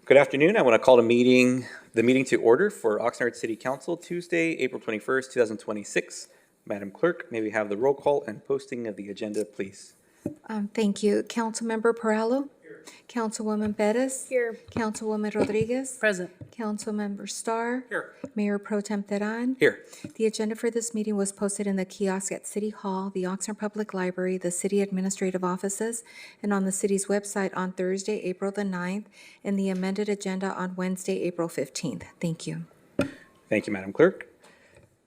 Good afternoon. I want to call the meeting to order for Oxnard City Council, Tuesday, April 21st, 2026. Madam Clerk, may we have the roll call and posting of the agenda, please? Thank you. Councilmember Perallo? Here. Councilwoman Bettis? Here. Councilwoman Rodriguez? Present. Councilmember Starr? Here. Mayor Pro Tem Teran? Here. The agenda for this meeting was posted in the kiosk at City Hall, the Oxnard Public Library, the city administrative offices, and on the city's website on Thursday, April the 9th, and the amended agenda on Wednesday, April 15th. Thank you. Thank you, Madam Clerk.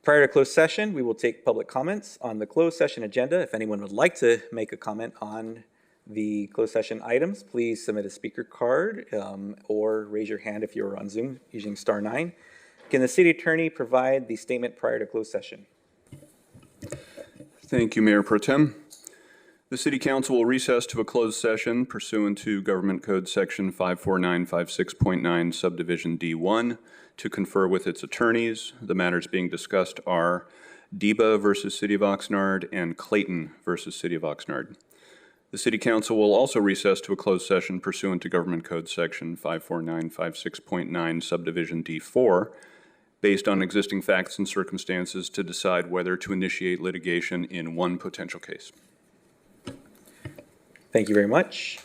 Prior to closed session, we will take public comments on the closed session agenda. If anyone would like to make a comment on the closed session items, please submit a speaker card or raise your hand if you're on Zoom using *9. Can the city attorney provide the statement prior to closed session? Thank you, Mayor Pro Tem. The City Council will recess to a closed session pursuant to Government Code Section 54956.9, Subdivision D1, to confer with its attorneys. The matters being discussed are Deba versus City of Oxnard and Clayton versus City of Oxnard. The City Council will also recess to a closed session pursuant to Government Code Section 54956.9, Subdivision D4, based on existing facts and circumstances to decide whether to initiate litigation in one potential case. Thank you very much.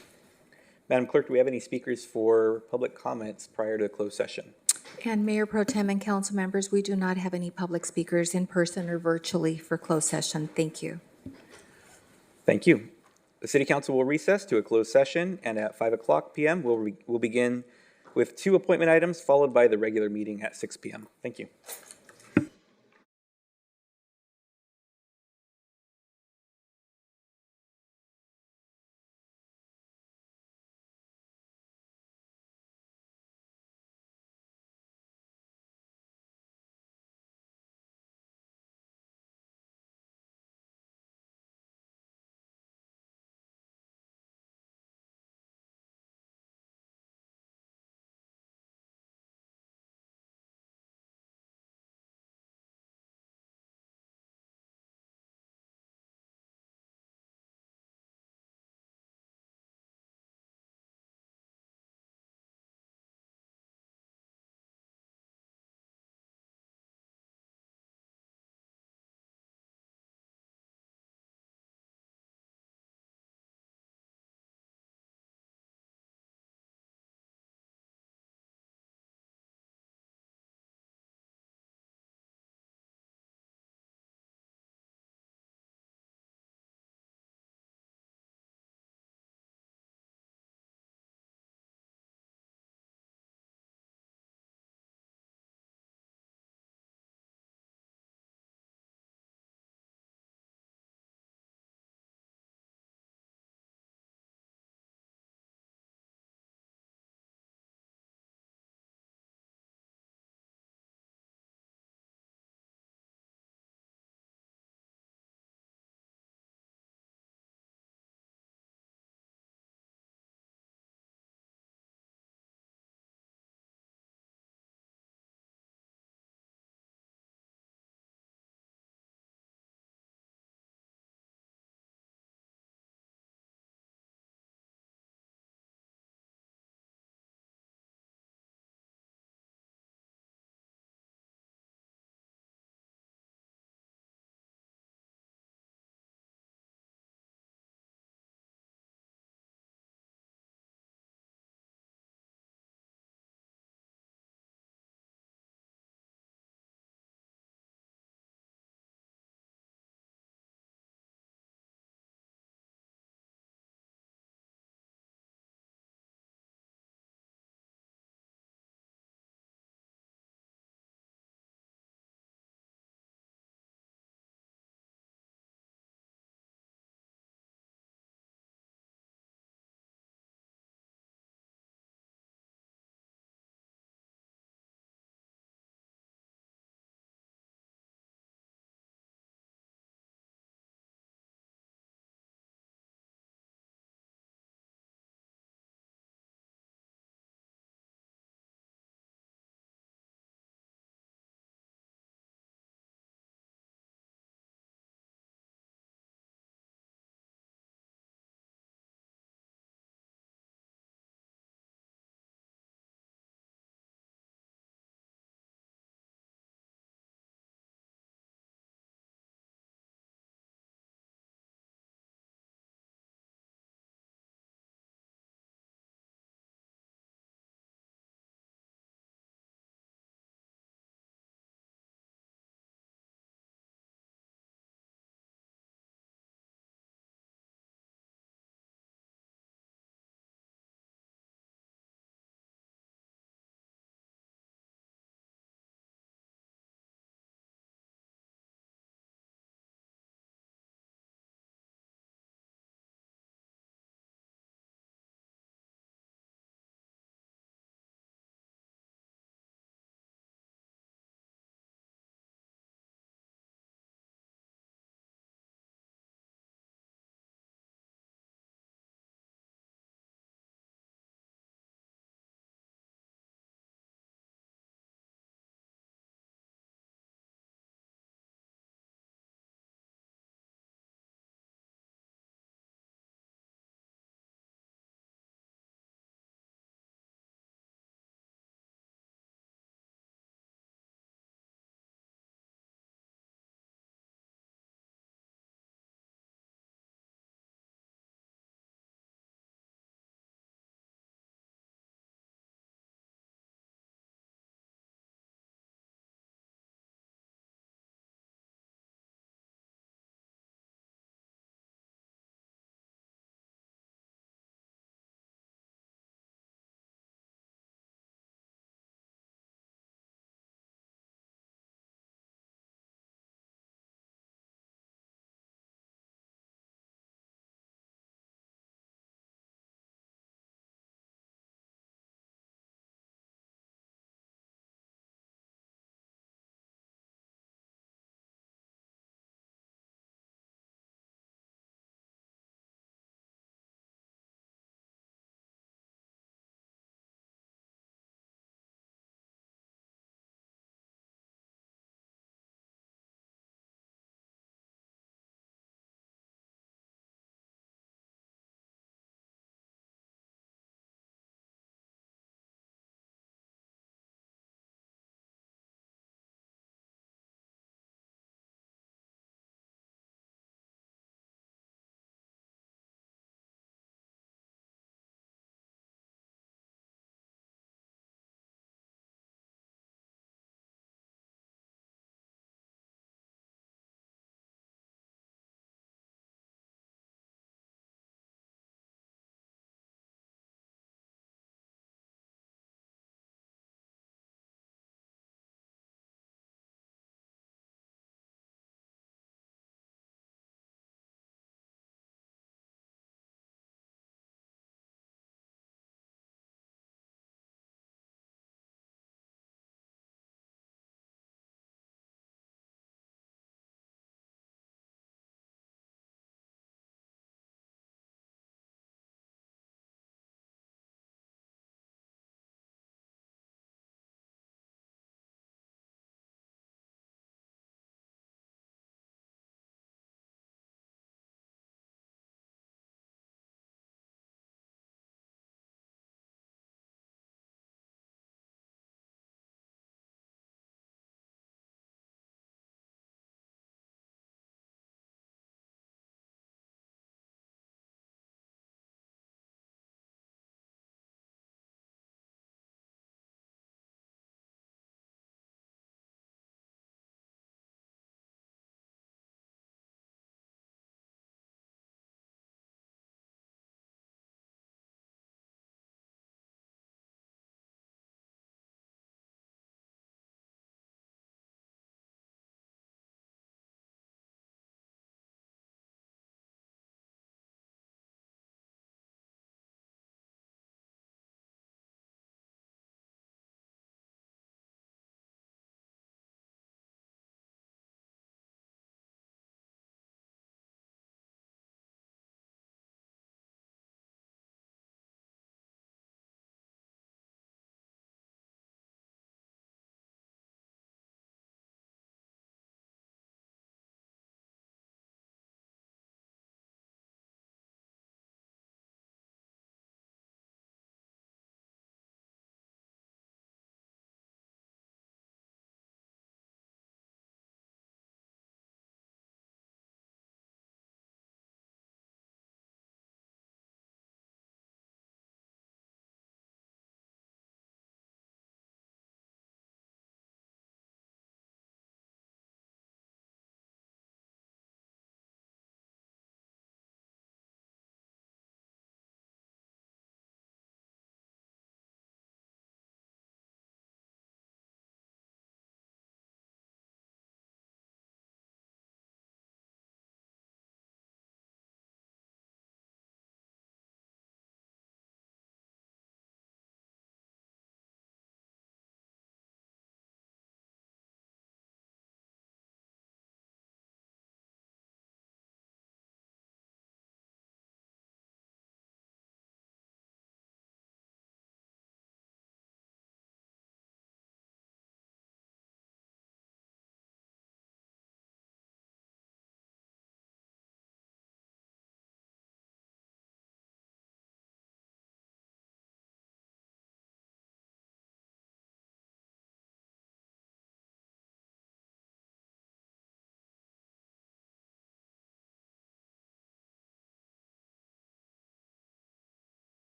Madam Clerk, do we have any speakers for public comments prior to closed session? And Mayor Pro Tem and council members, we do not have any public speakers in person or virtually for closed session. Thank you. Thank you. The City Council will recess to a closed session, and at 5 p.m. we'll begin with 2 appointment items, followed by the regular meeting at 6 p.m. Thank you.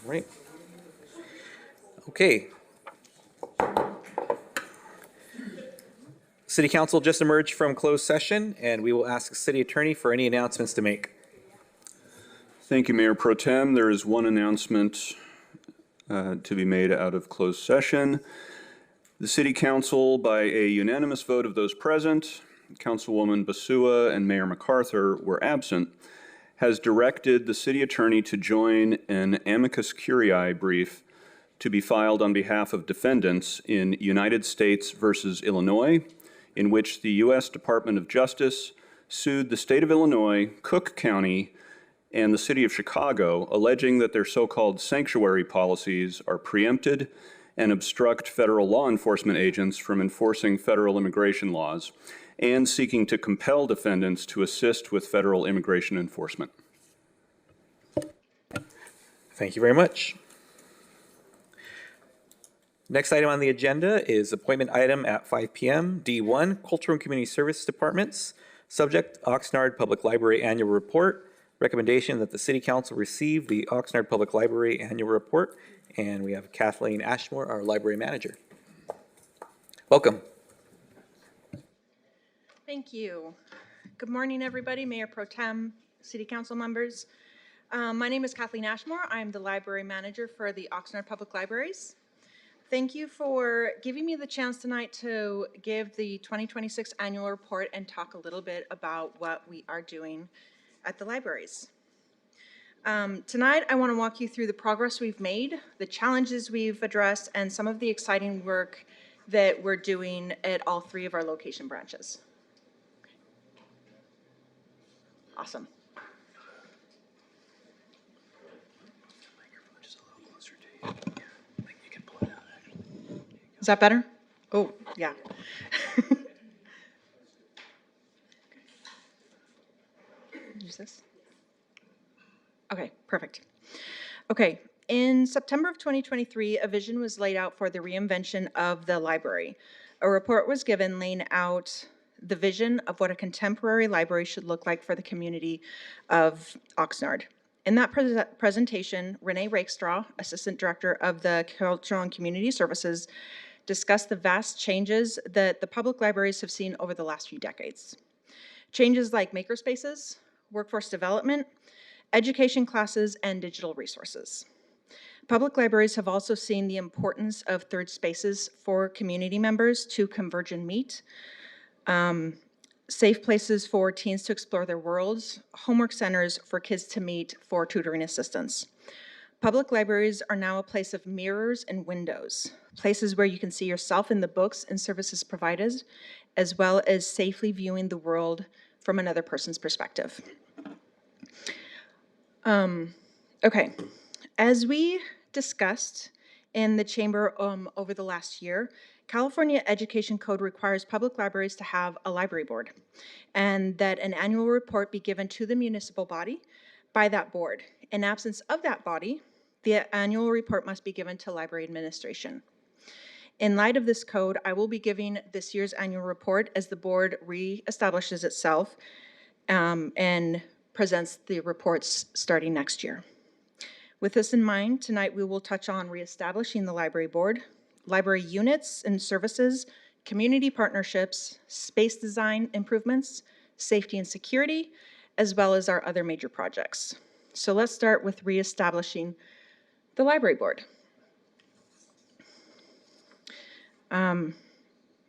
Right. Okay. City Council just emerged from closed session, and we will ask the city attorney for any announcements to make. Thank you, Mayor Pro Tem. There is one announcement to be made out of closed session. The City Council, by a unanimous vote of those present, Councilwoman Basua and Mayor MacArthur were absent, has directed the city attorney to join an amicus curiae brief to be filed on behalf of defendants in United States versus Illinois, in which the U.S. Department of Justice sued the state of Illinois, Cook County, and the city of Chicago, alleging that their so-called sanctuary policies are preempted and obstruct federal law enforcement agents from enforcing federal immigration laws, and seeking to compel defendants to assist with federal immigration enforcement. Thank you very much. Next item on the agenda is appointment item at 5 p.m. D1, Cultural and Community Service Departments. Subject, Oxnard Public Library Annual Report. Recommendation that the City Council receive the Oxnard Public Library Annual Report. And we have Kathleen Ashmore, our library manager. Welcome. Thank you. Good morning, everybody, Mayor Pro Tem, City Council members. My name is Kathleen Ashmore. I'm the library manager for the Oxnard Public Libraries. Thank you for giving me the chance tonight to give the 2026 annual report and talk a little bit about what we are doing at the libraries. Tonight, I want to walk you through the progress we've made, the challenges we've addressed, and some of the exciting work that we're doing at all three of our location branches. Awesome. Is that better? Oh, yeah. Use this. Okay, perfect. Okay, in September of 2023, a vision was laid out for the reinvention of the library. A report was given laying out the vision of what a contemporary library should look like for the community of Oxnard. In that presentation, Renee Rakestraw, Assistant Director of the Cultural and Community Services, discussed the vast changes that the public libraries have seen over the last few decades. Changes like makerspaces, workforce development, education classes, and digital resources. Public libraries have also seen the importance of third spaces for community members to converge and meet, safe places for teens to explore their worlds, homework centers for kids to meet for tutoring assistance. Public libraries are now a place of mirrors and windows, places where you can see yourself in the books and services provided, as well as safely viewing the world from another person's perspective. Okay, as we discussed in the chamber over the last year, California Education Code requires public libraries to have a library board, and that an annual report be given to the municipal body by that board. In absence of that body, the annual report must be given to library administration. In light of this code, I will be giving this year's annual report as the board reestablishes itself and presents the reports starting next year. With this in mind, tonight we will touch on reestablishing the library board, library units and services, community partnerships, space design improvements, safety and security, as well as our other major projects. So let's start with reestablishing the library board.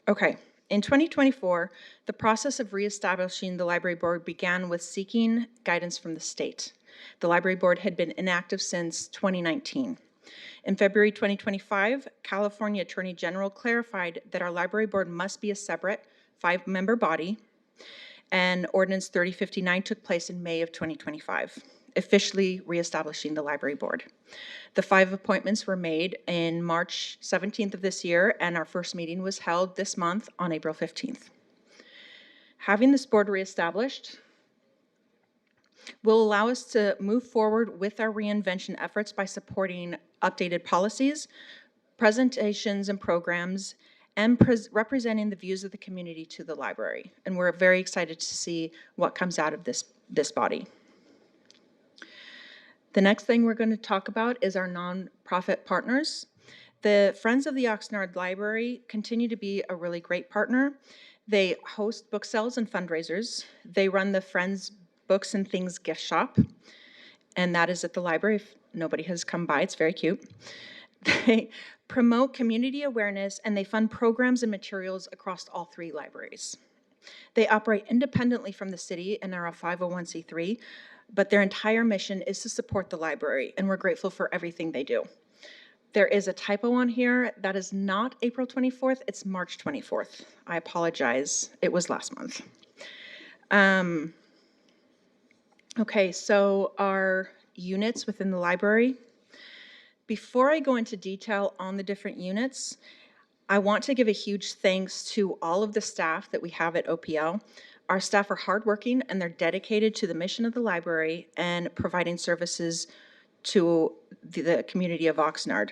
Okay, in 2024, the process of reestablishing the library board began with seeking guidance from the state. The library board had been inactive since 2019. In February 2025, California Attorney General clarified that our library board must be a separate 5-member body, and Ordinance 3059 took place in May of 2025, officially reestablishing the library board. The 5 appointments were made in March 17th of this year, and our first meeting was held this month on April 15th. Having this board reestablished will allow us to move forward with our reinvention efforts by supporting updated policies, presentations and programs, and representing the views of the community to the library. And we're very excited to see what comes out of this body. The next thing we're going to talk about is our nonprofit partners. The Friends of the Oxnard Library continue to be a really great partner. They host book sales and fundraisers. They run the Friends Books and Things gift shop, and that is at the library if nobody has come by. It's very cute. They promote community awareness, and they fund programs and materials across all 3 libraries. They operate independently from the city and are a 501c3, but their entire mission is to support the library, and we're grateful for everything they do. There is a typo on here. That is not April 24th, it's March 24th. I apologize, it was last month. Okay, so our units within the library. Before I go into detail on the different units, I want to give a huge thanks to all of the staff that we have at OPL. Our staff are hardworking and they're dedicated to the mission of the library and providing services to the community of Oxnard.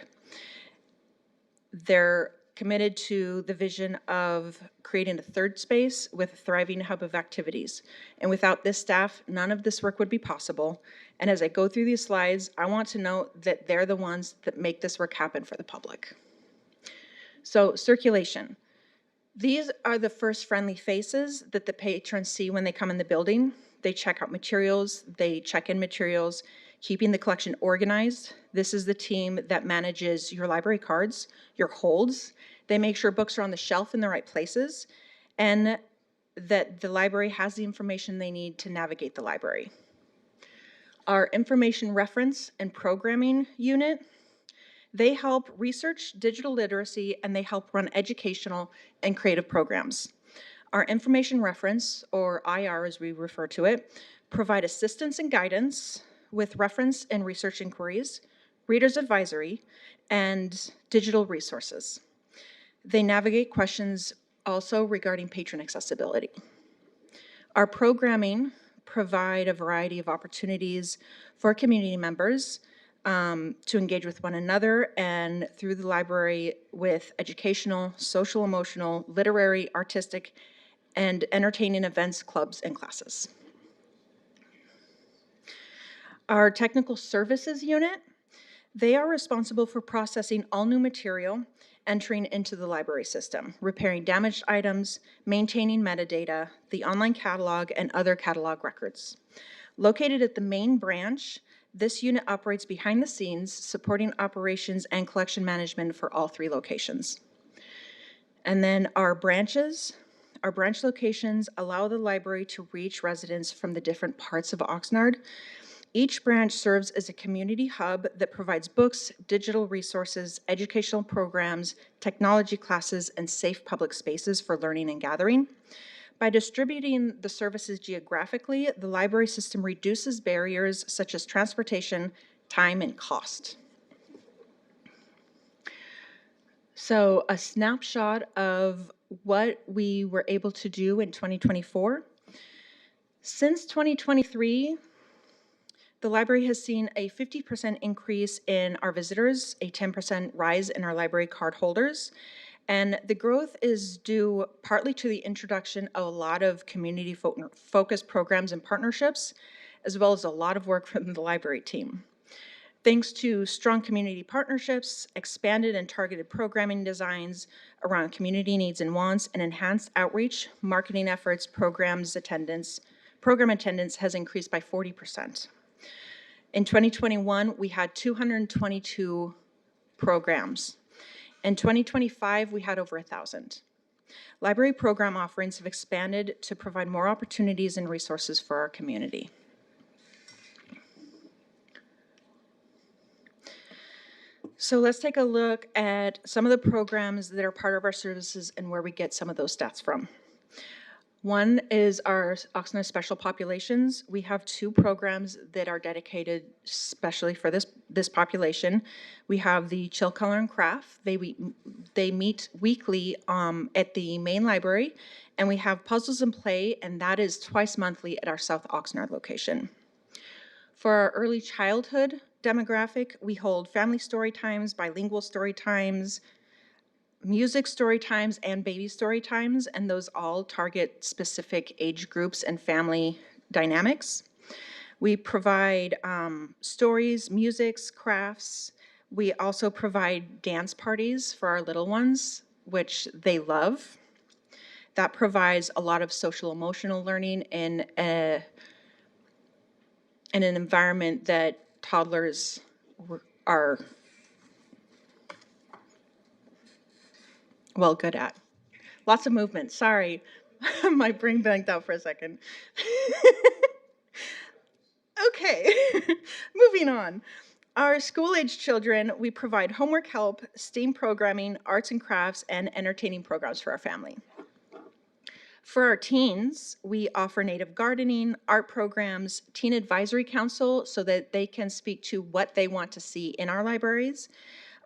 They're committed to the vision of creating a third space with a thriving hub of activities. And without this staff, none of this work would be possible. And as I go through these slides, I want to note that they're the ones that make this work happen for the public. So circulation. These are the first friendly faces that the patrons see when they come in the building. They check out materials, they check in materials, keeping the collection organized. This is the team that manages your library cards, your holds. They make sure books are on the shelf in the right places, and that the library has the information they need to navigate the library. Our information reference and programming unit, they help research digital literacy and they help run educational and creative programs. Our information reference, or IR as we refer to it, provide assistance and guidance with reference and research inquiries, reader's advisory, and digital resources. They navigate questions also regarding patron accessibility. Our programming provide a variety of opportunities for community members to engage with one another and through the library with educational, social, emotional, literary, artistic, and entertaining events, clubs, and classes. Our technical services unit, they are responsible for processing all new material entering into the library system, repairing damaged items, maintaining metadata, the online catalog, and other catalog records. Located at the main branch, this unit operates behind the scenes, supporting operations and collection management for all 3 locations. And then our branch locations allow the library to reach residents from the different parts of Oxnard. Each branch serves as a community hub that provides books, digital resources, educational programs, technology classes, and safe public spaces for learning and gathering. By distributing the services geographically, the library system reduces barriers such as transportation, time, and cost. So a snapshot of what we were able to do in 2024. Since 2023, the library has seen a 50% increase in our visitors, a 10% rise in our library card holders, and the growth is due partly to the introduction of a lot of community-focused programs and partnerships, as well as a lot of work from the library team. Thanks to strong community partnerships, expanded and targeted programming designs around community needs and wants, and enhanced outreach, marketing efforts, program attendance has increased by 40%. In 2021, we had 222 programs. In 2025, we had over 1,000. Library program offerings have expanded to provide more opportunities and resources for our community. So let's take a look at some of the programs that are part of our services and where we get some of those stats from. One is our Oxnard Special Populations. We have 2 programs that are dedicated especially for this population. We have the Chill Color and Craft. They meet weekly at the main library, and we have Puzzles and Play, and that is twice monthly at our South Oxnard location. For our early childhood demographic, we hold family story times, bilingual story times, music story times, and baby story times, and those all target specific age groups and family dynamics. We provide stories, musics, crafts. We also provide dance parties for our little ones, which they love. That provides a lot of social emotional learning in an environment that toddlers are, well, good at. Lots of movement. Sorry, my brain blanked out for a second. Okay, moving on. Our school-age children, we provide homework help, STEAM programming, arts and crafts, and entertaining programs for our family. For our teens, we offer native gardening, art programs, teen advisory council so that they can speak to what they want to see in our libraries,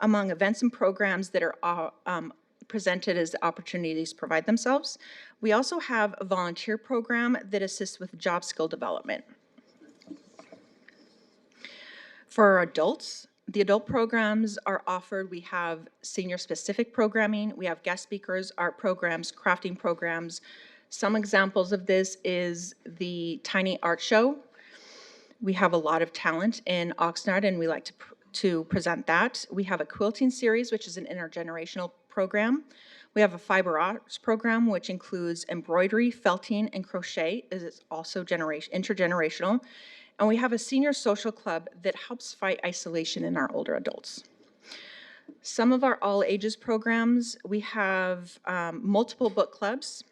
among events and programs that are presented as opportunities to provide themselves. We also have a volunteer program that assists with job skill development. For our adults, the adult programs are offered. We have senior-specific programming. We have guest speakers, art programs, crafting programs. Some examples of this is the Tiny Art Show. We have a lot of talent in Oxnard, and we like to present that. We have a quilting series, which is an intergenerational program. We have a fiber arts program, which includes embroidery, felting, and crochet. It is also intergenerational. And we have a senior social club that helps fight isolation in our older adults. Some of our all ages programs, we have multiple book clubs.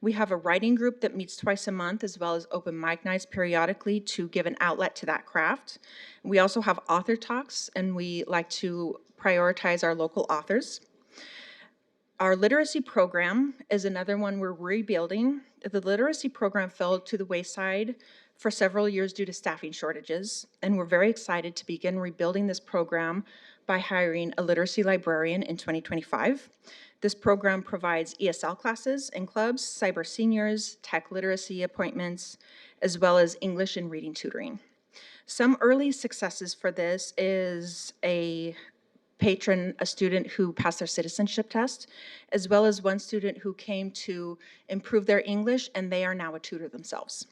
We have a writing group that meets twice a month, as well as open mic nights periodically to give an outlet to that craft. We also have author talks, and we like to prioritize our local authors. Our literacy program is another one we're rebuilding. The literacy program fell to the wayside for several years due to staffing shortages, and we're very excited to begin rebuilding this program by hiring a literacy librarian in 2025. This program provides ESL classes and clubs, cyber seniors, tech literacy appointments, as well as English and reading tutoring. Some early successes for this is a student who passed their citizenship test, as well as one student who came to improve their English, and they are now a tutor themselves.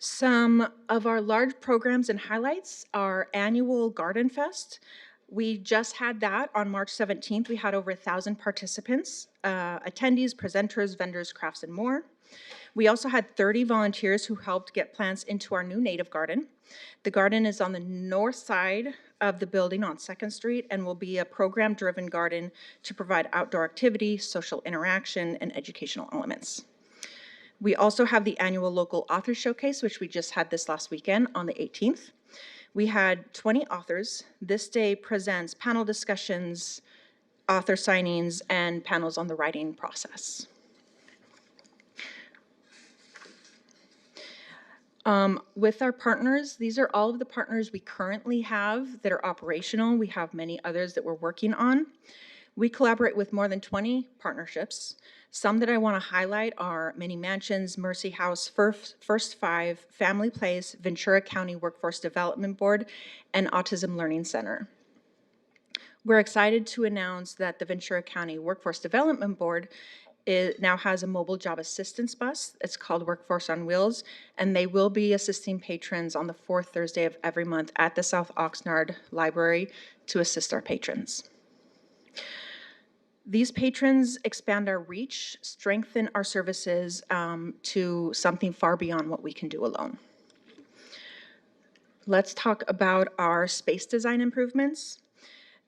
Some of our large programs and highlights are annual Garden Fest. We just had that on March 17th. We had over 1,000 participants, attendees, presenters, vendors, crafts, and more. We also had 30 volunteers who helped get plants into our new native garden. The garden is on the north side of the building on 2nd Street and will be a program-driven garden to provide outdoor activity, social interaction, and educational elements. We also have the annual local author showcase, which we just had this last weekend on the 18th. We had 20 authors. This day presents panel discussions, author signings, and panels on the writing process. With our partners, these are all of the partners we currently have that are operational. We have many others that we're working on. We collaborate with more than 20 partnerships. Some that I want to highlight are Many Mansions, Mercy House, First Five, Family Place, Ventura County Workforce Development Board, and Autism Learning Center. We're excited to announce that the Ventura County Workforce Development Board now has a mobile job assistance bus. It's called Workforce on Wheels, and they will be assisting patrons on the 4th Thursday of every month at the South Oxnard Library to assist our patrons. These patrons expand our reach, strengthen our services to something far beyond what we can do alone. Let's talk about our space design improvements.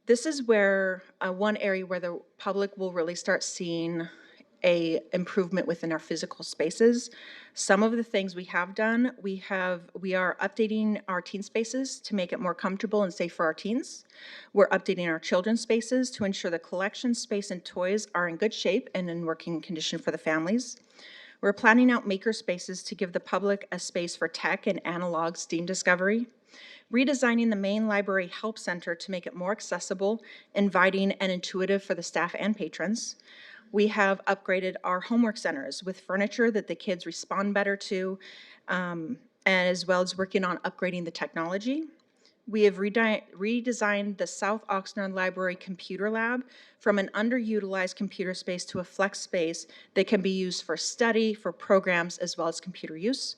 This is where one area where the public will really start seeing a improvement within our physical spaces. Some of the things we have done, we are updating our teen spaces to make it more comfortable and safe for our teens. We're updating our children's spaces to ensure the collection space and toys are in good shape and in working condition for the families. We're planning out maker spaces to give the public a space for tech and analog STEAM discovery. Redesigning the main library help center to make it more accessible, inviting, and intuitive for the staff and patrons. We have upgraded our homework centers with furniture that the kids respond better to, and as well as working on upgrading the technology. We have redesigned the South Oxnard Library Computer Lab from an underutilized computer space to a flex space that can be used for study, for programs, as well as computer use.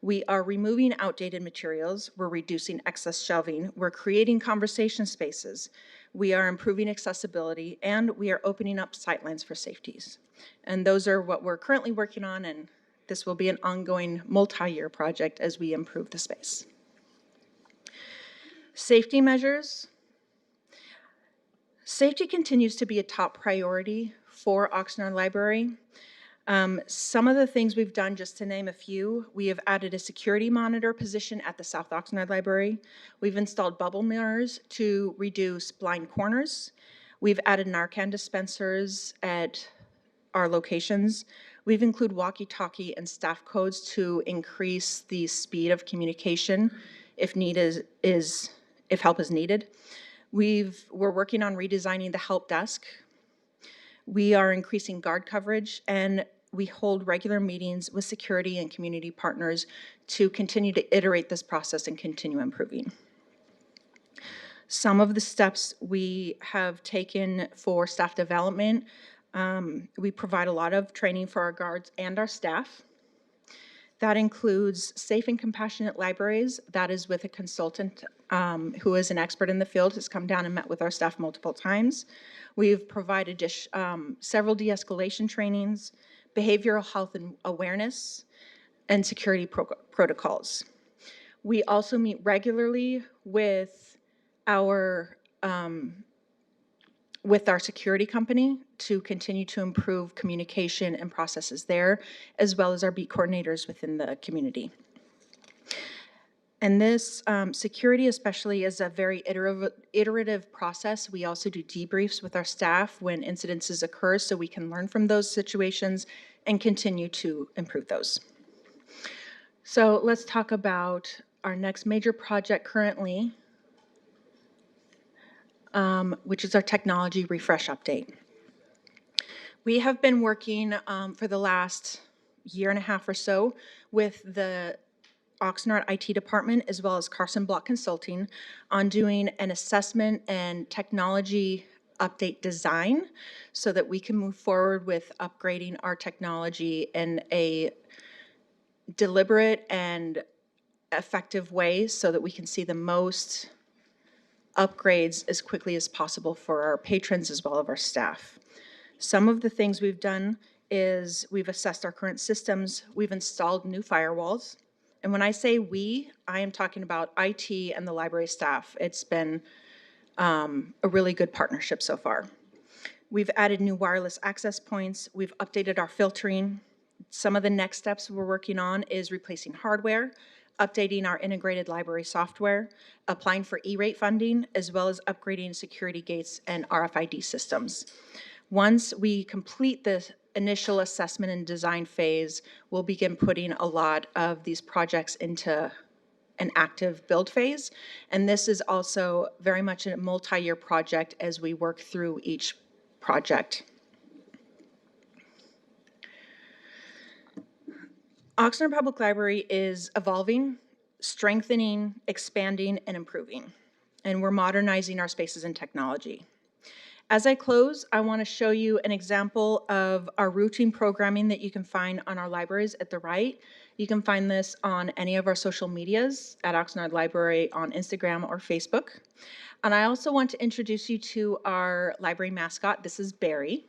We are removing outdated materials, we're reducing excess shelving, we're creating conversation spaces, we are improving accessibility, and we are opening up sightlines for safeties. And those are what we're currently working on, and this will be an ongoing multi-year project as we improve the space. Safety measures. Safety continues to be a top priority for Oxnard Library. Some of the things we've done, just to name a few, we have added a security monitor position at the South Oxnard Library. We've installed bubble mirrors to reduce blind corners. We've added Narcan dispensers at our locations. We've included walkie-talkie and staff codes to increase the speed of communication if help is needed. We're working on redesigning the help desk. We are increasing guard coverage, and we hold regular meetings with security and community partners to continue to iterate this process and continue improving. Some of the steps we have taken for staff development, we provide a lot of training for our guards and our staff. That includes safe and compassionate libraries. That is with a consultant who is an expert in the field, has come down and met with our staff multiple times. We've provided several de-escalation trainings, behavioral health and awareness, and security protocols. We also meet regularly with our security company to continue to improve communication and processes there, as well as our beat coordinators within the community. And this security especially is a very iterative process. We also do debriefs with our staff when incidences occur so we can learn from those situations and continue to improve those. So let's talk about our next major project currently, which is our technology refresh update. We have been working for the last year and a half or so with the Oxnard IT department as well as Carson Block Consulting on doing an assessment and technology update design so that we can move forward with upgrading our technology in a deliberate and effective way so that we can see the most upgrades as quickly as possible for our patrons as well as our staff. Some of the things we've done is we've assessed our current systems, we've installed new firewalls, and when I say we, I am talking about IT and the library staff. It's been a really good partnership so far. We've added new wireless access points, we've updated our filtering. Some of the next steps we're working on is replacing hardware, updating our integrated library software, applying for E-rate funding, as well as upgrading security gates and RFID systems. Once we complete the initial assessment and design phase, we'll begin putting a lot of these projects into an active build phase. And this is also very much a multi-year project as we work through each project. Oxnard Public Library is evolving, strengthening, expanding, and improving. And we're modernizing our spaces and technology. As I close, I want to show you an example of our routine programming that you can find on our libraries at the right. You can find this on any of our social medias at Oxnard Library on Instagram or Facebook. And I also want to introduce you to our library mascot. This is Barry.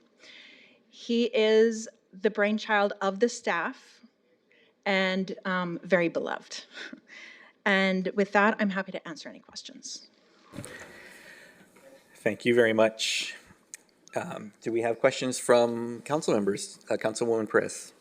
He is the brainchild of the staff and very beloved. And with that, I'm happy to answer any questions. Thank you very much. Do we have questions from council members? Councilwoman Perez.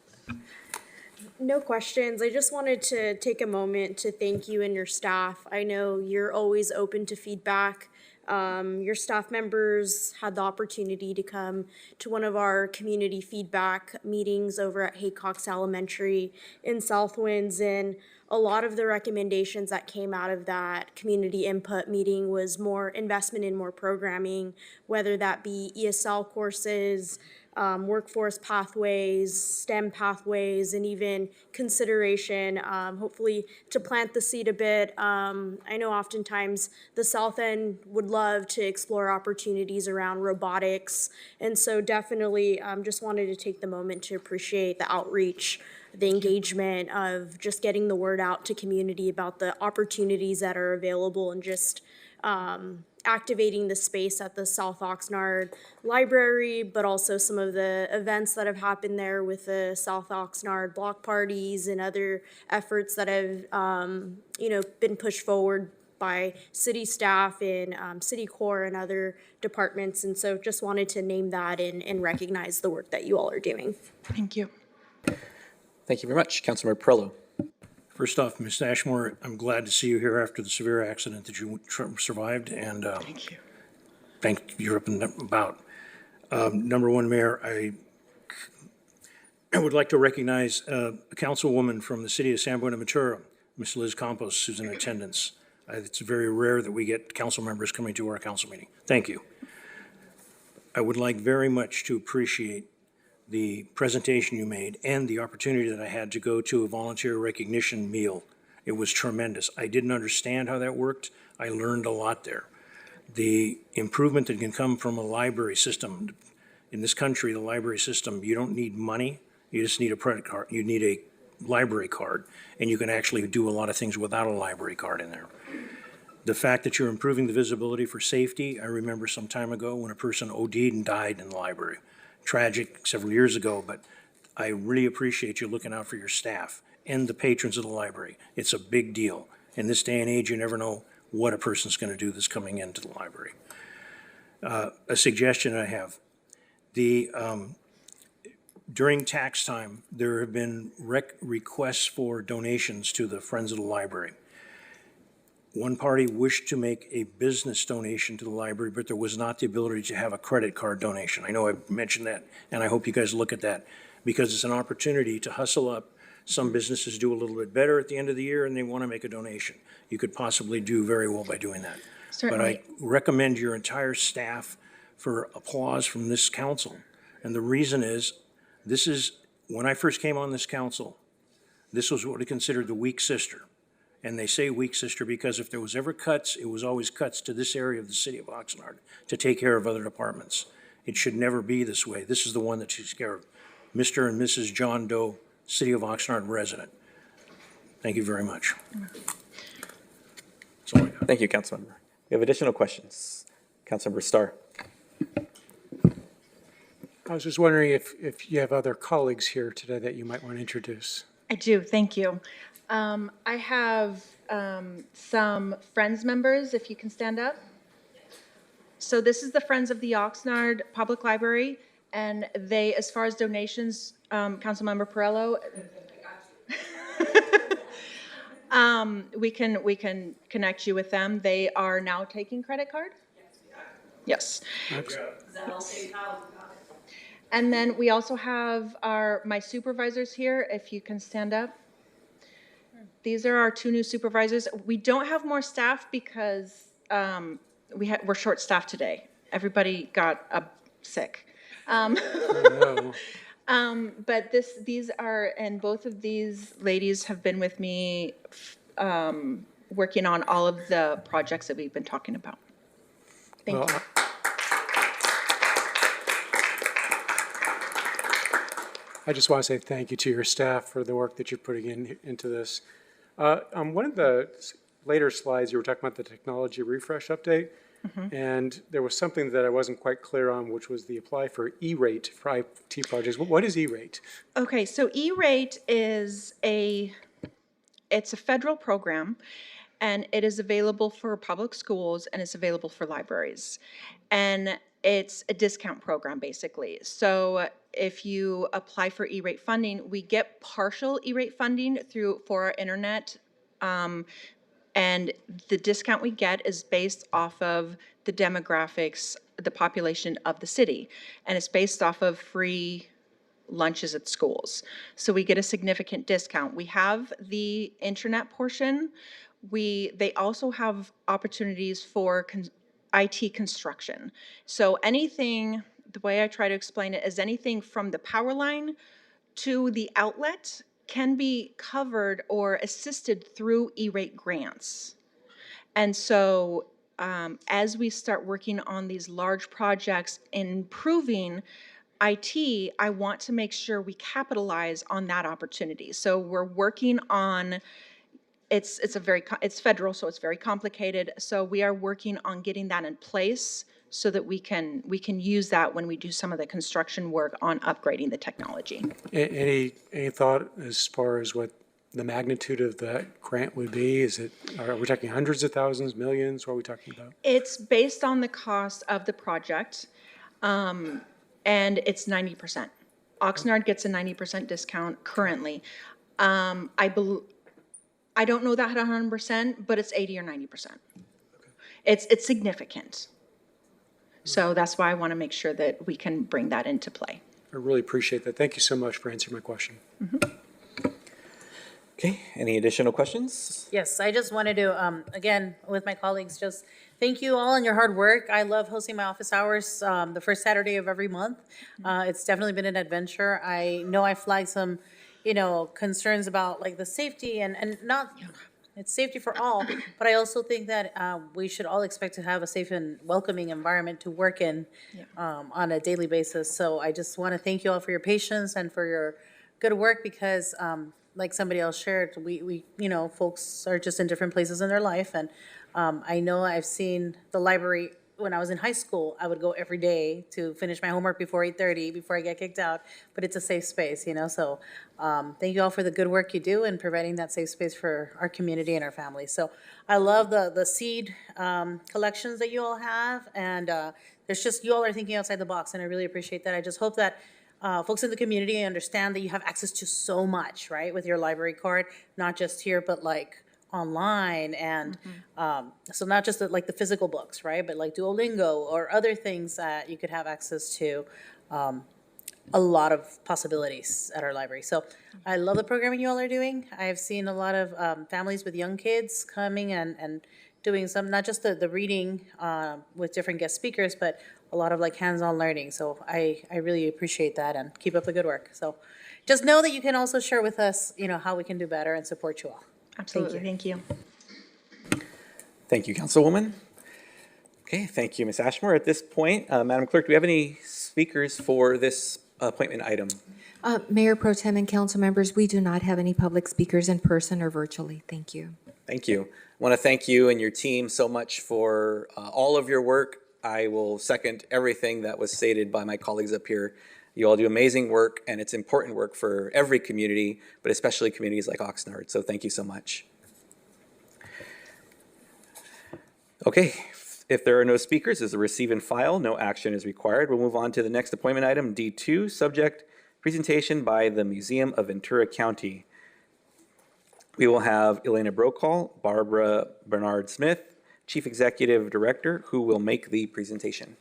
No questions. I just wanted to take a moment to thank you and your staff. I know you're always open to feedback. Your staff members had the opportunity to come to one of our community feedback meetings over at Haycox Elementary in Southwinds, and a lot of the recommendations that came out of that community input meeting was more investment in more programming, whether that be ESL courses, workforce pathways, STEM pathways, and even consideration, hopefully to plant the seed a bit. I know oftentimes the South End would love to explore opportunities around robotics, and so definitely just wanted to take the moment to appreciate the outreach the engagement of just getting the word out to community about the opportunities that are available and just activating the space at the South Oxnard Library, but also some of the events that have happened there with the South Oxnard block parties and other efforts that have, been pushed forward by city staff and city core and other departments. And so just wanted to name that and recognize the work that you all are doing. Thank you. Thank you very much. Councilmember Perillo. First off, Ms. Ashmore, I'm glad to see you here after the severe accident that you survived, and Thank you. thank you up and about. Number one, Mayor, I would like to recognize a councilwoman from the city of San Buenaventura, Ms. Liz Campos, who's in attendance. It's very rare that we get council members coming to our council meeting. Thank you. I would like very much to appreciate the presentation you made and the opportunity that I had to go to a volunteer recognition meal. It was tremendous. I didn't understand how that worked. I learned a lot there. The improvement that can come from a library system. In this country, the library system, you don't need money. You just need a credit card. You need a library card, and you can actually do a lot of things without a library card in there. The fact that you're improving the visibility for safety, I remember some time ago when a person OD'd and died in the library. Tragic several years ago, but I really appreciate you looking out for your staff and the patrons of the library. It's a big deal. In this day and age, you never know what a person's going to do that's coming into the library. A suggestion I have, during tax time, there have been requests for donations to the Friends of the Library. One party wished to make a business donation to the library, but there was not the ability to have a credit card donation. I know I mentioned that, and I hope you guys look at that, because it's an opportunity to hustle up. Some businesses do a little bit better at the end of the year, and they want to make a donation. You could possibly do very well by doing that. Certainly. But I recommend your entire staff for applause from this council. And the reason is, when I first came on this council, this was what we considered the weak sister. And they say weak sister because if there was ever cuts, it was always cuts to this area of the city of Oxnard to take care of other departments. It should never be this way. This is the one that takes care of Mr. and Mrs. John Doe, city of Oxnard resident. Thank you very much. That's all I got. Thank you, Councilmember. We have additional questions. Councilmember Starr. I was just wondering if you have other colleagues here today that you might want to introduce. I do, thank you. I have some Friends members, if you can stand up. So this is the Friends of the Oxnard Public Library, and they, as far as donations, Councilmember Perillo, we can connect you with them. They are now taking credit card? Yes. And then we also have my supervisors here, if you can stand up. These are our two new supervisors. We don't have more staff because we're short-staffed today. Everybody got sick. But these are, and both of these ladies have been with me working on all of the projects that we've been talking about. Thank you. I just want to say thank you to your staff for the work that you're putting into this. On one of the later slides, you were talking about the technology refresh update, and there was something that I wasn't quite clear on, which was the apply for E-rate for IT projects. What is E-rate? Okay, so E-rate is it's a federal program, and it is available for public schools, and it's available for libraries. And it's a discount program, basically. So if you apply for E-rate funding, we get partial E-rate funding for our internet, and the discount we get is based off of the demographics, the population of the city, and it's based off of free lunches at schools. So we get a significant discount. We have the internet portion. They also have opportunities for IT construction. So anything, the way I try to explain it is anything from the power line to the outlet can be covered or assisted through E-rate grants. And so as we start working on these large projects, improving IT, I want to make sure we capitalize on that opportunity. So we're working on, it's federal, so it's very complicated. So we are working on getting that in place so that we can use that when we do some of the construction work on upgrading the technology. Any thought as far as what the magnitude of that grant would be? Are we talking hundreds of thousands, millions? What are we talking about? It's based on the cost of the project, and it's 90%. Oxnard gets a 90% discount currently. I don't know that 100%, but it's 80 or 90%. It's significant. So that's why I want to make sure that we can bring that into play. I really appreciate that. Thank you so much for answering my question. Okay, any additional questions? Yes, I just wanted to, again, with my colleagues, just thank you all on your hard work. I love hosting my office hours the first Saturday of every month. It's definitely been an adventure. I know I flagged some, concerns about like the safety and not, it's safety for all, but I also think that we should all expect to have a safe and welcoming environment to work in on a daily basis. So I just want to thank you all for your patience and for your good work because like somebody else shared, we folks are just in different places in their life. And I know I've seen the library when I was in high school. I would go every day to finish my homework before 8:30, before I get kicked out. But it's a safe space, So thank you all for the good work you do in providing that safe space for our community and our families. So I love the seed collections that you all have. And there's just, you all are thinking outside the box. And I really appreciate that. I just hope that folks in the community understand that you have access to so much, right, with your library card, not just here, but like online and so not just like the physical books, right, but like Duolingo or other things that you could have access to. A lot of possibilities at our library. So I love the programming you all are doing. I've seen a lot of families with young kids coming and doing some, not just the reading with different guest speakers, but a lot of like hands-on learning. So I really appreciate that and keep up the good work. So just know that you can also share with us, how we can do better and support you all. Absolutely. Thank you. Thank you, Councilwoman. Okay, thank you, Ms. Ashmore. At this point, Madam Clerk, do we have any speakers for this appointment item? Mayor Pro Tem and council members, we do not have any public speakers in person or virtually. Thank you. Thank you. I want to thank you and your team so much for all of your work. I will second everything that was stated by my colleagues up here. You all do amazing work, and it's important work for every community, but especially communities like Oxnard. So thank you so much. Okay, if there are no speakers, as a receive and file, no action is required. We'll move on to the next appointment item, D2, subject presentation by the Museum of Ventura County. We will have Elena Brokaw, Barbara Bernard-Smith, Chief Executive Director, who will make the presentation.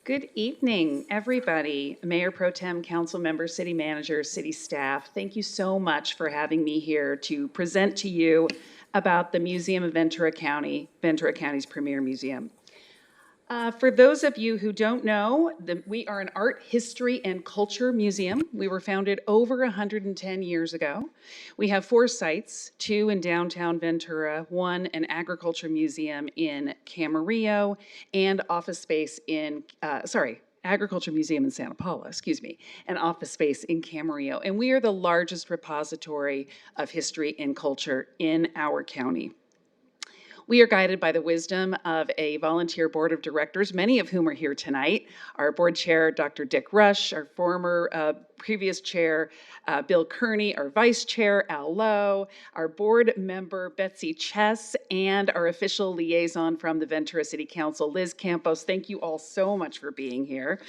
Good evening, everybody. Mayor Pro Tem, council members, city managers, city staff. Thank you so much for having me here to present to you about the Museum of Ventura County, Ventura County's premier museum. For those of you who don't know, we are an art, history, and culture museum. We were founded over 110 years ago. We have 4 sites, 2 in downtown Ventura, 1 an agriculture museum in Camarillo, and office space in, agriculture museum in Santa Paula, and office space in Camarillo. And we are the largest repository of history and culture in our county. We are guided by the wisdom of a volunteer board of directors, many of whom are here tonight. Our board chair, Dr. Dick Rush, our former previous chair, Bill Kearney, our vice chair, Al Lowe, our board member, Betsy Chess, and our official liaison from the Ventura City Council, Liz Campos. Thank you all so much for being here.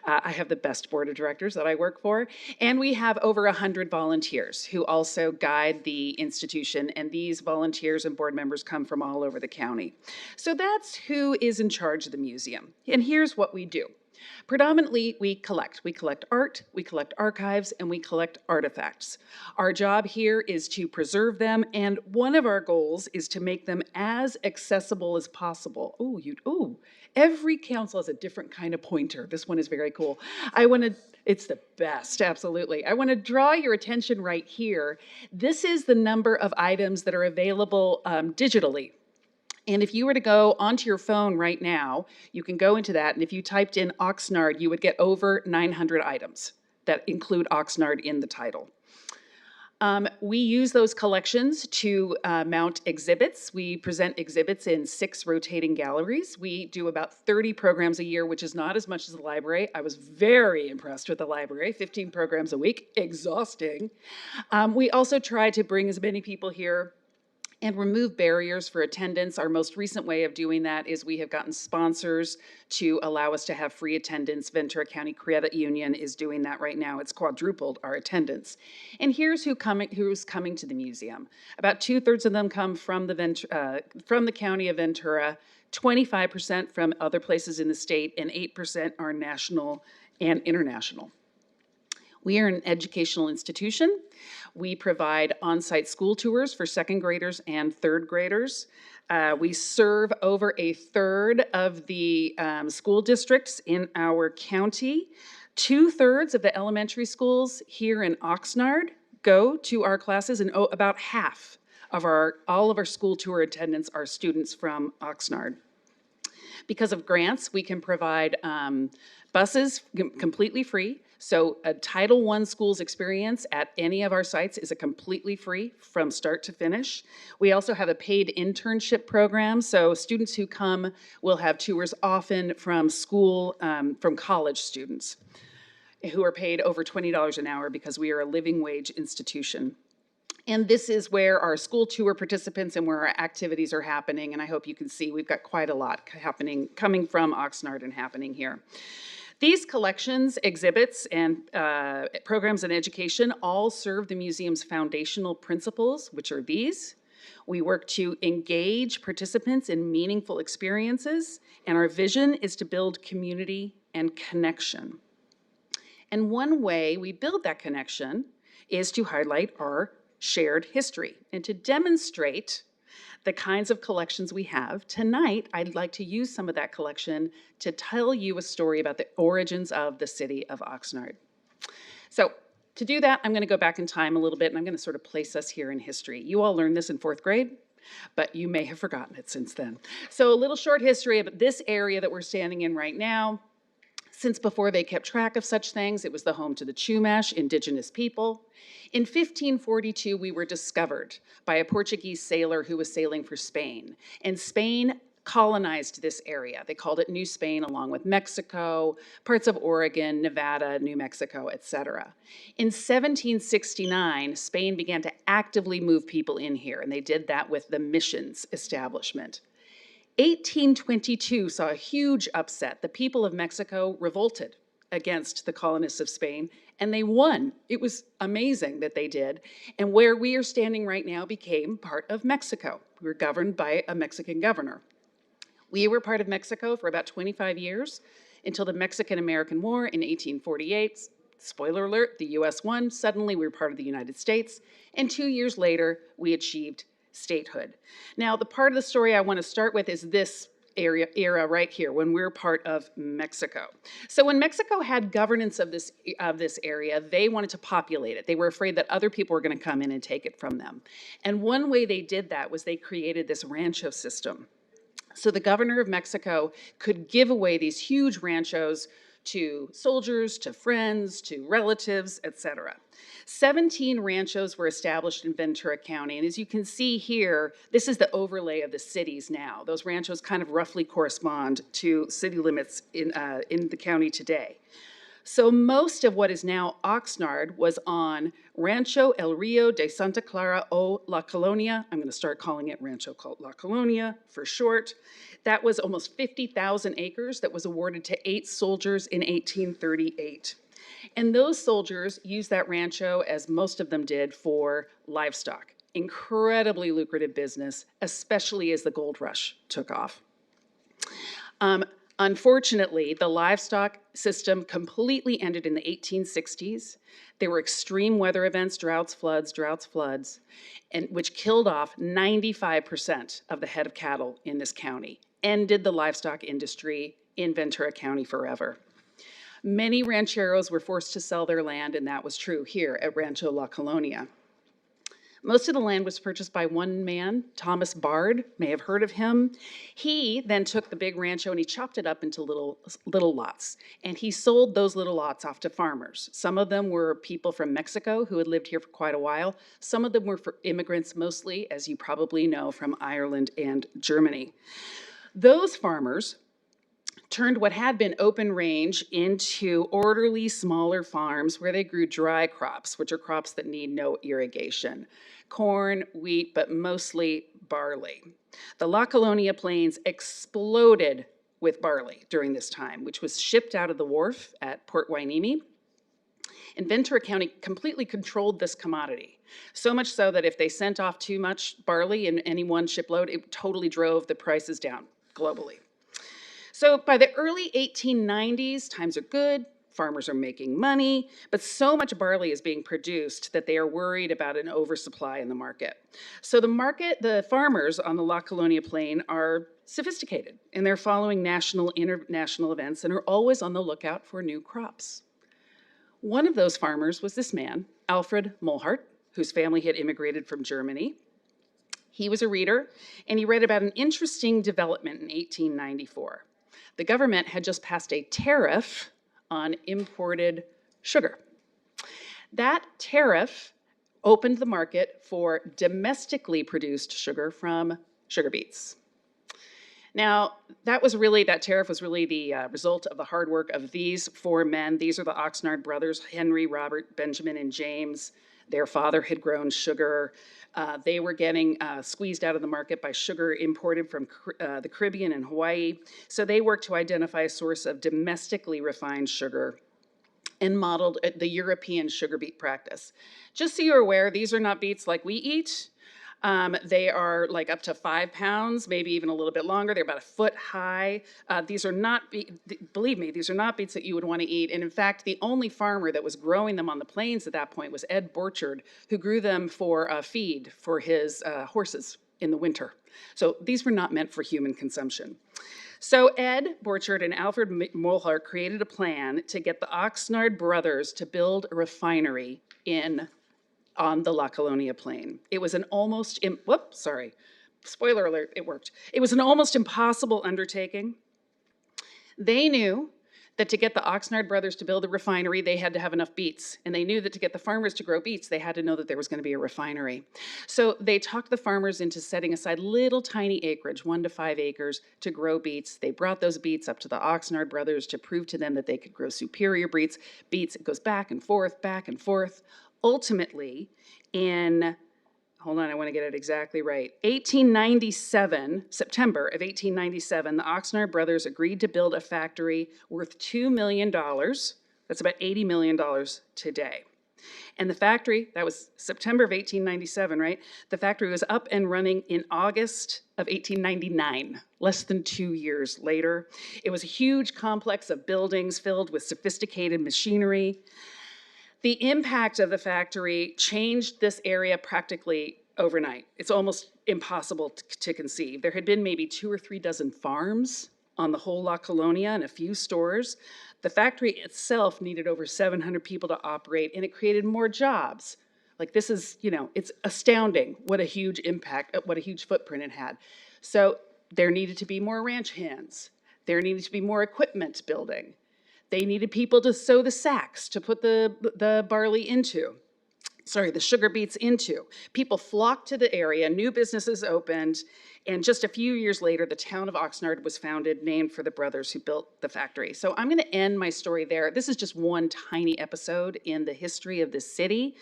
I have the best board of directors that I work for. And we have over 100 volunteers who also guide the institution. And these volunteers and board members come from all over the county. So that's who is in charge of the museum. And here's what we do. Predominantly, we collect. We collect art, we collect archives, and we collect artifacts. Our job here is to preserve them, and one of our goals is to make them as accessible as possible. Every council has a different kind of pointer. This one is very cool. It's the best, absolutely. I want to draw your attention right here. This is the number of items that are available digitally And if you were to go onto your phone right now, you can go into that, and if you typed in Oxnard, you would get over 900 items that include Oxnard in the title. We use those collections to mount exhibits. We present exhibits in 6 rotating galleries. We do about 30 programs a year, which is not as much as the library. I was very impressed with the library, 15 programs a week, exhausting. We also try to bring as many people here and remove barriers for attendance. Our most recent way of doing that is we have gotten sponsors to allow us to have free attendance. Ventura County Credit Union is doing that right now. It's quadrupled our attendance. And here's who's coming to the museum. About 2/3 of them come from the county of Ventura, 25% from other places in the state, and 8% are national and international. We are an educational institution. We provide on-site school tours for 2nd graders and 3rd graders. We serve over 1/3 of the school districts in our county. 2/3 of the elementary schools here in Oxnard go to our classes, and about half of all of our school tour attendants are students from Oxnard. Because of grants, we can provide buses completely free. So a Title I schools experience at any of our sites is a completely free from start to finish. We also have a paid internship program. So students who come will have tours often from from college students who are paid over $20 an hour because we are a living wage institution. And this is where our school tour participants and where our activities are happening. And I hope you can see we've got quite a lot happening, coming from Oxnard and happening here. These collections, exhibits, and programs in education all serve the museum's foundational principles, which are these. We work to engage participants in meaningful experiences, and our vision is to build community and connection. And one way we build that connection is to highlight our shared history and to demonstrate the kinds of collections we have. Tonight, I'd like to use some of that collection to tell you a story about the origins of the city of Oxnard. So to do that, I'm going to go back in time a little bit, and I'm going to sort of place us here in history. You all learned this in 4th grade, but you may have forgotten it since then. So a little short history of this area that we're standing in right now. Since before they kept track of such things, it was the home to the Chumash, indigenous people. In 1542, we were discovered by a Portuguese sailor who was sailing for Spain, and Spain colonized this area. They called it New Spain, along with Mexico, parts of Oregon, Nevada, New Mexico, etc. In 1769, Spain began to actively move people in here, and they did that with the missions establishment. 1822 saw a huge upset. The people of Mexico revolted against the colonists of Spain, and they won. It was amazing that they did. And where we are standing right now became part of Mexico. We were governed by a Mexican governor. We were part of Mexico for about 25 years until the Mexican-American War in 1848. Spoiler alert, the US won. Suddenly we were part of the United States. And 2 years later, we achieved statehood. Now, the part of the story I want to start with is this era right here, when we're part of Mexico. So when Mexico had governance of this area, they wanted to populate it. They were afraid that other people were going to come in and take it from them. And one way they did that was they created this rancho system. So the governor of Mexico could give away these huge ranchos to soldiers, to friends, to relatives, etc. 17 ranchos were established in Ventura County, and as you can see here, this is the overlay of the cities now. Those ranchos kind of roughly correspond to city limits in the county today. So most of what is now Oxnard was on Rancho El Rio de Santa Clara o La Colonia. I'm going to start calling it Rancho La Colonia for short. That was almost 50,000 acres that was awarded to 8 soldiers in 1838. And those soldiers used that rancho, as most of them did, for livestock. Incredibly lucrative business, especially as the gold rush took off. Unfortunately, the livestock system completely ended in the 1860s. There were extreme weather events, droughts, floods, and which killed off 95% of the head of cattle in this county, ended the livestock industry in Ventura County forever. Many rancheros were forced to sell their land, and that was true here at Rancho La Colonia. Most of the land was purchased by one man, Thomas Bard, may have heard of him. He then took the big rancho and he chopped it up into little lots. And he sold those little lots off to farmers. Some of them were people from Mexico who had lived here for quite a while. Some of them were for immigrants, mostly, as you probably know, from Ireland and Germany. Those farmers turned what had been open range into orderly, smaller farms where they grew dry crops, which are crops that need no irrigation. Corn, wheat, but mostly barley. The La Colonia Plains exploded with barley during this time, which was shipped out of the wharf at Port Hueneme. And Ventura County completely controlled this commodity. So much so that if they sent off too much barley in any one shipload, it totally drove the prices down globally. So by the early 1890s, times are good, farmers are making money, but so much barley is being produced that they are worried about an oversupply in the market. So the farmers on the La Colonia Plain are sophisticated, and they're following national, international events and are always on the lookout for new crops. One of those farmers was this man, Alfred Molhart, whose family had immigrated from Germany. He was a reader, and he read about an interesting development in 1894. The government had just passed a tariff on imported sugar. That tariff opened the market for domestically produced sugar from sugar beets. Now, that tariff was really the result of the hard work of these four men. These are the Oxnard brothers, Henry, Robert, Benjamin, and James. Their father had grown sugar. They were getting squeezed out of the market by sugar imported from the Caribbean and Hawaii. So they worked to identify a source of domestically refined sugar and modeled the European sugar beet practice. Just so you're aware, these are not beets like we eat. They are like up to 5 pounds, maybe even a little bit longer. They're about a foot high. These are not, believe me, these are not beets that you would want to eat. And in fact, the only farmer that was growing them on the plains at that point was Ed Borchard, who grew them for feed for his horses in the winter. So these were not meant for human consumption. So Ed Borchard and Alfred Molhart created a plan to get the Oxnard brothers to build a refinery on the La Colonia Plain. It was an spoiler alert, it worked. It was an almost impossible undertaking. They knew that to get the Oxnard brothers to build a refinery, they had to have enough beets. And they knew that to get the farmers to grow beets, they had to know that there was going to be a refinery. So they talked the farmers into setting aside little tiny acreage, 1 to 5 acres, to grow beets. They brought those beets up to the Oxnard brothers to prove to them that they could grow superior beets. It goes back and forth, back and forth. Ultimately, I want to get it exactly right. September of 1897, the Oxnard brothers agreed to build a factory worth $2 million. That's about $80 million today. And the factory, that was September of 1897, right? The factory was up and running in August of 1899, less than 2 years later. It was a huge complex of buildings filled with sophisticated machinery. The impact of the factory changed this area practically overnight. It's almost impossible to conceive. There had been maybe 2 or 3 dozen farms on the whole La Colonia and a few stores. The factory itself needed over 700 people to operate, and it created more jobs. Like this is, it's astounding what a huge impact, what a huge footprint it had. So there needed to be more ranch hands. There needed to be more equipment building. They needed people to sow the sacks to put the sugar beets into. People flocked to the area, new businesses opened, and just a few years later, the town of Oxnard was founded, named for the brothers who built the factory. So I'm going to end my story there. This is just one tiny episode in the history of the city,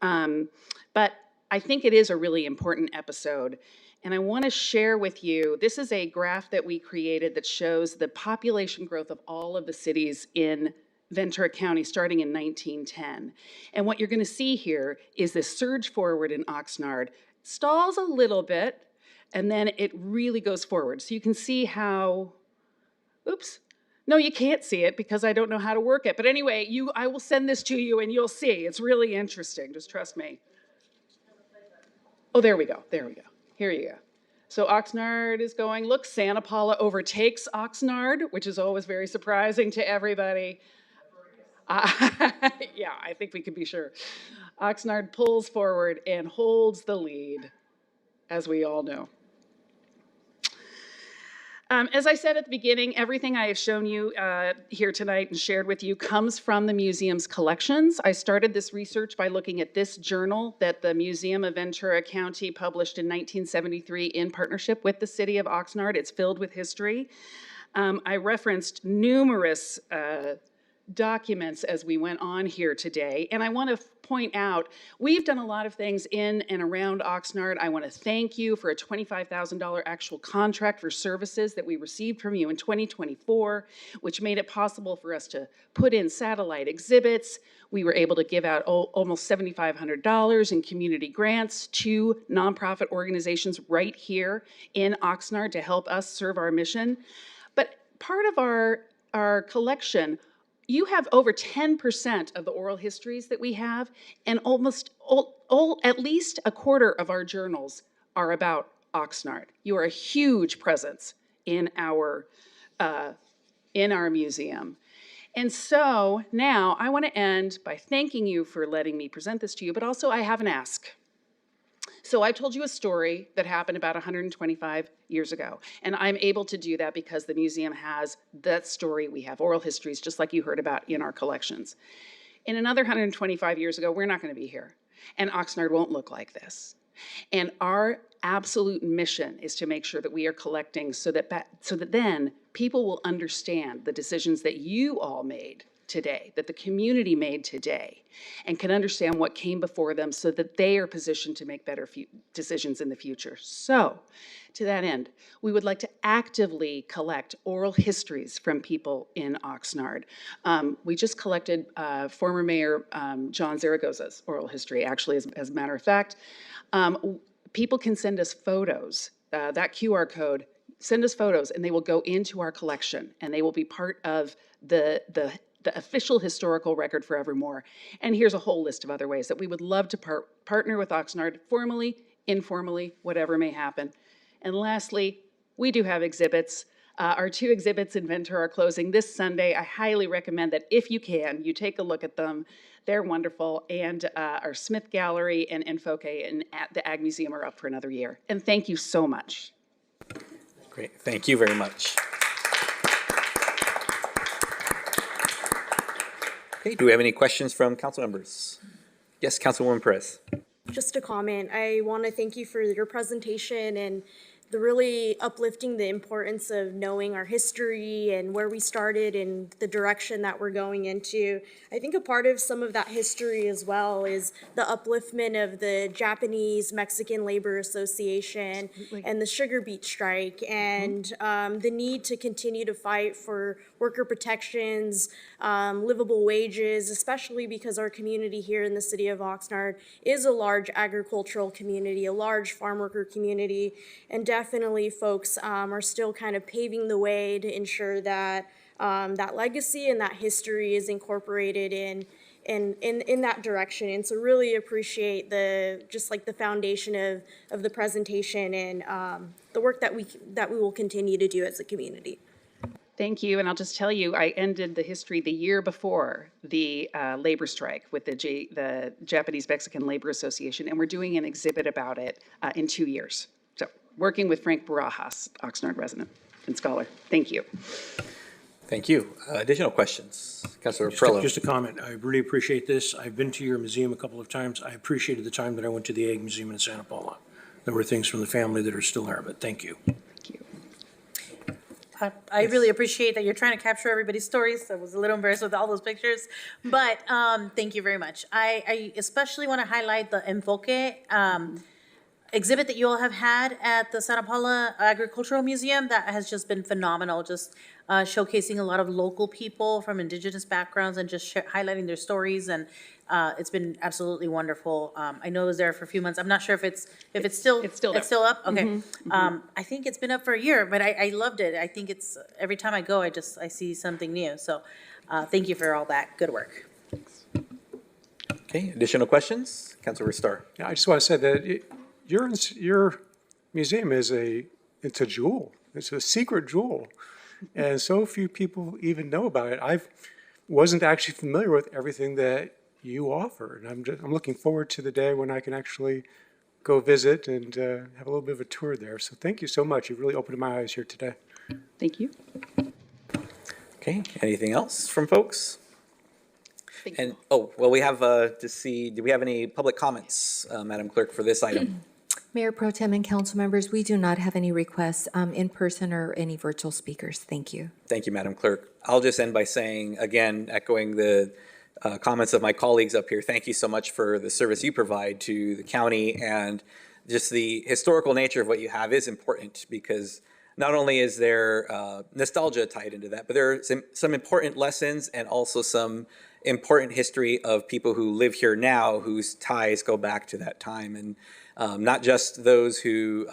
but I think it is a really important episode. And I want to share with you, this is a graph that we created that shows the population growth of all of the cities in Ventura County starting in 1910. And what you're going to see here is this surge forward in Oxnard, stalls a little bit, and then it really goes forward. So you can see how, no, you can't see it because I don't know how to work it. But anyway, I will send this to you and you'll see. It's really interesting, just trust me. Oh, there we go. Here you go. So Oxnard is going, look, Santa Paula overtakes Oxnard, which is always very surprising to everybody. Yeah, I think we can be sure. Oxnard pulls forward and holds the lead, as we all know. As I said at the beginning, everything I have shown you here tonight and shared with you comes from the museum's collections. I started this research by looking at this journal that the Museum of Ventura County published in 1973 in partnership with the city of Oxnard. It's filled with history. I referenced numerous documents as we went on here today. And I want to point out, we've done a lot of things in and around Oxnard. I want to thank you for a $25,000 actual contract for services that we received from you in 2024, which made it possible for us to put in satellite exhibits. We were able to give out almost $7,500 in community grants to nonprofit organizations right here in Oxnard to help us serve our mission. But part of our collection, you have over 10% of the oral histories that we have, and almost at least a quarter of our journals are about Oxnard. You are a huge presence in our museum. And so now I want to end by thanking you for letting me present this to you, but also I have an ask. So I told you a story that happened about 125 years ago, and I'm able to do that because the museum has that story. We have oral histories, just like you heard about in our collections. In another 125 years ago, we're not going to be here, and Oxnard won't look like this. And our absolute mission is to make sure that we are collecting so that then people will understand the decisions that you all made today, that the community made today, and can understand what came before them so that they are positioned to make better decisions in the future. So, to that end, we would like to actively collect oral histories from people in Oxnard. We just collected former Mayor John Zaragoza's oral history, actually, as a matter of fact. People can send us photos, that QR code, send us photos, and they will go into our collection, and they will be part of the official historical record forevermore. And here's a whole list of other ways that we would love to partner with Oxnard, formally, informally, whatever may happen. And lastly, we do have exhibits. Our 2 exhibits in Ventura are closing this Sunday. I highly recommend that if you can, you take a look at them. They're wonderful. And our Smith Gallery and Enfoque and at the Ag Museum are up for another year. And thank you so much. Great, thank you very much. Okay, do we have any questions from council members? Yes, Councilwoman Perez. Just a comment. I want to thank you for your presentation and the really uplifting the importance of knowing our history and where we started and the direction that we're going into. I think a part of some of that history as well is the upliftment of the Japanese-Mexican Labor Association and the sugar beet strike and the need to continue to fight for worker protections, livable wages, especially because our community here in the city of Oxnard is a large agricultural community, a large farm worker community, and definitely folks are still kind of paving the way to ensure that that legacy and that history is incorporated in that direction. And so really appreciate the foundation of the presentation and the work that we will continue to do as a community. Thank you, and I'll just tell you, I ended the history the year before the labor strike with the Japanese-Mexican Labor Association, and we're doing an exhibit about it in 2 years. So, working with Frank Barajas, Oxnard resident and scholar. Thank you. Thank you. Additional questions? Councilor Perello. Just a comment. I really appreciate this. I've been to your museum a couple of times. I appreciated the time that I went to the Ag Museum in Santa Paula. There were things from the family that are still there, but thank you. Thank you. I really appreciate that you're trying to capture everybody's stories. I was a little embarrassed with all those pictures, but thank you very much. I especially want to highlight the Enfoque exhibit that you all have had at the Santa Paula Agricultural Museum. That has just been phenomenal, just showcasing a lot of local people from indigenous backgrounds and just highlighting their stories, and it's been absolutely wonderful. I know it was there for a few months. I'm not sure if it's still up. Okay. I think it's been up for a year, but I loved it. I think it's every time I go, I see something new. So thank you for all that good work. Okay, additional questions? Councilor Starr. Yeah, I just want to say that your museum it's a jewel. It's a secret jewel. And so few people even know about it. I wasn't actually familiar with everything that you offer. And I'm looking forward to the day when I can actually go visit and have a little bit of a tour there. So thank you so much. You've really opened my eyes here today. Thank you. Okay, anything else from folks? And, oh, well, we have to see, do we have any public comments, Madam Clerk, for this item? Mayor Pro Tem and council members, we do not have any requests in person or any virtual speakers. Thank you. Thank you, Madam Clerk. I'll just end by saying, again, echoing the comments of my colleagues up here, thank you so much for the service you provide to the county, and just the historical nature of what you have is important, because not only is there nostalgia tied into that, but there are some important lessons and also some important history of people who live here now whose ties go back to that time. And not just those who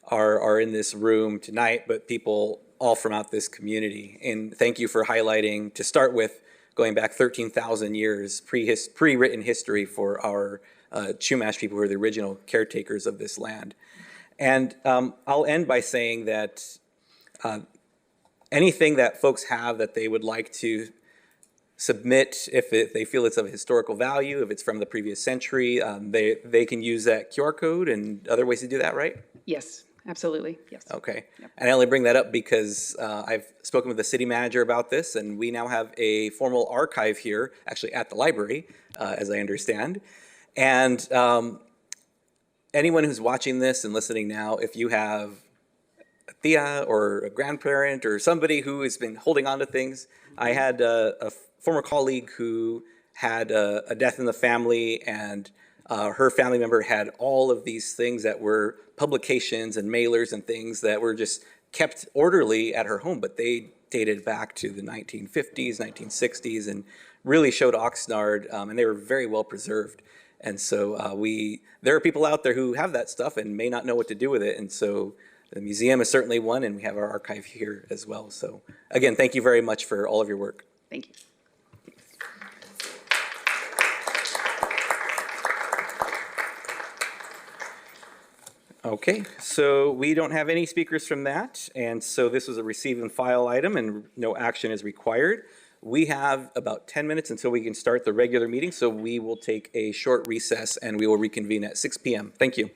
are in this room tonight, but people all throughout this community. And thank you for highlighting, to start with, going back 13,000 years, pre-written history for our Chumash people who are the original caretakers of this land. And I'll end by saying that anything that folks have that they would like to submit, if they feel it's of historical value, if it's from the previous century, they can use that QR code and other ways to do that, right? Yes, absolutely. Yes. Okay. And I only bring that up because I've spoken with the city manager about this, and we now have a formal archive here, actually at the library, as I understand. And anyone who's watching this and listening now, if you have a tia or a grandparent or somebody who has been holding on to things, I had a former colleague who had a death in the family, and her family member had all of these things that were publications and mailers and things that were just kept orderly at her home, but they dated back to the 1950s, 1960s, and really showed Oxnard, and they were very well preserved. And so there are people out there who have that stuff and may not know what to do with it, and so the museum is certainly one, and we have our archive here as well. So again, thank you very much for all of your work. Thank you. Okay, so we don't have any speakers from that, and so this was a receive and file item, and no action is required. We have about 10 minutes until we can start the regular meeting, so we will take a short recess and we will reconvene at 6 p.m. Thank you.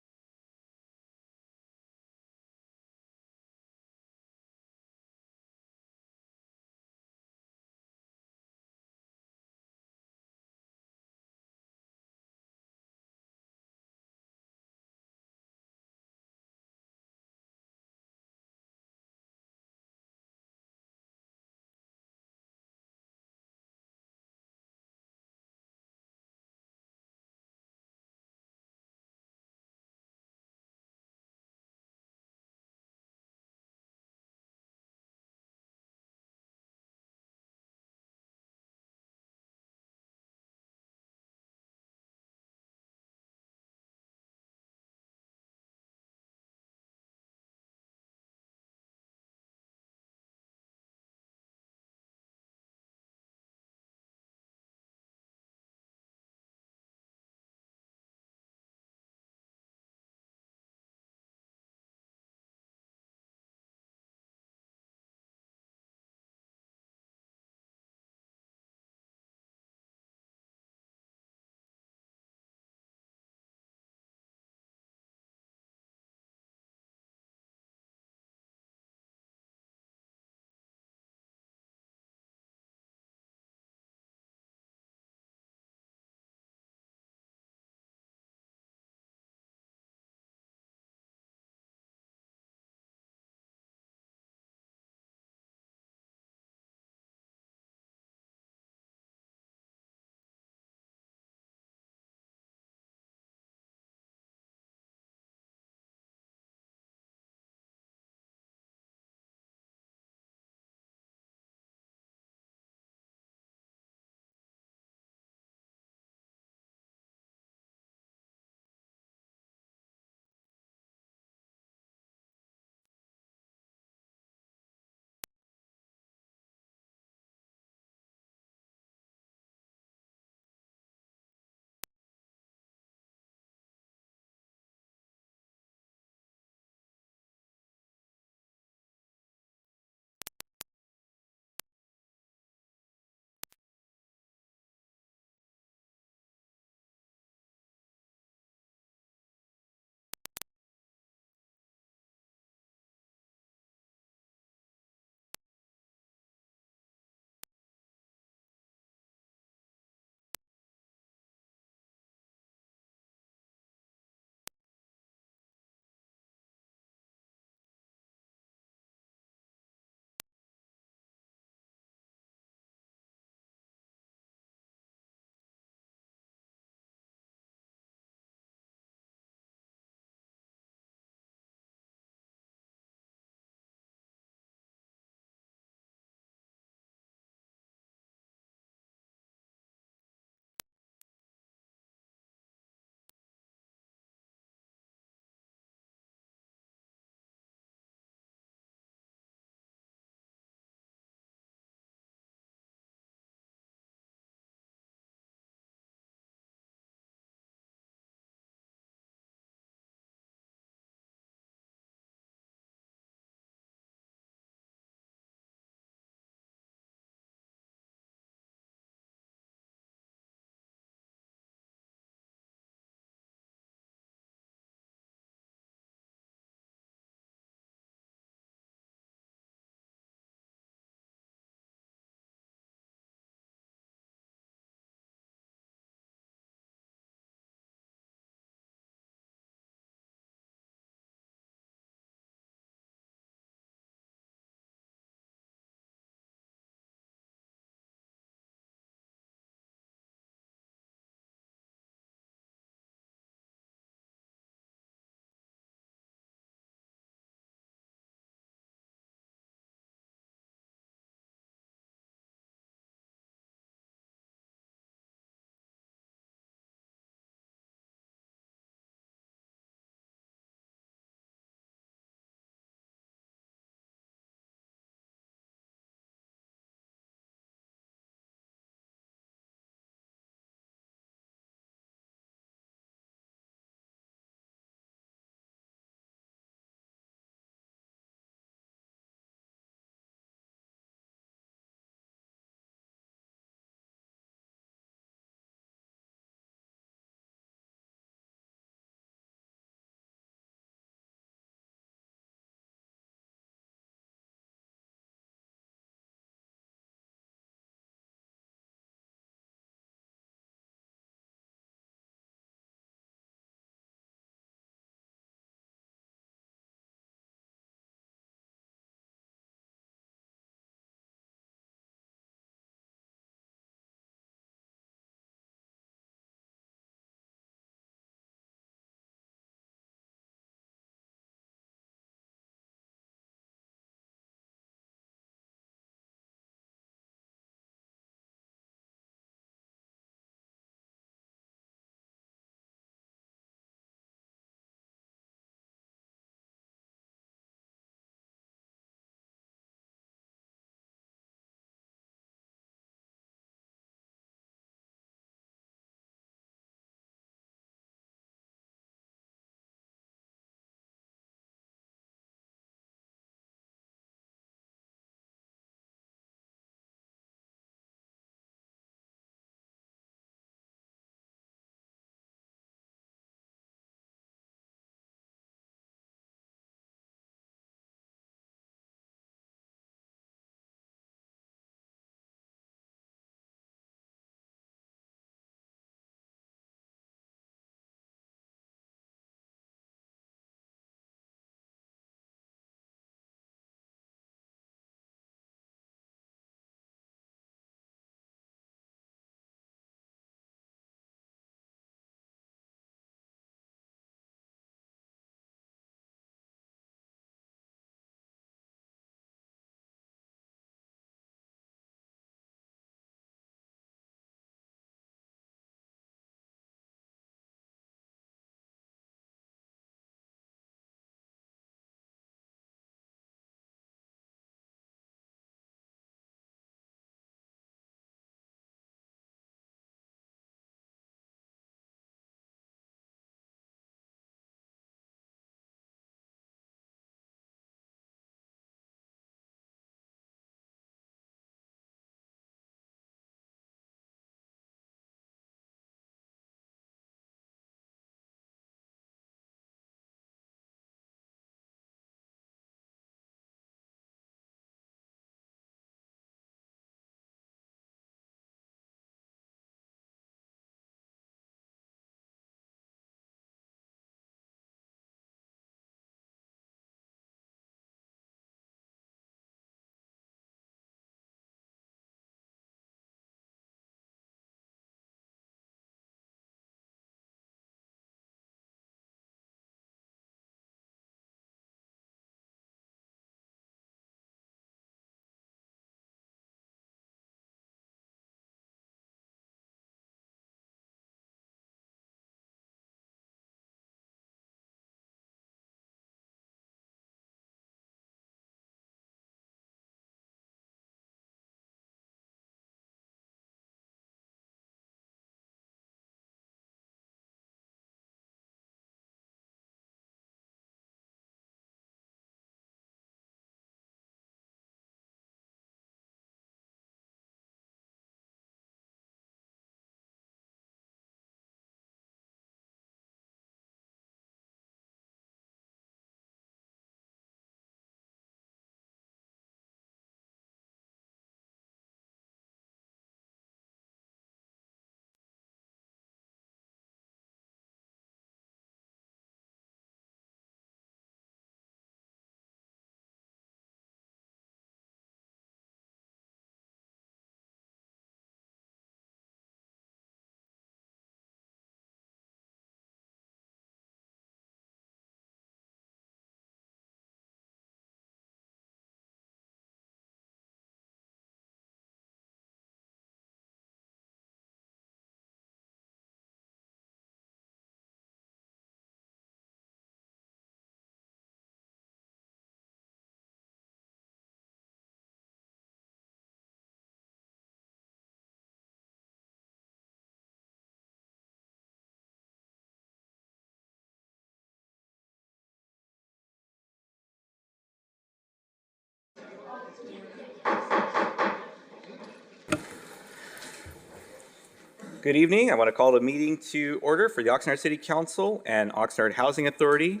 Good evening. I want to call the meeting to order for the Oxnard City Council and Oxnard Housing Authority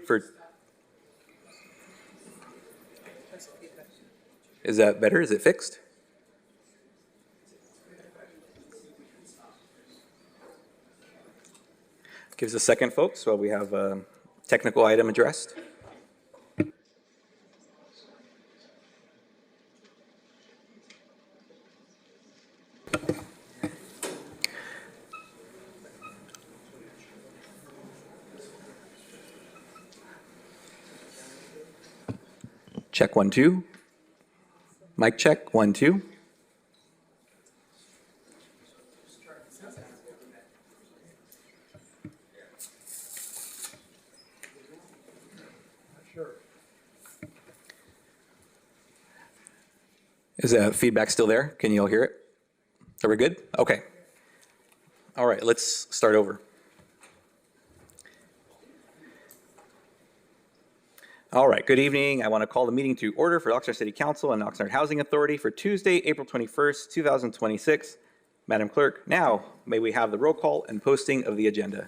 for... Is that better? Is it fixed? Give us a second, folks, while we have a technical item addressed. Check 1, 2. Mic check 1, 2. Is the feedback still there? Can you all hear it? Are we good? Okay. All right, let's start over. All right, good evening. I want to call the meeting to order for Oxnard City Council and Oxnard Housing Authority for Tuesday, April 21st, 2026. Madam Clerk, now may we have the roll call and posting of the agenda.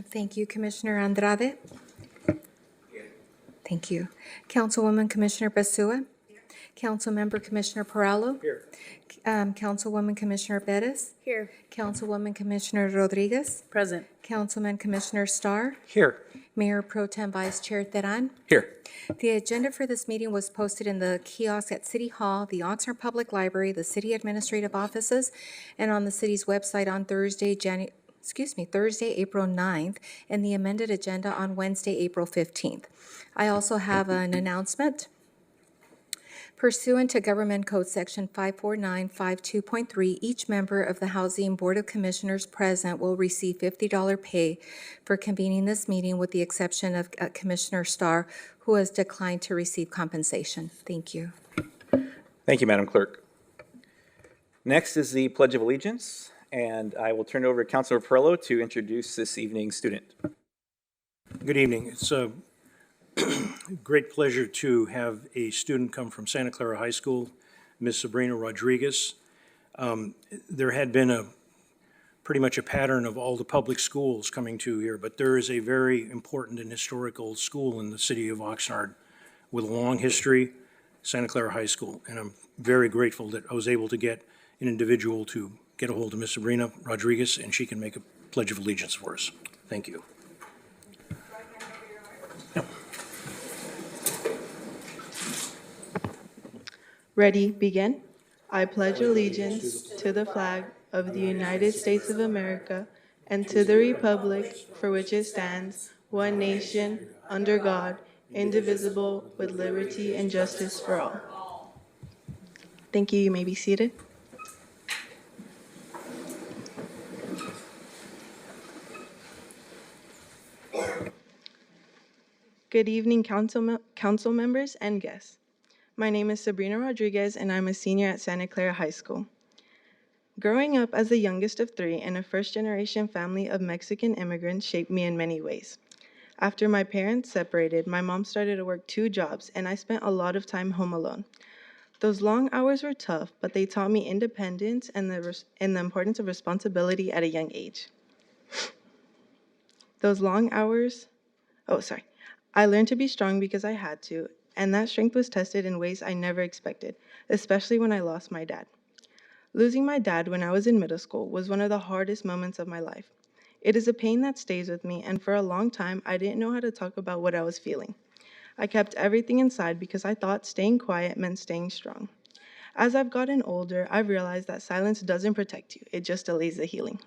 Thank you, Commissioner Andrade. Thank you. Councilwoman Commissioner Basua. Councilmember Commissioner Perallo. Here. Councilwoman Commissioner Bettis. Here. Councilwoman Commissioner Rodriguez. Present. Councilman Commissioner Starr. Here. Mayor Pro Tem Vice Chair Teran. Here. The agenda for this meeting was posted in the kiosk at City Hall, the Oxnard Public Library, the city administrative offices, and on the city's website on Thursday, April 9th, and the amended agenda on Wednesday, April 15th. I also have an announcement. Pursuant to Government Code Section 54952.3, each member of the Housing Board of Commissioners present will receive $50 pay for convening this meeting, with the exception of Commissioner Starr, who has declined to receive compensation. Thank you. Thank you, Madam Clerk. Next is the Pledge of Allegiance, and I will turn it over to Councilor Perello to introduce this evening's student. Good evening. It's a great pleasure to have a student come from Santa Clara High School, Ms. Sabrina Rodriguez. There had been pretty much a pattern of all the public schools coming to here, but there is a very important and historical school in the city of Oxnard with a long history, Santa Clara High School. And I'm very grateful that I was able to get an individual to get a hold of Ms. Sabrina Rodriguez, and she can make a Pledge of Allegiance for us. Thank you. Ready, begin. I pledge allegiance to the flag of the United States of America and to the republic for which it stands, one nation, under God, indivisible, with liberty and justice for all. Thank you. You may be seated. Good evening, council members and guests. My name is Sabrina Rodriguez, and I'm a senior at Santa Clara High School. Growing up as the youngest of three in a first-generation family of Mexican immigrants shaped me in many ways. After my parents separated, my mom started to work 2 jobs, and I spent a lot of time home alone. Those long hours were tough, but they taught me independence and the importance of responsibility at a young age. I learned to be strong because I had to, and that strength was tested in ways I never expected, especially when I lost my dad. Losing my dad when I was in middle school was one of the hardest moments of my life. It is a pain that stays with me, and for a long time, I didn't know how to talk about what I was feeling. I kept everything inside because I thought staying quiet meant staying strong. As I've gotten older, I've realized that silence doesn't protect you, it just delays the healing.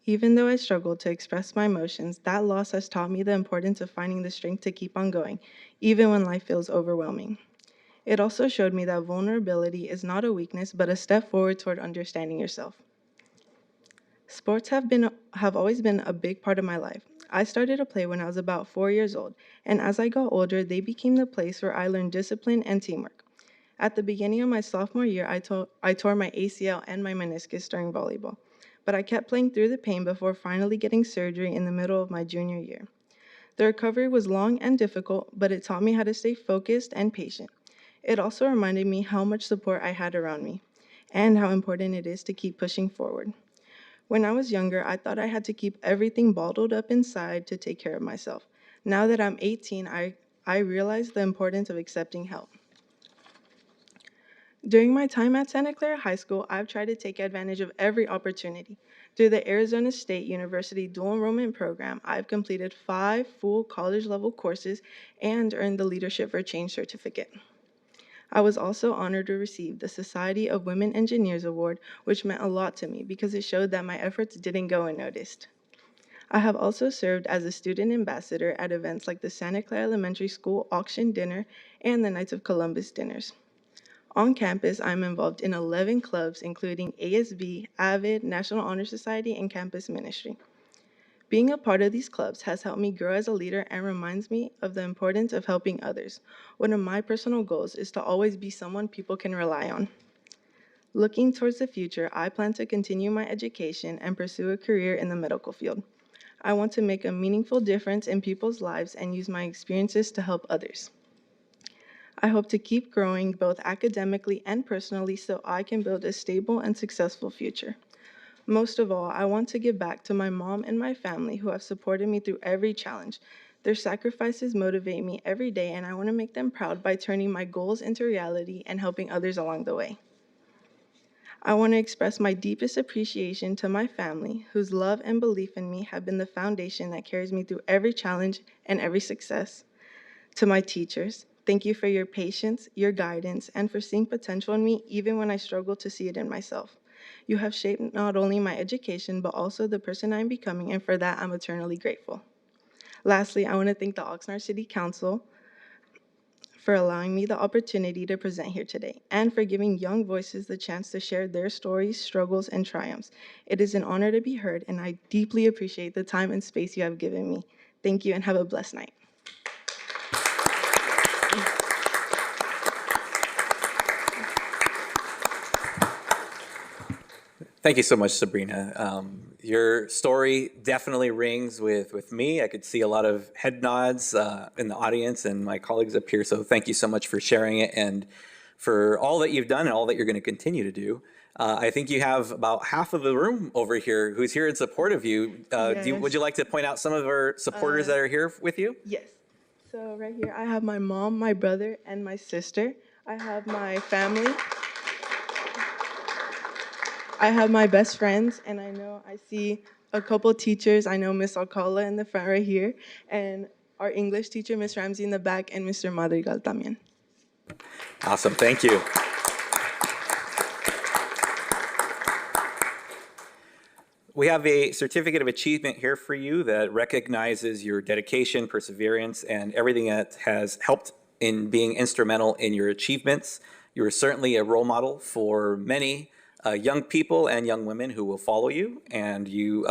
Even though I struggled to express my emotions, that loss has taught me the importance of finding the strength to keep on going, even when life feels overwhelming. It also showed me that vulnerability is not a weakness, but a step forward toward understanding yourself. Sports have always been a big part of my life. I started to play when I was about 4 years old, and as I got older, they became the place where I learned discipline and teamwork. At the beginning of my sophomore year, I tore my ACL and my meniscus during volleyball, but I kept playing through the pain before finally getting surgery in the middle of my junior year. The recovery was long and difficult, but it taught me how to stay focused and patient. It also reminded me how much support I had around me and how important it is to keep pushing forward. When I was younger, I thought I had to keep everything bottled up inside to take care of myself. Now that I'm 18, I realize the importance of accepting help. During my time at Santa Clara High School, I've tried to take advantage of every opportunity. Through the Arizona State University Dual Enrollment Program, I've completed 5 full college-level courses and earned the Leadership for Change certificate. I was also honored to receive the Society of Women Engineers Award, which meant a lot to me because it showed that my efforts didn't go unnoticed. I have also served as a student ambassador at events like the Santa Clara Elementary School Auction Dinner and the Knights of Columbus dinners. On campus, I'm involved in 11 clubs, including ASB, AVID, National Honor Society, and Campus Ministry. Being a part of these clubs has helped me grow as a leader and reminds me of the importance of helping others. One of my personal goals is to always be someone people can rely on. Looking towards the future, I plan to continue my education and pursue a career in the medical field. I want to make a meaningful difference in people's lives and use my experiences to help others. I hope to keep growing both academically and personally so I can build a stable and successful future. Most of all, I want to give back to my mom and my family who have supported me through every challenge. Their sacrifices motivate me every day, and I want to make them proud by turning my goals into reality and helping others along the way. I want to express my deepest appreciation to my family, whose love and belief in me have been the foundation that carries me through every challenge and every success. To my teachers, thank you for your patience, your guidance, and for seeing potential in me even when I struggle to see it in myself. You have shaped not only my education, but also the person I'm becoming, and for that, I'm eternally grateful. Lastly, I want to thank the Oxnard City Council for allowing me the opportunity to present here today, and for giving young voices the chance to share their stories, struggles, and triumphs. It is an honor to be heard, and I deeply appreciate the time and space you have given me. Thank you, and have a blessed night. Thank you so much, Sabrina. Your story definitely rings with me. I could see a lot of head nods in the audience and my colleagues up here. So thank you so much for sharing it and for all that you've done and all that you're going to continue to do. I think you have about half of the room over here who's here in support of you. Would you like to point out some of our supporters that are here with you? Yes. So right here, I have my mom, my brother, and my sister. I have my family. I have my best friends, and I see a couple teachers. I know Miss Alcala in the front right here, and our English teacher, Miss Ramsey, in the back, and Mr. Madrigal también. Awesome, thank you. We have a certificate of achievement here for you that recognizes your dedication, perseverance, and everything that has helped in being instrumental in your achievements. You are certainly a role model for many young people and young women who will follow you, and you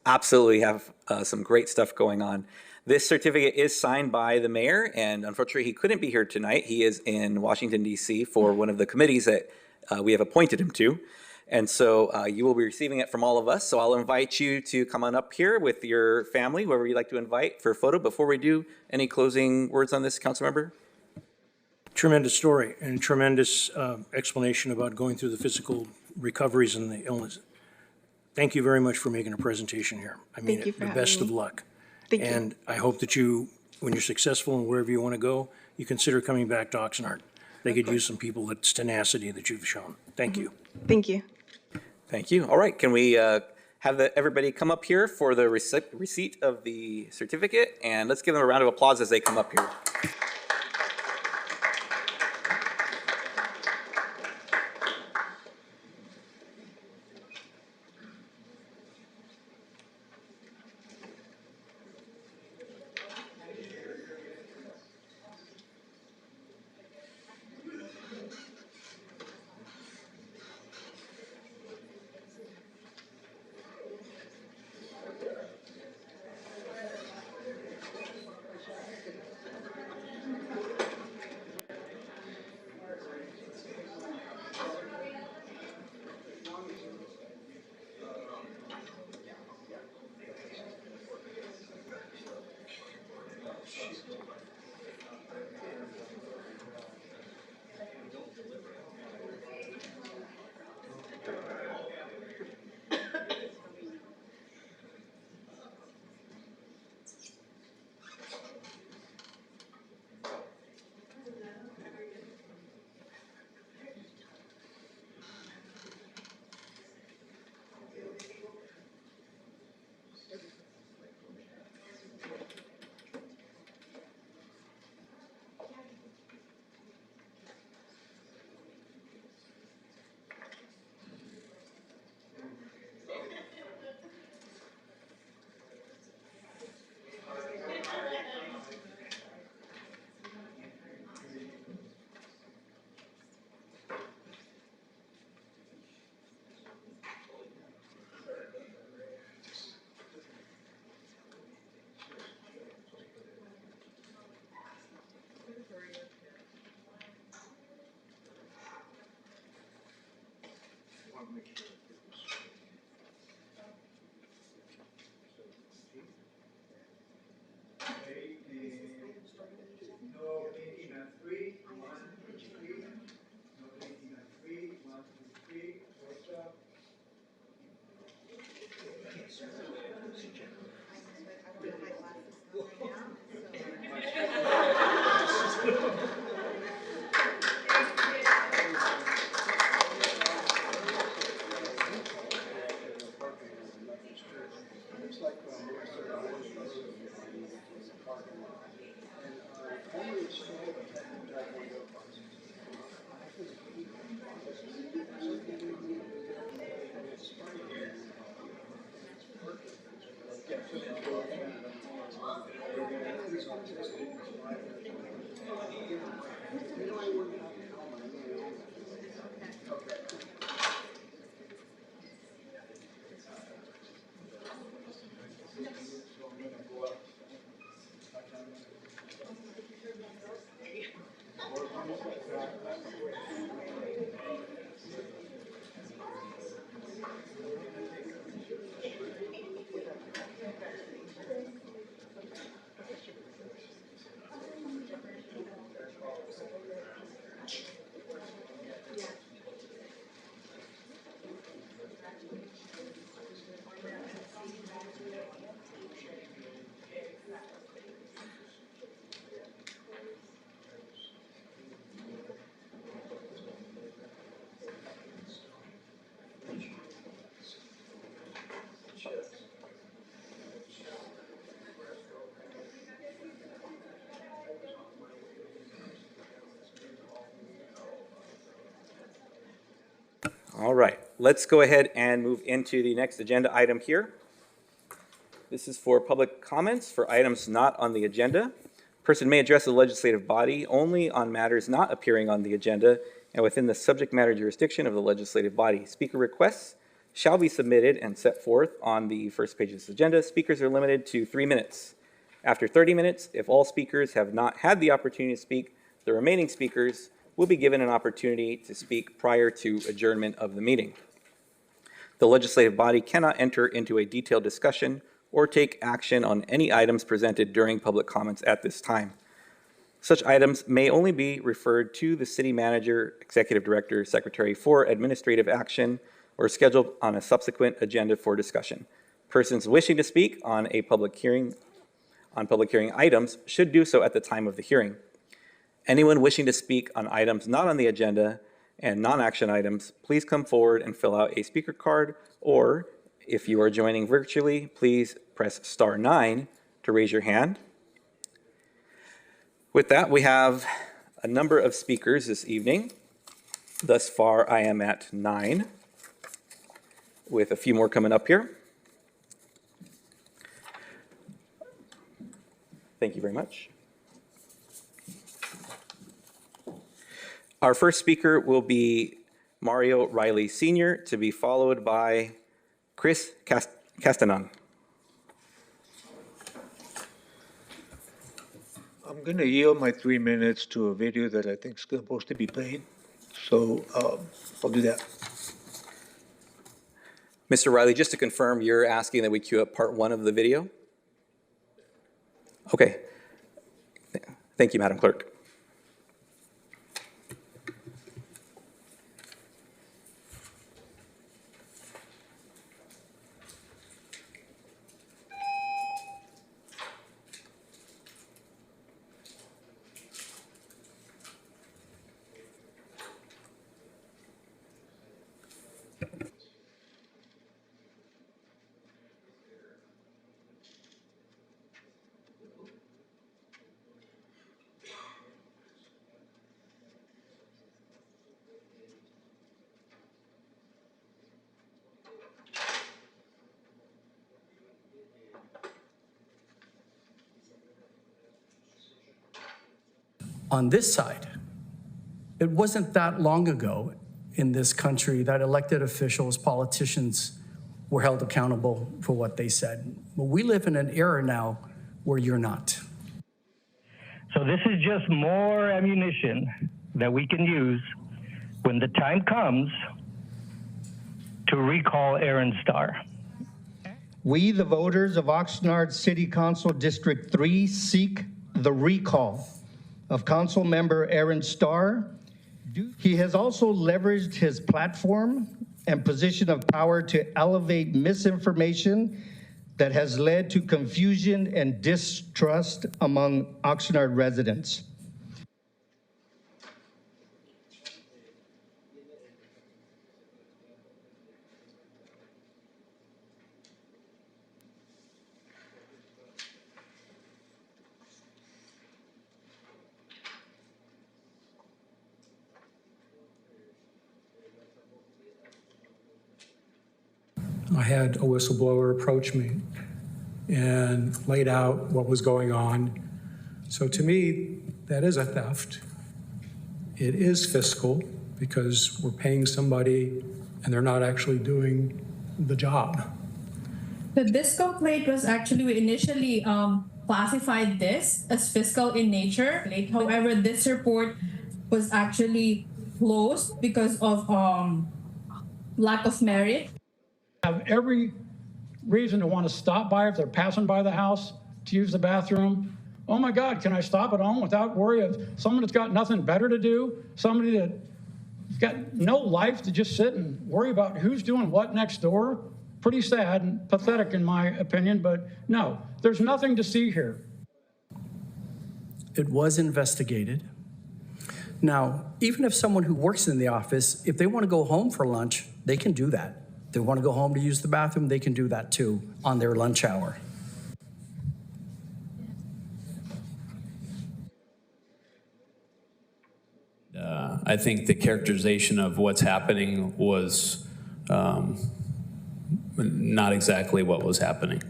absolutely have some great stuff going on. This certificate is signed by the mayor, and unfortunately he couldn't be here tonight. He is in Washington, D.C. for one of the committees that we have appointed him to. And so you will be receiving it from all of us. So I'll invite you to come on up here with your family, whoever you'd like to invite for a photo. Before we do, any closing words on this, council member? Tremendous story and tremendous explanation about going through the physical recoveries and the illness. Thank you very much for making a presentation here. I mean, the best of luck. Thank you. And I hope that you, when you're successful and wherever you want to go, you consider coming back to Oxnard. They could use some people with tenacity that you've shown. Thank you. Thank you. Thank you. All right, can we have everybody come up here for the receipt of the certificate? And let's give them a round of applause as they come up here. All right, let's go ahead and move into the next agenda item here. This is for public comments for items not on the agenda. Person may address the legislative body only on matters not appearing on the agenda and within the subject matter jurisdiction of the legislative body. Speaker requests shall be submitted and set forth on the first page of this agenda. Speakers are limited to 3 minutes. After 30 minutes, if all speakers have not had the opportunity to speak, the remaining speakers will be given an opportunity to speak prior to adjournment of the meeting. The legislative body cannot enter into a detailed discussion or take action on any items presented during public comments at this time. Such items may only be referred to the city manager, executive director, secretary for administrative action or scheduled on a subsequent agenda for discussion. Persons wishing to speak on public hearing items should do so at the time of the hearing. Anyone wishing to speak on items not on the agenda and non-action items, please come forward and fill out a speaker card, or if you are joining virtually, please press *9 to raise your hand. With that, we have a number of speakers this evening. Thus far, I am at 9, with a few more coming up here. Thank you very much. Our first speaker will be Mario Riley Sr., to be followed by Chris Castanon. I'm going to yield my 3 minutes to a video that I think is supposed to be played, so I'll do that. Mr. Riley, just to confirm, you're asking that we queue up part 1 of the video? Okay. Thank you, Madam Clerk. On this side, it wasn't that long ago in this country that elected officials, politicians, were held accountable for what they said. But we live in an era now where you're not. So this is just more ammunition that we can use when the time comes to recall Aaron Starr. We, the voters of Oxnard City Council District 3, seek the recall of Council Member Aaron Starr. He has also leveraged his platform and position of power to elevate misinformation that has led to confusion and distrust among Oxnard residents. I had a whistleblower approach me and laid out what was going on. So to me, that is a theft. It is fiscal because we're paying somebody and they're not actually doing the job. This complaint was actually, we initially classified this as fiscal in nature. However, this report was actually closed because of lack of merit. Have every reason to want to stop by if they're passing by the house to use the bathroom. Oh my God, can I stop at home without worry of someone that's got nothing better to do? Somebody that's got no life to just sit and worry about who's doing what next door? Pretty sad and pathetic in my opinion, but no, there's nothing to see here. It was investigated. Now, even if someone who works in the office, if they want to go home for lunch, they can do that. If they want to go home to use the bathroom, they can do that too on their lunch hour. I think the characterization of what's happening was not exactly what was happening.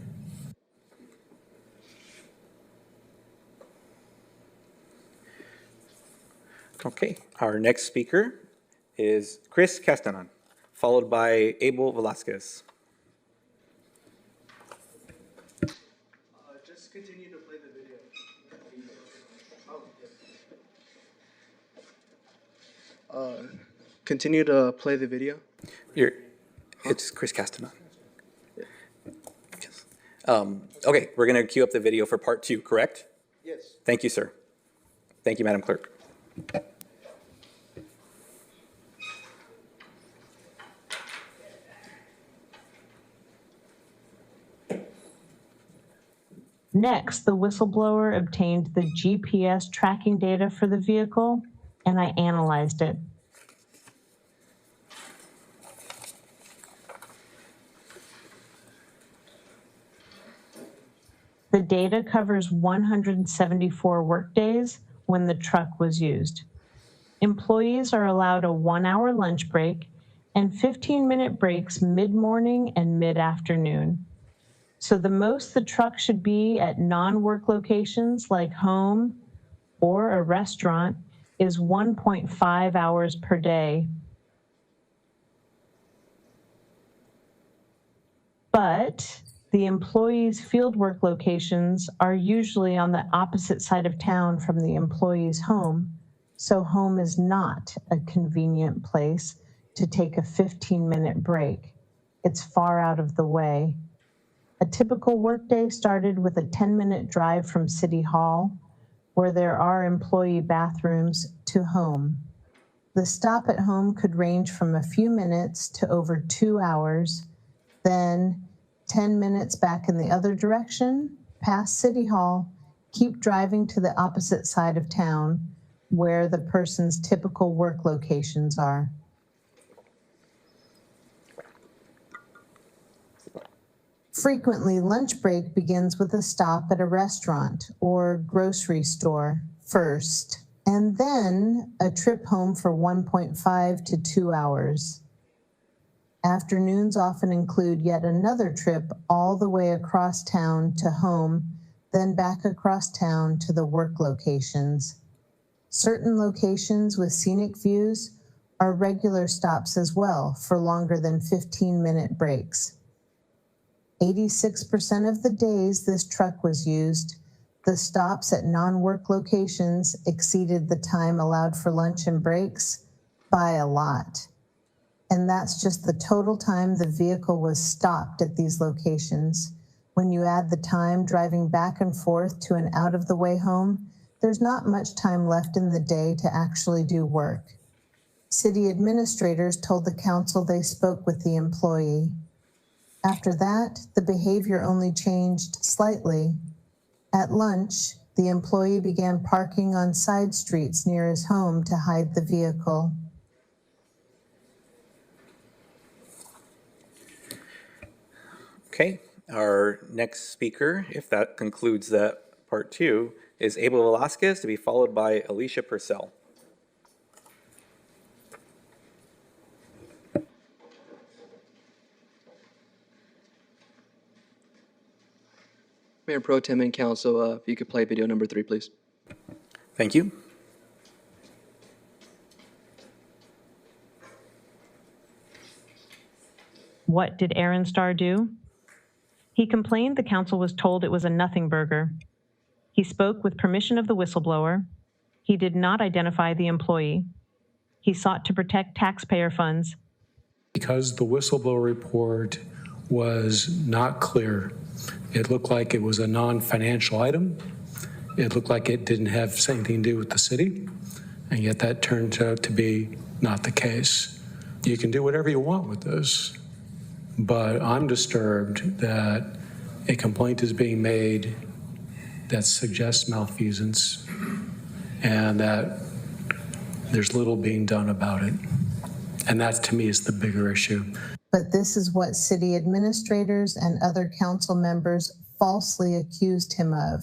Okay, our next speaker is Chris Castanon, followed by Abel Velasquez. Just continue to play the video. Continue to play the video. It's Chris Castanon. Yes. Okay, we're going to queue up the video for part 2, correct? Yes. Thank you, sir. Thank you, Madam Clerk. Next, the whistleblower obtained the GPS tracking data for the vehicle, and I analyzed it. The data covers 174 workdays when the truck was used. Employees are allowed a 1-hour lunch break and 15-minute breaks mid-morning and mid-afternoon. So the most the truck should be at non-work locations like home or a restaurant is 1.5 hours per day. But the employees' fieldwork locations are usually on the opposite side of town from the employee's home, so home is not a convenient place to take a 15-minute break. It's far out of the way. A typical workday started with a 10-minute drive from City Hall, where there are employee bathrooms, to home. The stop at home could range from a few minutes to over 2 hours, then 10 minutes back in the other direction, past City Hall, keep driving to the opposite side of town, where the person's typical work locations are. Frequently, lunch break begins with a stop at a restaurant or grocery store first, and then a trip home for 1.5 to 2 hours. Afternoons often include yet another trip all the way across town to home, then back across town to the work locations. Certain locations with scenic views are regular stops as well for longer than 15-minute breaks. 86% of the days this truck was used, the stops at non-work locations exceeded the time allowed for lunch and breaks by a lot. And that's just the total time the vehicle was stopped at these locations. When you add the time driving back and forth to an out-of-the-way home, there's not much time left in the day to actually do work. City administrators told the council they spoke with the employee. After that, the behavior only changed slightly. At lunch, the employee began parking on side streets near his home to hide the vehicle. Okay, our next speaker, if that concludes that part 2, is Abel Velasquez, to be followed by Alicia Purcell. Mayor Pro Tem and Council, if you could play video number 3, please. Thank you. What did Aaron Starr do? He complained the council was told it was a nothing burger. He spoke with permission of the whistleblower. He did not identify the employee. He sought to protect taxpayer funds. Because the whistleblower report was not clear, it looked like it was a non-financial item. It looked like it didn't have anything to do with the city, and yet that turned out to be not the case. You can do whatever you want with this, but I'm disturbed that a complaint is being made that suggests malfeasance and that there's little being done about it. And that, to me, is the bigger issue. But this is what city administrators and other council members falsely accused him of.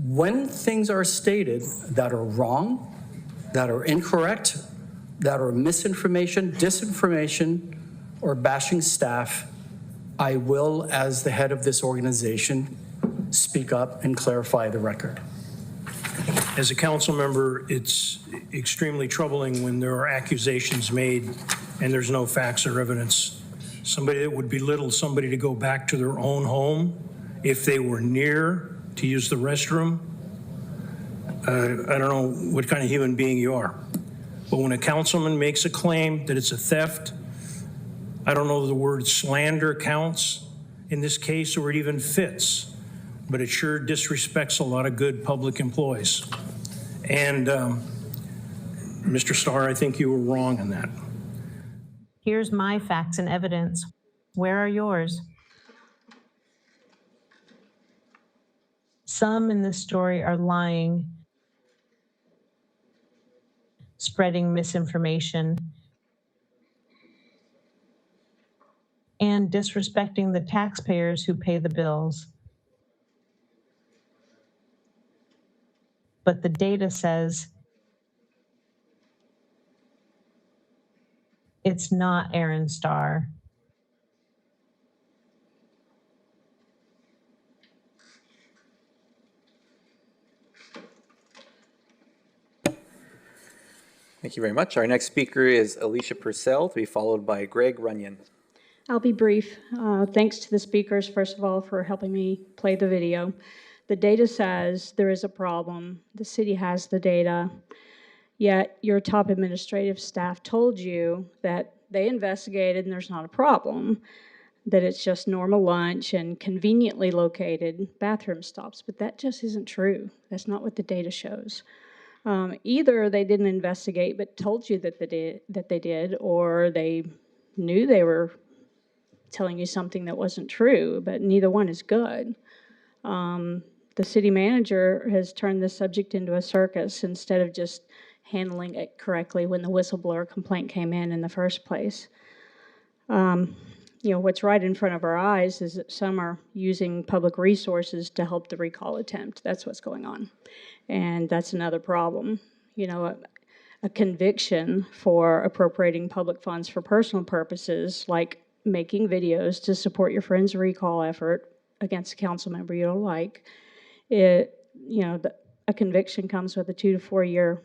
When things are stated that are wrong, that are incorrect, that are misinformation, disinformation, or bashing staff, I will, as the head of this organization, speak up and clarify the record. As a council member, it's extremely troubling when there are accusations made and there's no facts or evidence. Somebody that would belittle somebody to go back to their own home if they were near to use the restroom, I don't know what kind of human being you are. But when a councilman makes a claim that it's a theft, I don't know if the word slander counts in this case or it even fits, but it sure disrespects a lot of good public employees. And Mr. Starr, I think you were wrong on that. Here's my facts and evidence. Where are yours? Some in this story are lying, spreading misinformation, and disrespecting the taxpayers who pay the bills. But the data says it's not Aaron Starr. Thank you very much. Our next speaker is Alicia Purcell, to be followed by Greg Runyon. I'll be brief. Thanks to the speakers, first of all, for helping me play the video. The data says there is a problem. The city has the data, yet your top administrative staff told you that they investigated and there's not a problem, that it's just normal lunch and conveniently located bathroom stops. But that just isn't true. That's not what the data shows. Either they didn't investigate but told you that they did, or they knew they were telling you something that wasn't true, but neither one is good. The city manager has turned this subject into a circus instead of just handling it correctly when the whistleblower complaint came in the first place. What's right in front of our eyes is that some are using public resources to help the recall attempt. That's what's going on. And that's another problem. A conviction for appropriating public funds for personal purposes, like making videos to support your friend's recall effort against a council member you don't like, a conviction comes with a 2 to 4 year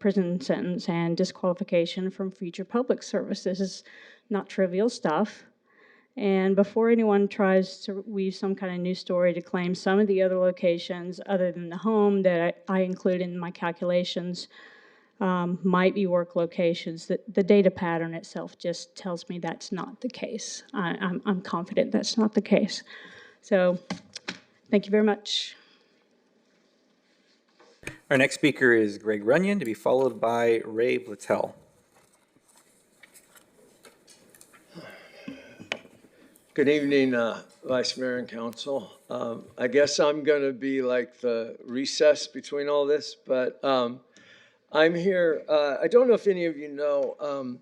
prison sentence and disqualification from future public service. This is not trivial stuff. And before anyone tries to weave some kind of new story to claim some of the other locations other than the home that I include in my calculations might be work locations, the data pattern itself just tells me that's not the case. I'm confident that's not the case. So thank you very much. Our next speaker is Greg Runyon, to be followed by Ray Blattel. Good evening, Vice Mayor and Council. I guess I'm going to be like the recess between all this, but I'm here. I don't know if any of you know,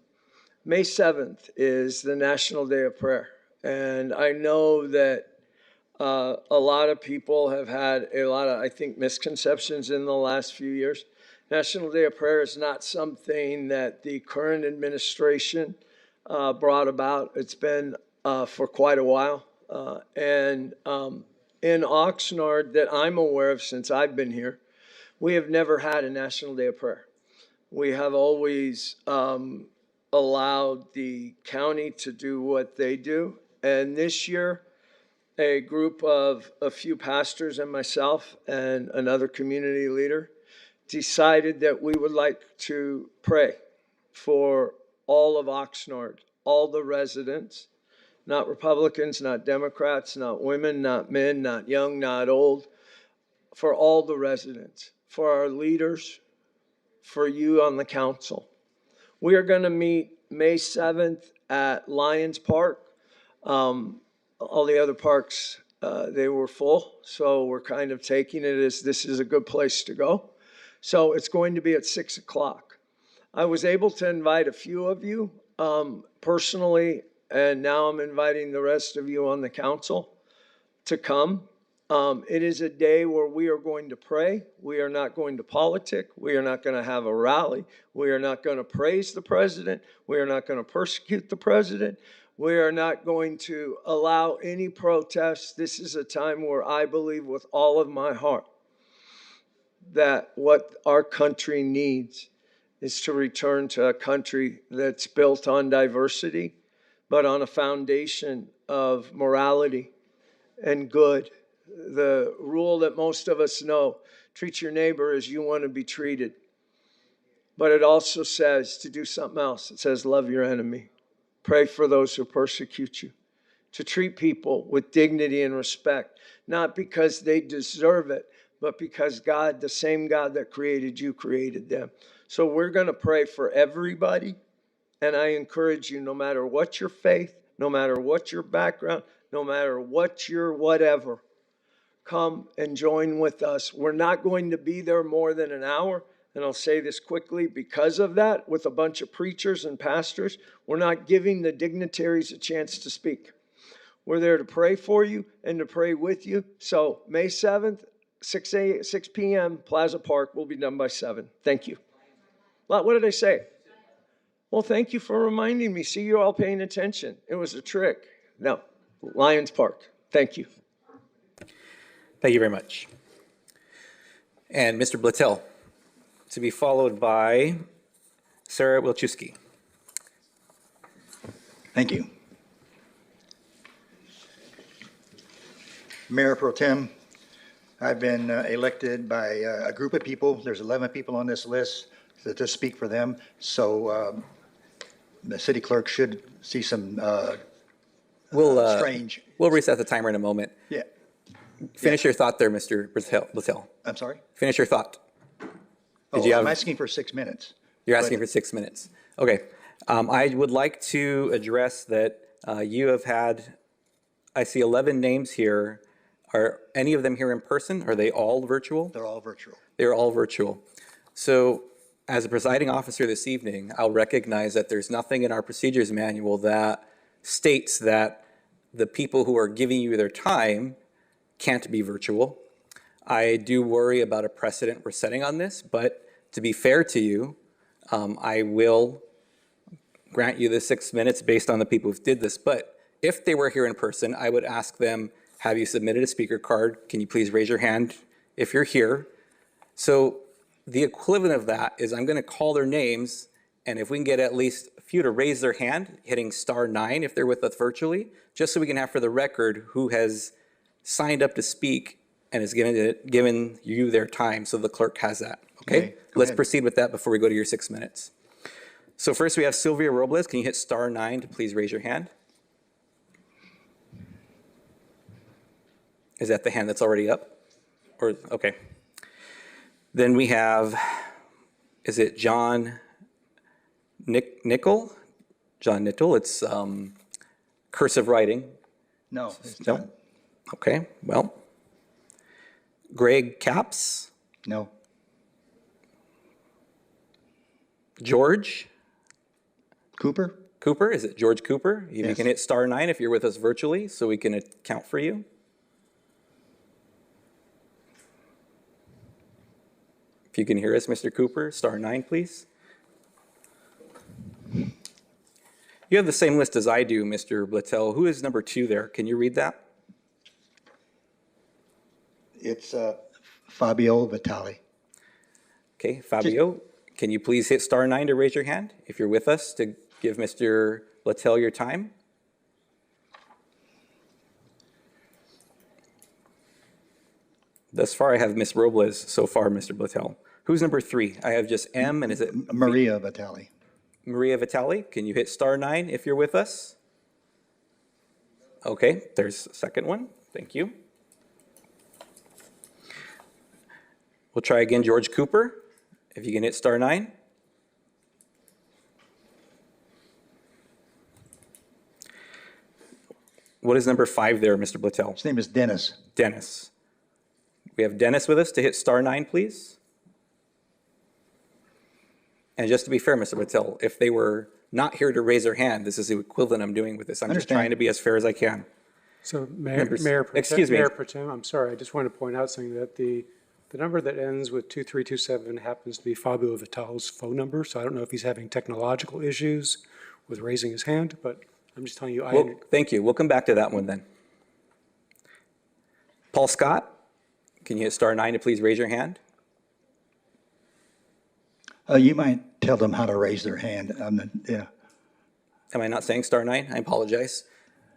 May 7th is the National Day of Prayer. And I know that a lot of people have had a lot of, I think, misconceptions in the last few years. National Day of Prayer is not something that the current administration brought about. It's been for quite a while. And in Oxnard, that I'm aware of since I've been here, we have never had a National Day of Prayer. We have always allowed the county to do what they do. And this year, a group of a few pastors and myself and another community leader decided that we would like to pray for all of Oxnard, all the residents, not Republicans, not Democrats, not women, not men, not young, not old, for all the residents, for our leaders, for you on the council. We are going to meet May 7th at Lions Park. All the other parks, they were full, so we're kind of taking it as this is a good place to go. So it's going to be at 6 o'clock. I was able to invite a few of you personally, and now I'm inviting the rest of you on the council to come. It is a day where we are going to pray. We are not going to politic. We are not going to have a rally. We are not going to praise the president. We are not going to persecute the president. We are not going to allow any protests. This is a time where I believe with all of my heart that what our country needs is to return to a country that's built on diversity, but on a foundation of morality and good. The rule that most of us know, treat your neighbor as you want to be treated. But it also says to do something else. It says love your enemy. Pray for those who persecute you. To treat people with dignity and respect, not because they deserve it, but because God, the same God that created you, created them. So we're going to pray for everybody. And I encourage you, no matter what your faith, no matter what your background, no matter what your whatever, come and join with us. We're not going to be there more than an hour. And I'll say this quickly, because of that, with a bunch of preachers and pastors, we're not giving the dignitaries a chance to speak. We're there to pray for you and to pray with you. So May 7th, 6 p.m., Plaza Park. We'll be done by 7. Thank you. What did I say? Well, thank you for reminding me. See, you're all paying attention. It was a trick. No, Lions Park. Thank you. Thank you very much. And Mr. Blattel, to be followed by Sarah Wilczewski. Thank you. Mayor Pro Tem, I've been elected by a group of people. There's 11 people on this list to speak for them. So the city clerk should see some strange. We'll reset the timer in a moment. Yeah. Finish your thought there, Mr. Blattel. I'm sorry? Finish your thought. I'm asking for 6 minutes. You're asking for 6 minutes. Okay. I would like to address that you have had, I see 11 names here. Are any of them here in person? Are they all virtual? They're all virtual. They're all virtual. So as a presiding officer this evening, I'll recognize that there's nothing in our procedures manual that states that the people who are giving you their time can't be virtual. I do worry about a precedent we're setting on this, but to be fair to you, I will grant you the 6 minutes based on the people who did this. But if they were here in person, I would ask them, have you submitted a speaker card? Can you please raise your hand if you're here? So the equivalent of that is I'm going to call their names, and if we can get at least a for you to raise their hand, hitting *9 if they're with us virtually, just so we can have for the record who has signed up to speak and is given you their time, so the clerk has that, okay? Let's proceed with that before we go to your 6 minutes. So first we have Sylvia Robles. Can you hit *9 to please raise your hand? Is that the hand that's already up? Or, okay. Then we have, is it John Nickel? John Nickel, it's cursive writing. No, it's No? not. Okay, well. Greg Capps? No. George? Cooper? Cooper, is it George Cooper? If you Yes. can hit *9 if you're with us virtually, so we can account for you. If you can hear us, Mr. Cooper, *9, please. You have the same list as I do, Mr. Blattel. Who is number 2 there? Can you read that? It's Fabio Vitale. Okay, Fabio, can you please hit *9 to raise your hand if you're with us to give Mr. Blattel your time? Thus far, I have Ms. Robles so far, Mr. Blattel. Who's number 3? I have just M, and is it Maria Vitale. Maria Vitale? Can you hit *9 if you're with us? Okay, there's a second one. Thank you. We'll try again, George Cooper, if you can hit *9. What is number 5 there, Mr. Blattel? His name is Dennis. Dennis. We have Dennis with us to hit *9, please. And just to be fair, Mr. Blattel, if they were not here to raise their hand, this is the equivalent I'm doing with this. I'm just Understand. trying to be as fair as I can. So Members- Mayor Pro Tem- excuse me. Mayor Pro Tem, I'm sorry, I just want to point out something that the number that ends with 2327 happens to be Fabio Vitale's phone number, so I don't know if he's having technological issues with raising his hand, but I'm just telling you, Well, thank you. We'll come back to that one then. Paul Scott, can you hit *9 to please raise your hand? You might tell them how to raise their hand. Yeah. Am I not saying *9? I apologize.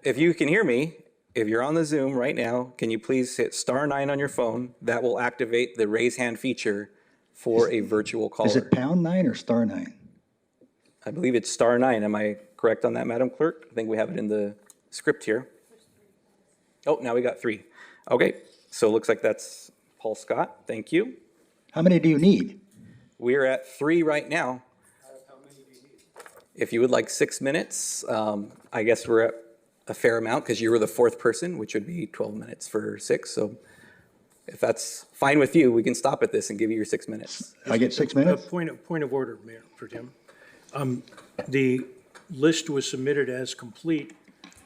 If you can hear me, if you're on the Zoom right now, can you please hit *9 on your phone? That will activate the raise hand feature for a virtual caller. Is it #9 or *9? I believe it's *9. Am I correct on that, Madam Clerk? I think we have it in the script here. Oh, now we got 3. Okay, so it looks like that's Paul Scott. Thank you. How many do you need? We're at 3 right now. If you would like 6 minutes, I guess we're at a fair amount because you were the 4th person, which would be 12 minutes for 6. So if that's fine with you, we can stop at this and give you your 6 minutes. I get 6 minutes? Point of order, Mayor Pro Tem. The list was submitted as complete.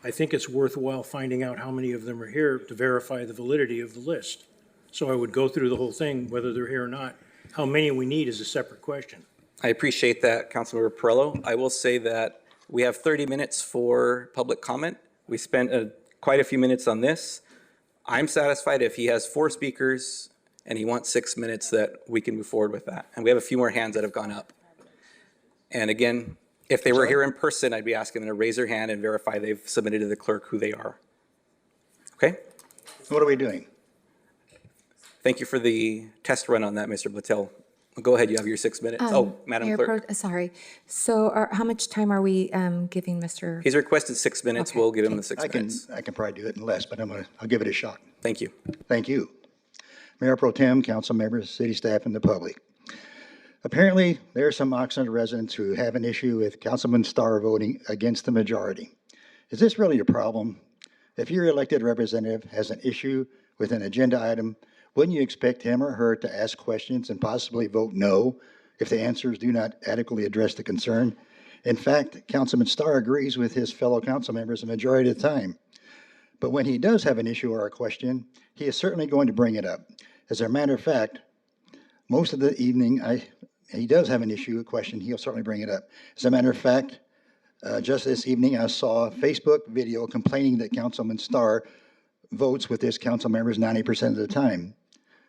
I think it's worthwhile finding out how many of them are here to verify the validity of the list. So I would go through the whole thing, whether they're here or not. How many we need is a separate question. I appreciate that, Councilmember Perillo. I will say that we have 30 minutes for public comment. We spent quite a few minutes on this. I'm satisfied if he has 4 speakers and he wants 6 minutes that we can move forward with that. And we have a few more hands that have gone up. And again, if they were here in person, I'd be asking them to raise their hand and verify they've submitted to the clerk who they are. Okay? What are we doing? Thank you for the test run on that, Mr. Blattel. Go ahead, you have your 6 minutes. Oh, Madam Mayor Clerk. Sorry. So how much time are we giving Mr.? He's requested 6 minutes. Okay. We'll give him the 6 I minutes. can probably do it in less, but I'll give it a shot. Thank you. Thank you. Mayor Pro Tem, council members, city staff, and the public. Apparently, there are some Oxnard residents who have an issue with Councilman Starr voting against the majority. Is this really a problem? If your elected representative has an issue with an agenda item, wouldn't you expect him or her to ask questions and possibly vote no if the answers do not adequately address the concern? In fact, Councilman Starr agrees with his fellow council members a majority of the time. But when he does have an issue or a question, he is certainly going to bring it up. As a matter of fact, most of the evening, he does have an issue, a question, he'll certainly bring it up. As a matter of fact, just this evening, I saw a Facebook video complaining that Councilman Starr votes with his council members 90% of the time.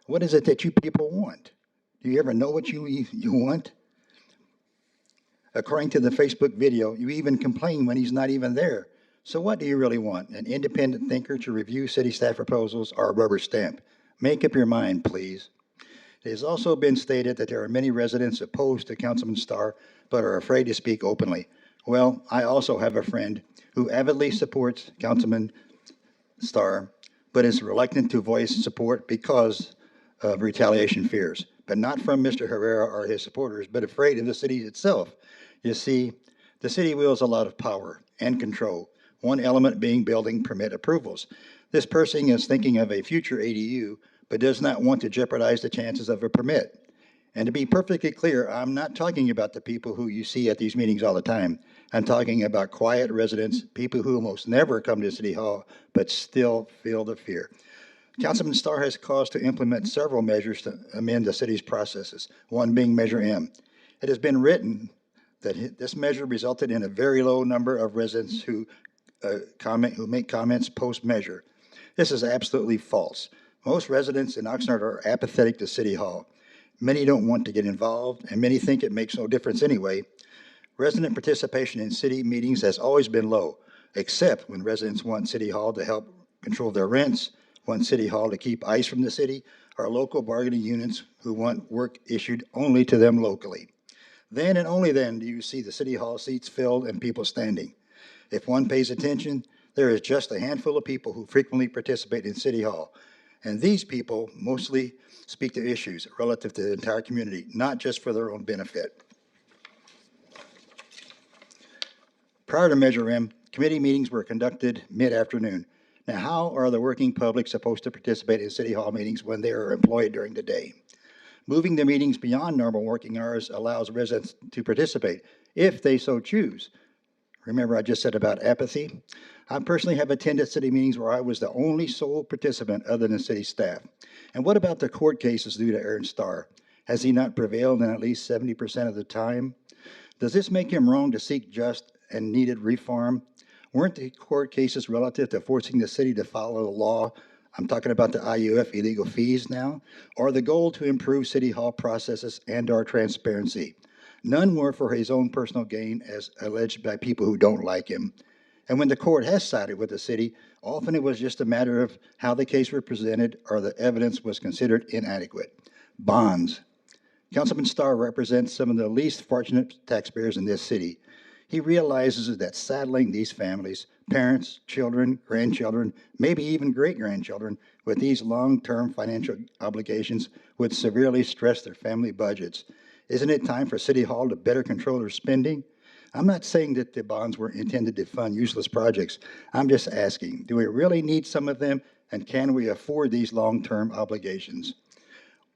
What is it that you people want? Do you ever know what you want? According to the Facebook video, you even complain when he's not even there. So what do you really want? An independent thinker to review city staff proposals or a rubber stamp? Make up your mind, please. It has also been stated that there are many residents opposed to Councilman Starr but are afraid to speak openly. Well, I also have a friend who avidly supports Councilman Starr but is reluctant to voice support because of retaliation fears, but not from Mr. Herrera or his supporters, but afraid of the city itself. You see, the city wields a lot of power and control, one element being building permit approvals. This person is thinking of a future ADU, but does not want to jeopardize the chances of a permit. And to be perfectly clear, I'm not talking about the people who you see at these meetings all the time. I'm talking about quiet residents, people who almost never come to City Hall, but still feel the fear. Councilman Starr has caused to implement several measures to amend the city's processes, one being Measure M. It has been written that this measure resulted in a very low number of residents who make comments post-measure. This is absolutely false. Most residents in Oxnard are apathetic to City Hall. Many don't want to get involved, and many think it makes no difference anyway. Resident participation in city meetings has always been low, except when residents want City Hall to help control their rents, want City Hall to keep ICE from the city, or local bargaining units who want work issued only to them locally. Then and only then do you see the City Hall seats filled and people standing. If one pays attention, there is just a handful of people who frequently participate in City Hall. And these people mostly speak to issues relative to the entire community, not just for their own benefit. Prior to Measure M, committee meetings were conducted mid-afternoon. Now, how are the working public supposed to participate in City Hall meetings when they are employed during the day? Moving the meetings beyond normal working hours allows residents to participate if they so choose. Remember I just said about apathy? I personally have attended city meetings where I was the only sole participant other than city staff. And what about the court cases due to Aaron Starr? Has he not prevailed in at least 70% of the time? Does this make him wrong to seek just and needed reform? Weren't the court cases relative to forcing the city to follow the law? I'm talking about the IUF illegal fees now, or the goal to improve City Hall processes and our transparency. None were for his own personal gain, as alleged by people who don't like him. And when the court has sided with the city, often it was just a matter of how the case was presented or the evidence was considered inadequate. Bonds. Councilman Starr represents some of the least fortunate taxpayers in this city. He realizes that saddling these families, parents, children, grandchildren, maybe even great-grandchildren, with these long-term financial obligations would severely stress their family budgets. Isn't it time for City Hall to better control their spending? I'm not saying that the bonds were intended to fund useless projects. I'm just asking, do we really need some of them, and can we afford these long-term obligations?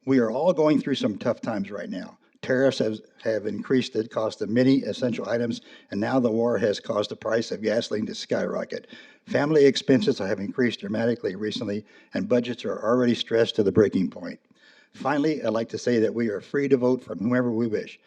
We are all going through some tough times right now. Tariffs have increased the cost of many essential items, and now the war has caused the price of gasoline to skyrocket. Family expenses have increased dramatically recently, and budgets are already stressed to the breaking point. Finally, I'd like to say that we are free to vote for whomever we wish.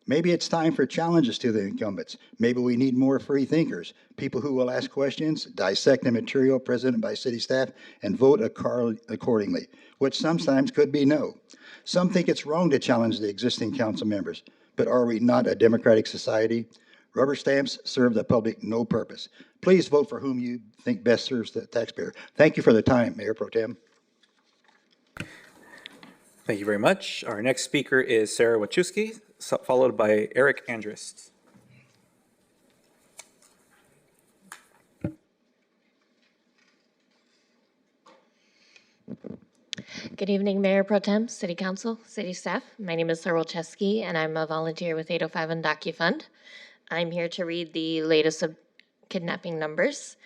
Maybe it's time for challenges to the incumbents. Maybe we need more free thinkers, people who will ask questions, dissect the material presented by city staff, and vote accordingly, which sometimes could be no. Some think it's wrong to challenge the existing council members, but are we not a democratic society? Rubber stamps serve the public no purpose. Please vote for whom you think best serves the taxpayer. Thank you for the time, Mayor Pro Tem. Thank you very much. Our next speaker is Sarah Wachowski, followed by Eric Andrist. Good evening, Mayor Pro Tem, City Council, City Staff. My name is Sarah Wachowski, and I'm a volunteer with 805 and DocuFund. I'm here to read the latest kidnapping numbers.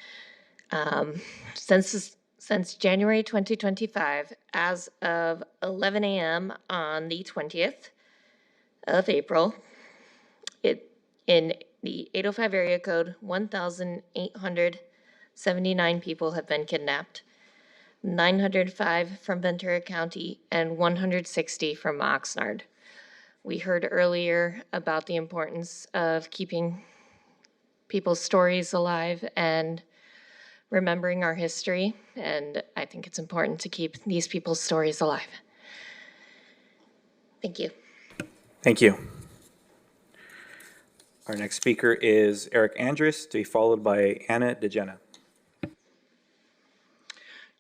Since January 2025, as of 11 a.m. on the 20th of April, in the 805 area code, 1,879 people have been kidnapped. 905 from Ventura County and 160 from Oxnard. We heard earlier about the importance of keeping people's stories alive and remembering our history, and I think it's important to keep these people's stories alive. Thank you. Thank you. Our next speaker is Eric Andrus, to be followed by Anna DeGenna.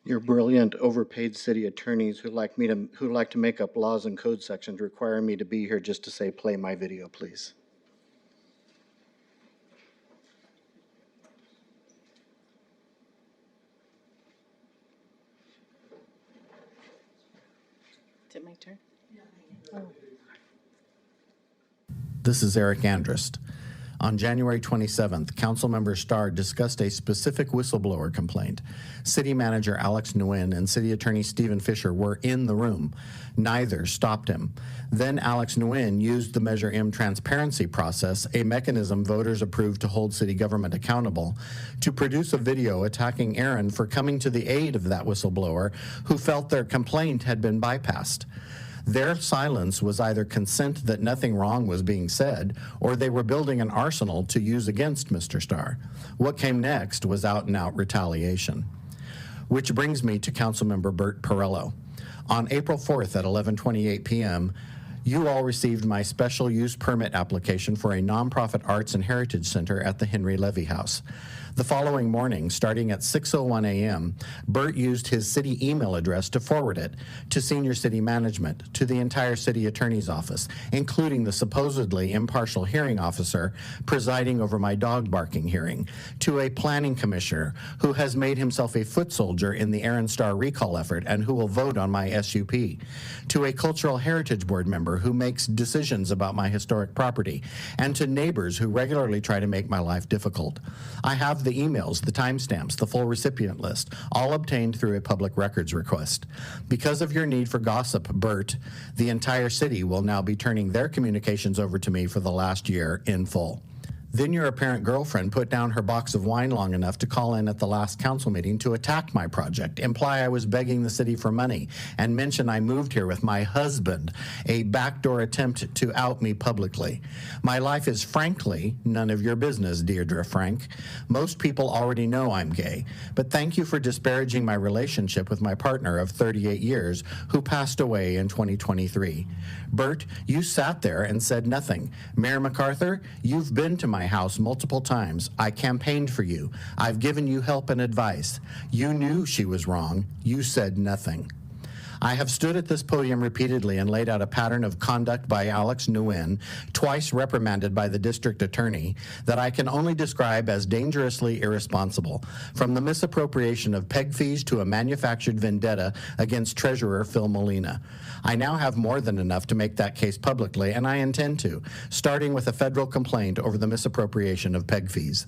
Your brilliant, overpaid city attorneys who like to make up laws and code sections require me to be here just to say, play my video, please. Is it my turn? This is Eric Andrus. On January 27th, Councilmember Starr discussed a specific whistleblower complaint. City Manager Alex Nguyen and City Attorney Stephen Fisher were in the room. Neither stopped him. Then Alex Nguyen used the Measure M transparency process, a mechanism voters approved to hold city government accountable, to produce a video attacking Aaron for coming to the aid of that whistleblower who felt their complaint had been bypassed. Their silence was either consent that nothing wrong was being said, or they were building an arsenal to use against Mr. Starr. What came next was out-and-out retaliation. Which brings me to Councilmember Bert Perello. On April 4th at 11:28 p.m., you all received my special use permit application for a nonprofit arts and heritage center at the Henry Levy House. The following morning, starting at 6:01 a.m., Bert used his city email address to forward it to senior city management, to the entire city attorney's office, including the supposedly impartial hearing officer presiding over my dog barking hearing, to a planning commissioner who has made himself a foot soldier in the Aaron Starr recall effort and who will vote on my SUP, to a cultural heritage board member who makes decisions about my historic property, and to neighbors who regularly try to make my life difficult. I have the emails, the timestamps, the full recipient list, all obtained through a public records request. Because of your need for gossip, Bert, the entire city will now be turning their communications over to me for the last year in full. Then your apparent girlfriend put down her box of wine long enough to call in at the last council meeting to attack my project, imply I was begging the city for money, and mention I moved here with my husband, a backdoor attempt to out me publicly. My life is frankly none of your business, Deirdre Frank. Most people already know I'm gay, but thank you for disparaging my relationship with my partner of 38 years who passed away in 2023. Bert, you sat there and said nothing. Mayor MacArthur, you've been to my house multiple times. I campaigned for you. I've given you help and advice. You knew she was wrong. You said nothing. I have stood at this podium repeatedly and laid out a pattern of conduct by Alex Nguyen, twice reprimanded by the district attorney, that I can only describe as dangerously irresponsible, from the misappropriation of PEG fees to a manufactured vendetta against Treasurer Phil Molina. I now have more than enough to make that case publicly, and I intend to, starting with a federal complaint over the misappropriation of PEG fees.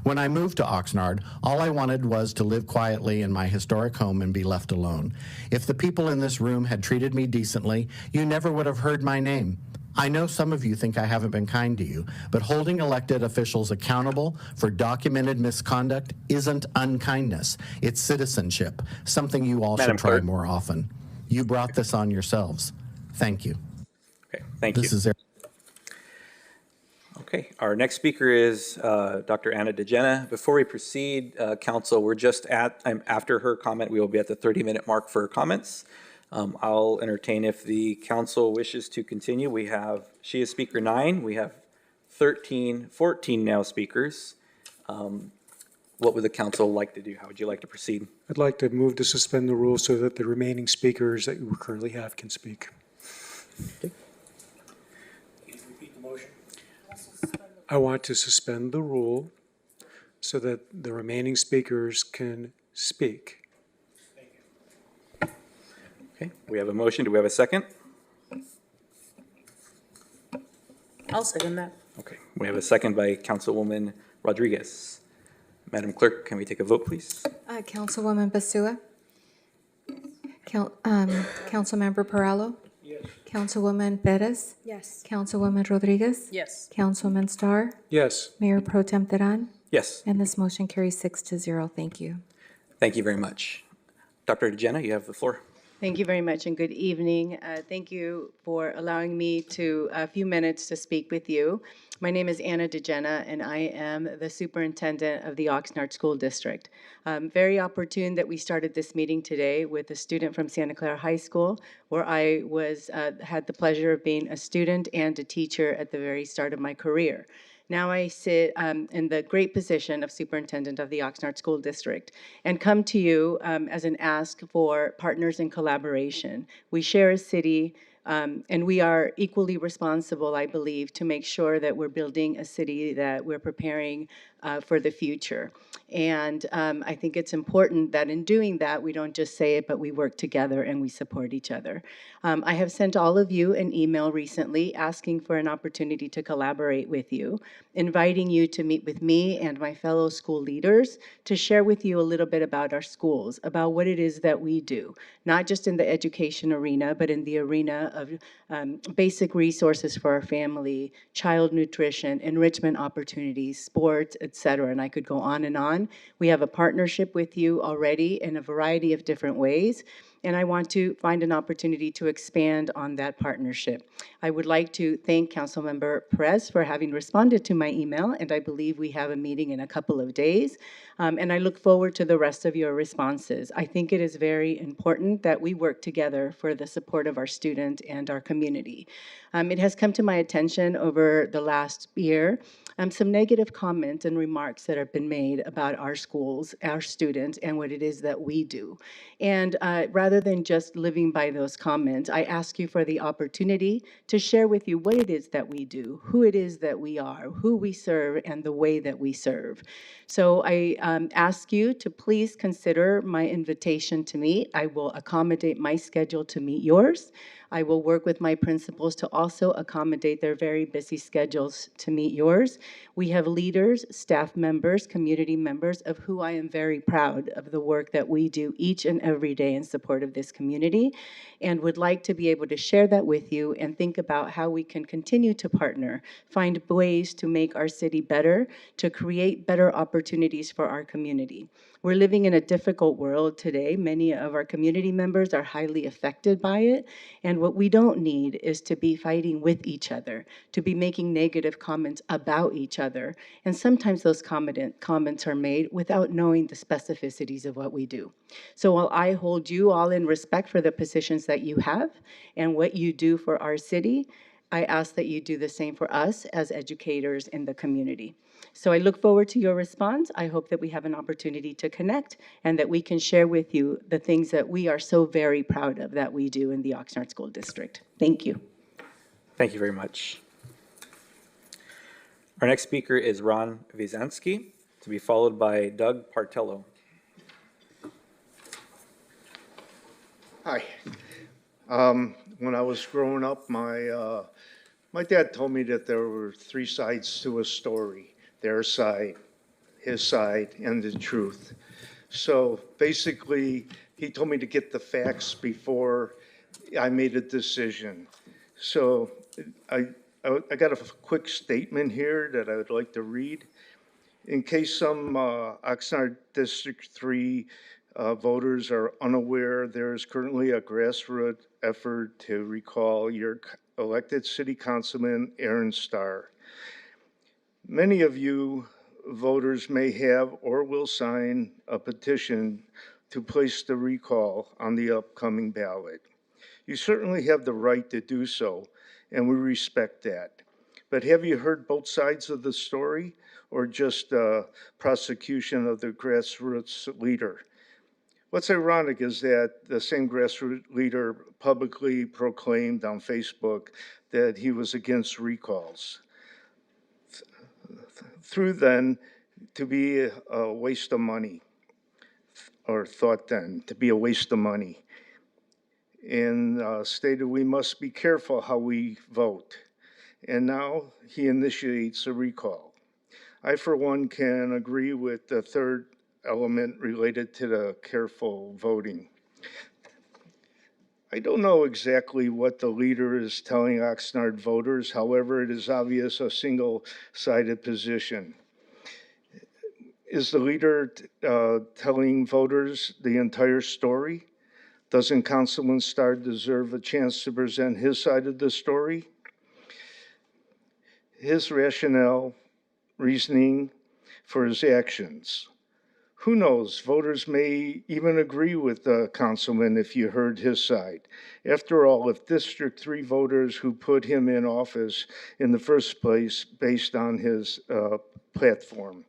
When I moved to Oxnard, all I wanted was to live quietly in my historic home and be left alone. If the people in this room had treated me decently, you never would have heard my name. I know some of you think I haven't been kind to you, but holding elected officials accountable for documented misconduct isn't unkindness. It's citizenship, something you all should try more often. You brought this on yourselves. Thank you. Okay, thank you. This is Eric. Okay, our next speaker is Dr. Anna DeGenna. Before we proceed, Council, we're just after her comment, we will be at the 30-minute mark for comments. I'll entertain if the Council wishes to continue. She is speaker 9. We have 14 now speakers. What would the Council like to do? How would you like to proceed? I'd like to move to suspend the rules so that the remaining speakers that we currently have can speak. Okay. I want to suspend the rule so that the remaining speakers can speak. Okay, we have a motion. Do we have a second? I'll second that. Okay, we have a second by Councilwoman Rodriguez. Madam Clerk, can we take a vote, please? Councilwoman Basua? Councilmember Perallo? Yes. Councilwoman Perez? Yes. Councilwoman Rodriguez? Yes. Councilman Starr? Yes. Mayor Pro Tem Teran? Yes. And this motion carries 6-0. Thank you. Thank you very much. Dr. DeGenna, you have the floor. Thank you very much and good evening. Thank you for allowing me a few minutes to speak with you. My name is Anna DeGenna and I am the superintendent of the Oxnard School District. Very opportune that we started this meeting today with a student from Santa Clara High School, where I had the pleasure of being a student and a teacher at the very start of my career. Now I sit in the great position of superintendent of the Oxnard School District and come to you as an ask for partners in collaboration. We share a city, and we are equally responsible, I believe, to make sure that we're building a city that we're preparing for the future. And I think it's important that in doing that, we don't just say it, but we work together and we support each other. I have sent all of you an email recently asking for an opportunity to collaborate with you, inviting you to meet with me and my fellow school leaders to share with you a little bit about our schools, about what it is that we do, not just in the education arena, but in the arena of basic resources for our family, child nutrition, enrichment opportunities, sports, etc. And I could go on and on. We have a partnership with you already in a variety of different ways, and I want to find an opportunity to expand on that partnership. I would like to thank Councilmember Perez for having responded to my email, and I believe we have a meeting in a couple of days. And I look forward to the rest of your responses. I think it is very important that we work together for the support of our student and our community. It has come to my attention over the last year some negative comments and remarks that have been made about our schools, our students, and what it is that we do. And rather than just living by those comments, I ask you for the opportunity to share with you what it is that we do, who it is that we are, who we serve, and the way that we serve. So I ask you to please consider my invitation to meet. I will accommodate my schedule to meet yours. I will work with my principals to also accommodate their very busy schedules to meet yours. We have leaders, staff members, community members of who I am very proud of the work that we do each and every day in support of this community, and would like to be able to share that with you and think about how we can continue to partner, find ways to make our city better, to create better opportunities for our community. We're living in a difficult world today. Many of our community members are highly affected by it, and what we don't need is to be fighting with each other, to be making negative comments about each other. And sometimes those comments are made without knowing the specificities of what we do. So while I hold you all in respect for the positions that you have and what you do for our city, I ask that you do the same for us as educators in the community. So I look forward to your response. I hope that we have an opportunity to connect and that we can share with you the things that we are so very proud of that we do in the Oxnard School District. Thank you. Thank you very much. Our next speaker is Ron Wiesanski, to be followed by Doug Partello. Hi. When I was growing up, my dad told me that there were three sides to a story: their side, his side, and the truth. So basically, he told me to get the facts before I made a decision. So I got a quick statement here that I would like to read. In case some Oxnard District 3 voters are unaware, there is currently a grassroots effort to recall your elected city councilman, Aaron Starr. Many of you voters may have or will sign a petition to place the recall on the upcoming ballot. You certainly have the right to do so, and we respect that. But have you heard both sides of the story, or just prosecution of the grassroots leader? What's ironic is that the same grassroots leader publicly proclaimed on Facebook that he was against recalls. Through then to be a waste of money, or thought then to be a waste of money, and stated we must be careful how we vote. And now he initiates a recall. I, for one, can agree with the third element related to the careful voting. I don't know exactly what the leader is telling Oxnard voters. However, it is obvious a single-sided position. Is the leader telling voters the entire story? Doesn't Councilman Starr deserve a chance to present his side of the story? His rationale, reasoning for his actions. Who knows, voters may even agree with the councilman if you heard his side. After all, if District 3 voters who put him in office in the first place based on his platform.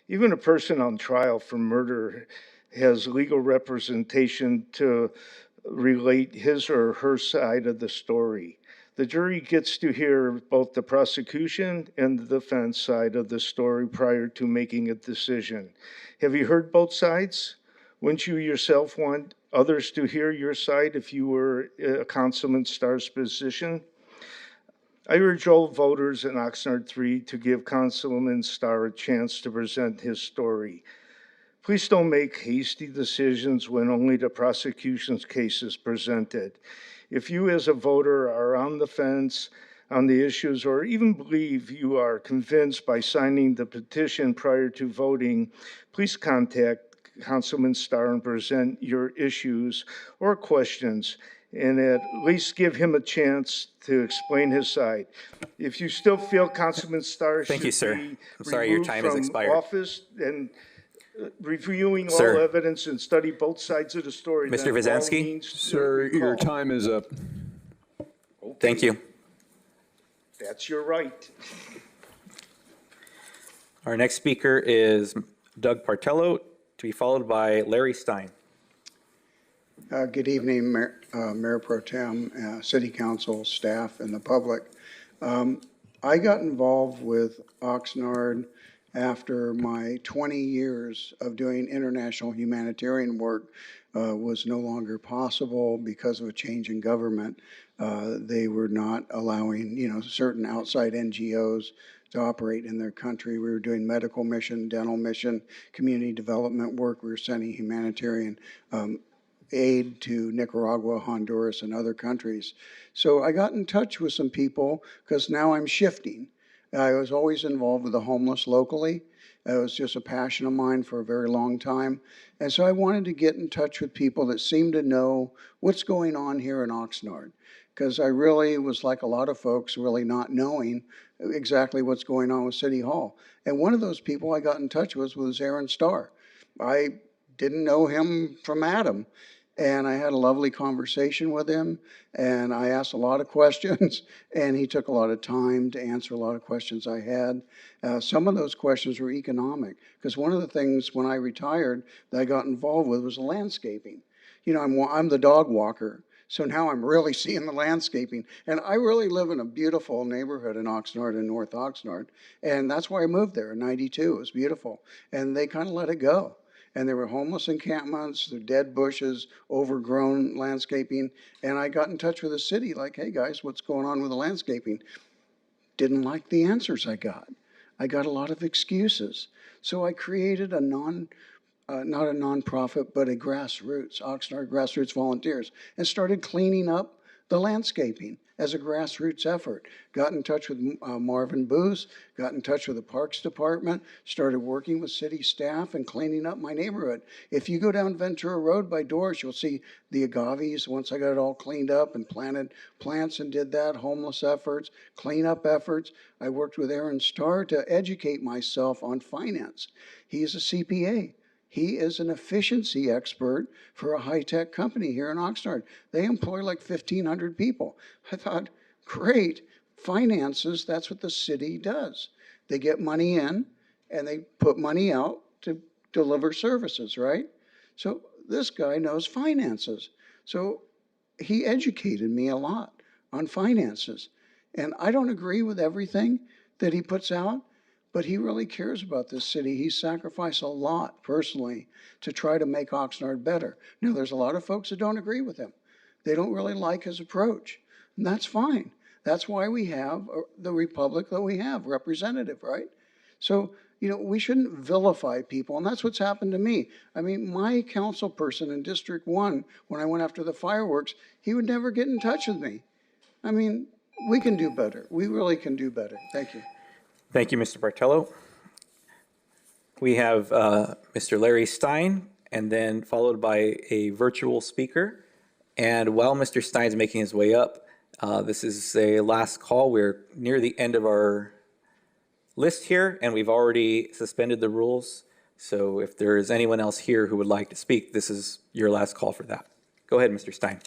Even a person on trial for murder has legal representation to relate his or her side of the story. The jury gets to hear both the prosecution and the defense side of the story prior to making a decision. Have you heard both sides? Wouldn't you yourself want others to hear your side if you were Councilman Starr's position? I urge all voters in Oxnard 3 to give Councilman Starr a chance to present his story. Please don't make hasty decisions when only the prosecution's case is presented. If you as a voter are on the fence on the issues or even believe you are convinced by signing the petition prior to voting, please contact Councilman Starr and present your issues or questions and at least give him a chance to explain his side. If you still feel Councilman Starr should you, sir. be I'm sorry, your removed time has from expired. office and reviewing all Sir. evidence and study both sides of the story. Mr. then all Vizansky? means Sir, your recall. time is up. Thank you. That's your right. Our next speaker is Doug Partello, to be followed by Larry Stein. Good evening, Mayor Pro Tem, City Council, staff, and the public. I got involved with Oxnard after my 20 years of doing international humanitarian work was no longer possible because of a change in government. They were not allowing, certain outside NGOs to operate in their country. We were doing medical mission, dental mission, community development work. We were sending humanitarian aid to Nicaragua, Honduras, and other countries. So I got in touch with some people because now I'm shifting. I was always involved with the homeless locally. It was just a passion of mine for a very long time. And so I wanted to get in touch with people that seem to know what's going on here in Oxnard. Because I really was like a lot of folks, really not knowing exactly what's going on with City Hall. And one of those people I got in touch with was Aaron Starr. I didn't know him from Adam. And I had a lovely conversation with him, and I asked a lot of questions, and he took a lot of time to answer a lot of questions I had. Some of those questions were economic, because one of the things when I retired that I got involved with was landscaping. I'm the dog walker, so now I'm really seeing the landscaping. And I really live in a beautiful neighborhood in Oxnard, in North Oxnard, and that's why I moved there in '92. It was beautiful, and they kind of let it go. And there were homeless encampments, the dead bushes, overgrown landscaping. And I got in touch with the city like, hey guys, what's going on with the landscaping? Didn't like the answers I got. I got a lot of excuses. So I created a not a nonprofit, but a grassroots, Oxnard Grassroots Volunteers, and started cleaning up the landscaping as a grassroots effort. Got in touch with Marvin Booth, got in touch with the Parks Department, started working with city staff and cleaning up my neighborhood. If you go down Ventura Road by Doors, you'll see the agaves. Once I got it all cleaned up and planted plants and did that, homeless efforts, cleanup efforts. I worked with Aaron Starr to educate myself on finance. He's a CPA. He is an efficiency expert for a high-tech company here in Oxnard. They employ like 1,500 people. I thought, great, finances, that's what the city does. They get money in and they put money out to deliver services, right? So this guy knows finances. So he educated me a lot on finances. And I don't agree with everything that he puts out, but he really cares about this city. He sacrificed a lot personally to try to make Oxnard better. Now, there's a lot of folks that don't agree with him. They don't really like his approach, and that's fine. That's why we have the republic that we have, representative, right? So, we shouldn't vilify people, and that's what's happened to me. I mean, my council person in District 1, when I went after the fireworks, he would never get in touch with me. I mean, we can do better. We really can do better. Thank you. Thank you, Mr. Bartello. We have Mr. Larry Stein, and then followed by a virtual speaker. And while Mr. Stein's making his way up, this is a last call. We're near the end of our list here, and we've already suspended the rules So if there is anyone else here who would like to speak, this is your last call for that. Go ahead, Mr. Stein.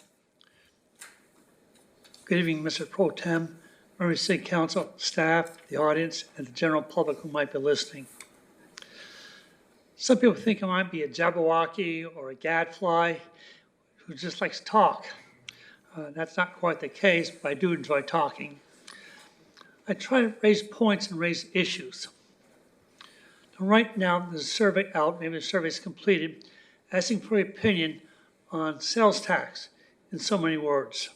Good evening, Mr. Pro Tem, members of City Council, staff, the audience, and the general public who might be listening. Some people think I might be a Jabberwocky or a gadfly who just likes to talk. That's not quite the case, but I do enjoy talking. I try to raise points and raise issues. Right now, there's a survey out, maybe the survey is completed, asking for your opinion on sales tax in so many words.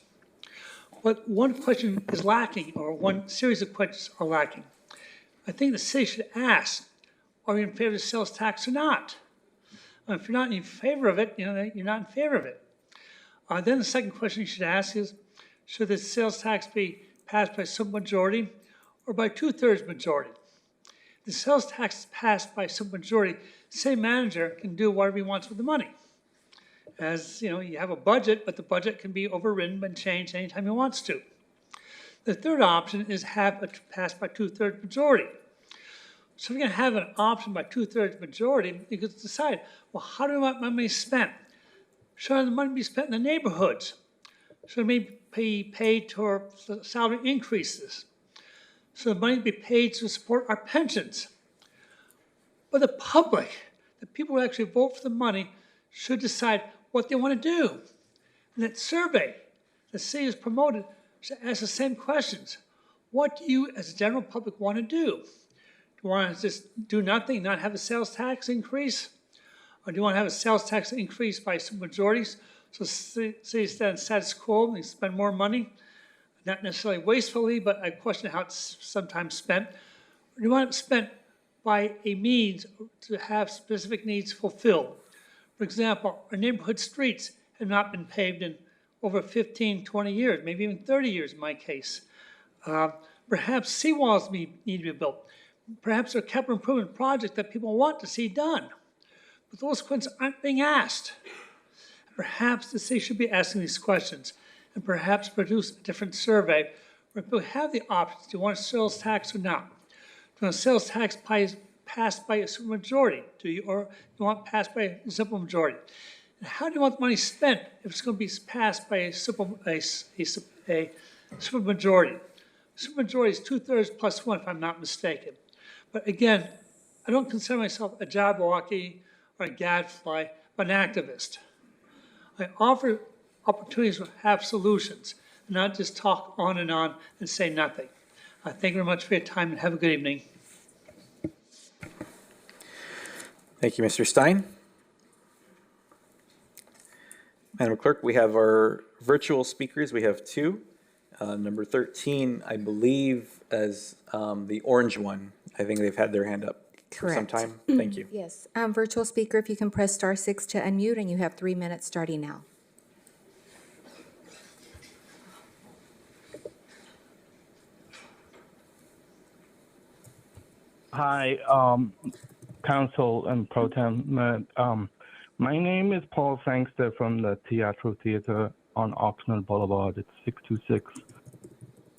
But one question is lacking, or one series of questions are lacking. I think the city should ask, are you in favor of sales tax or not? If you're not in favor of it, you're not in favor of it. Then the second question you should ask is, should the sales tax be passed by a simple majority or by 2/3 majority? If the sales tax is passed by a simple majority, the city manager can do whatever he wants with the money. As you know, you have a budget, but the budget can be overridden and changed anytime he wants to. The third option is have it passed by 2/3 majority. So if you're going to have an option by 2/3 majority, you can decide, well, how do I want my money spent? Should the money be spent in the neighborhoods? Should it be paid toward salary increases? Should the money be paid to support our pensions? But the public, the people who actually vote for the money, should decide what they want to do. And that survey the city has promoted should ask the same questions. What do you, as a general public, want to do? Do you want to just do nothing, not have a sales tax increase? Or do you want to have a sales tax increase by some majorities so the city stays status quo and they spend more money? Not necessarily wastefully, but I question how it's sometimes spent. Or do you want it spent by a means to have specific needs fulfilled? For example, our neighborhood streets have not been paved in over 15, 20 years, maybe even 30 years in my case. Perhaps seawalls need to be built. Perhaps there are capital improvement projects that people want to see done. But those questions aren't being asked. Perhaps the city should be asking these questions and perhaps produce a different survey where people have the options. Do you want a sales tax or not? Do you want a sales tax passed by a supermajority? Or do you want it passed by a simple majority? And how do you want the money spent if it's going to be passed by a supermajority? Supermajority is 2/3 plus 1, if I'm not mistaken. But again, I don't consider myself a Jabberwocky or a gadfly, but an activist. I offer opportunities to have solutions, and not just talk on and say nothing. Thank you very much for your time, and have a good evening. Thank you, Mr. Stein. Madam Clerk, we have our virtual speakers. We have two. Number 13, I believe, as the orange one. I think they've had their hand up for some time. Thank you. Yes. Virtual speaker, if you can press *6 to unmute, and you have 3 minutes starting now. Hi, Council and Pro Tem. My name is Paul Sangster from the Teatro Theater on Oxnard Boulevard. It's 626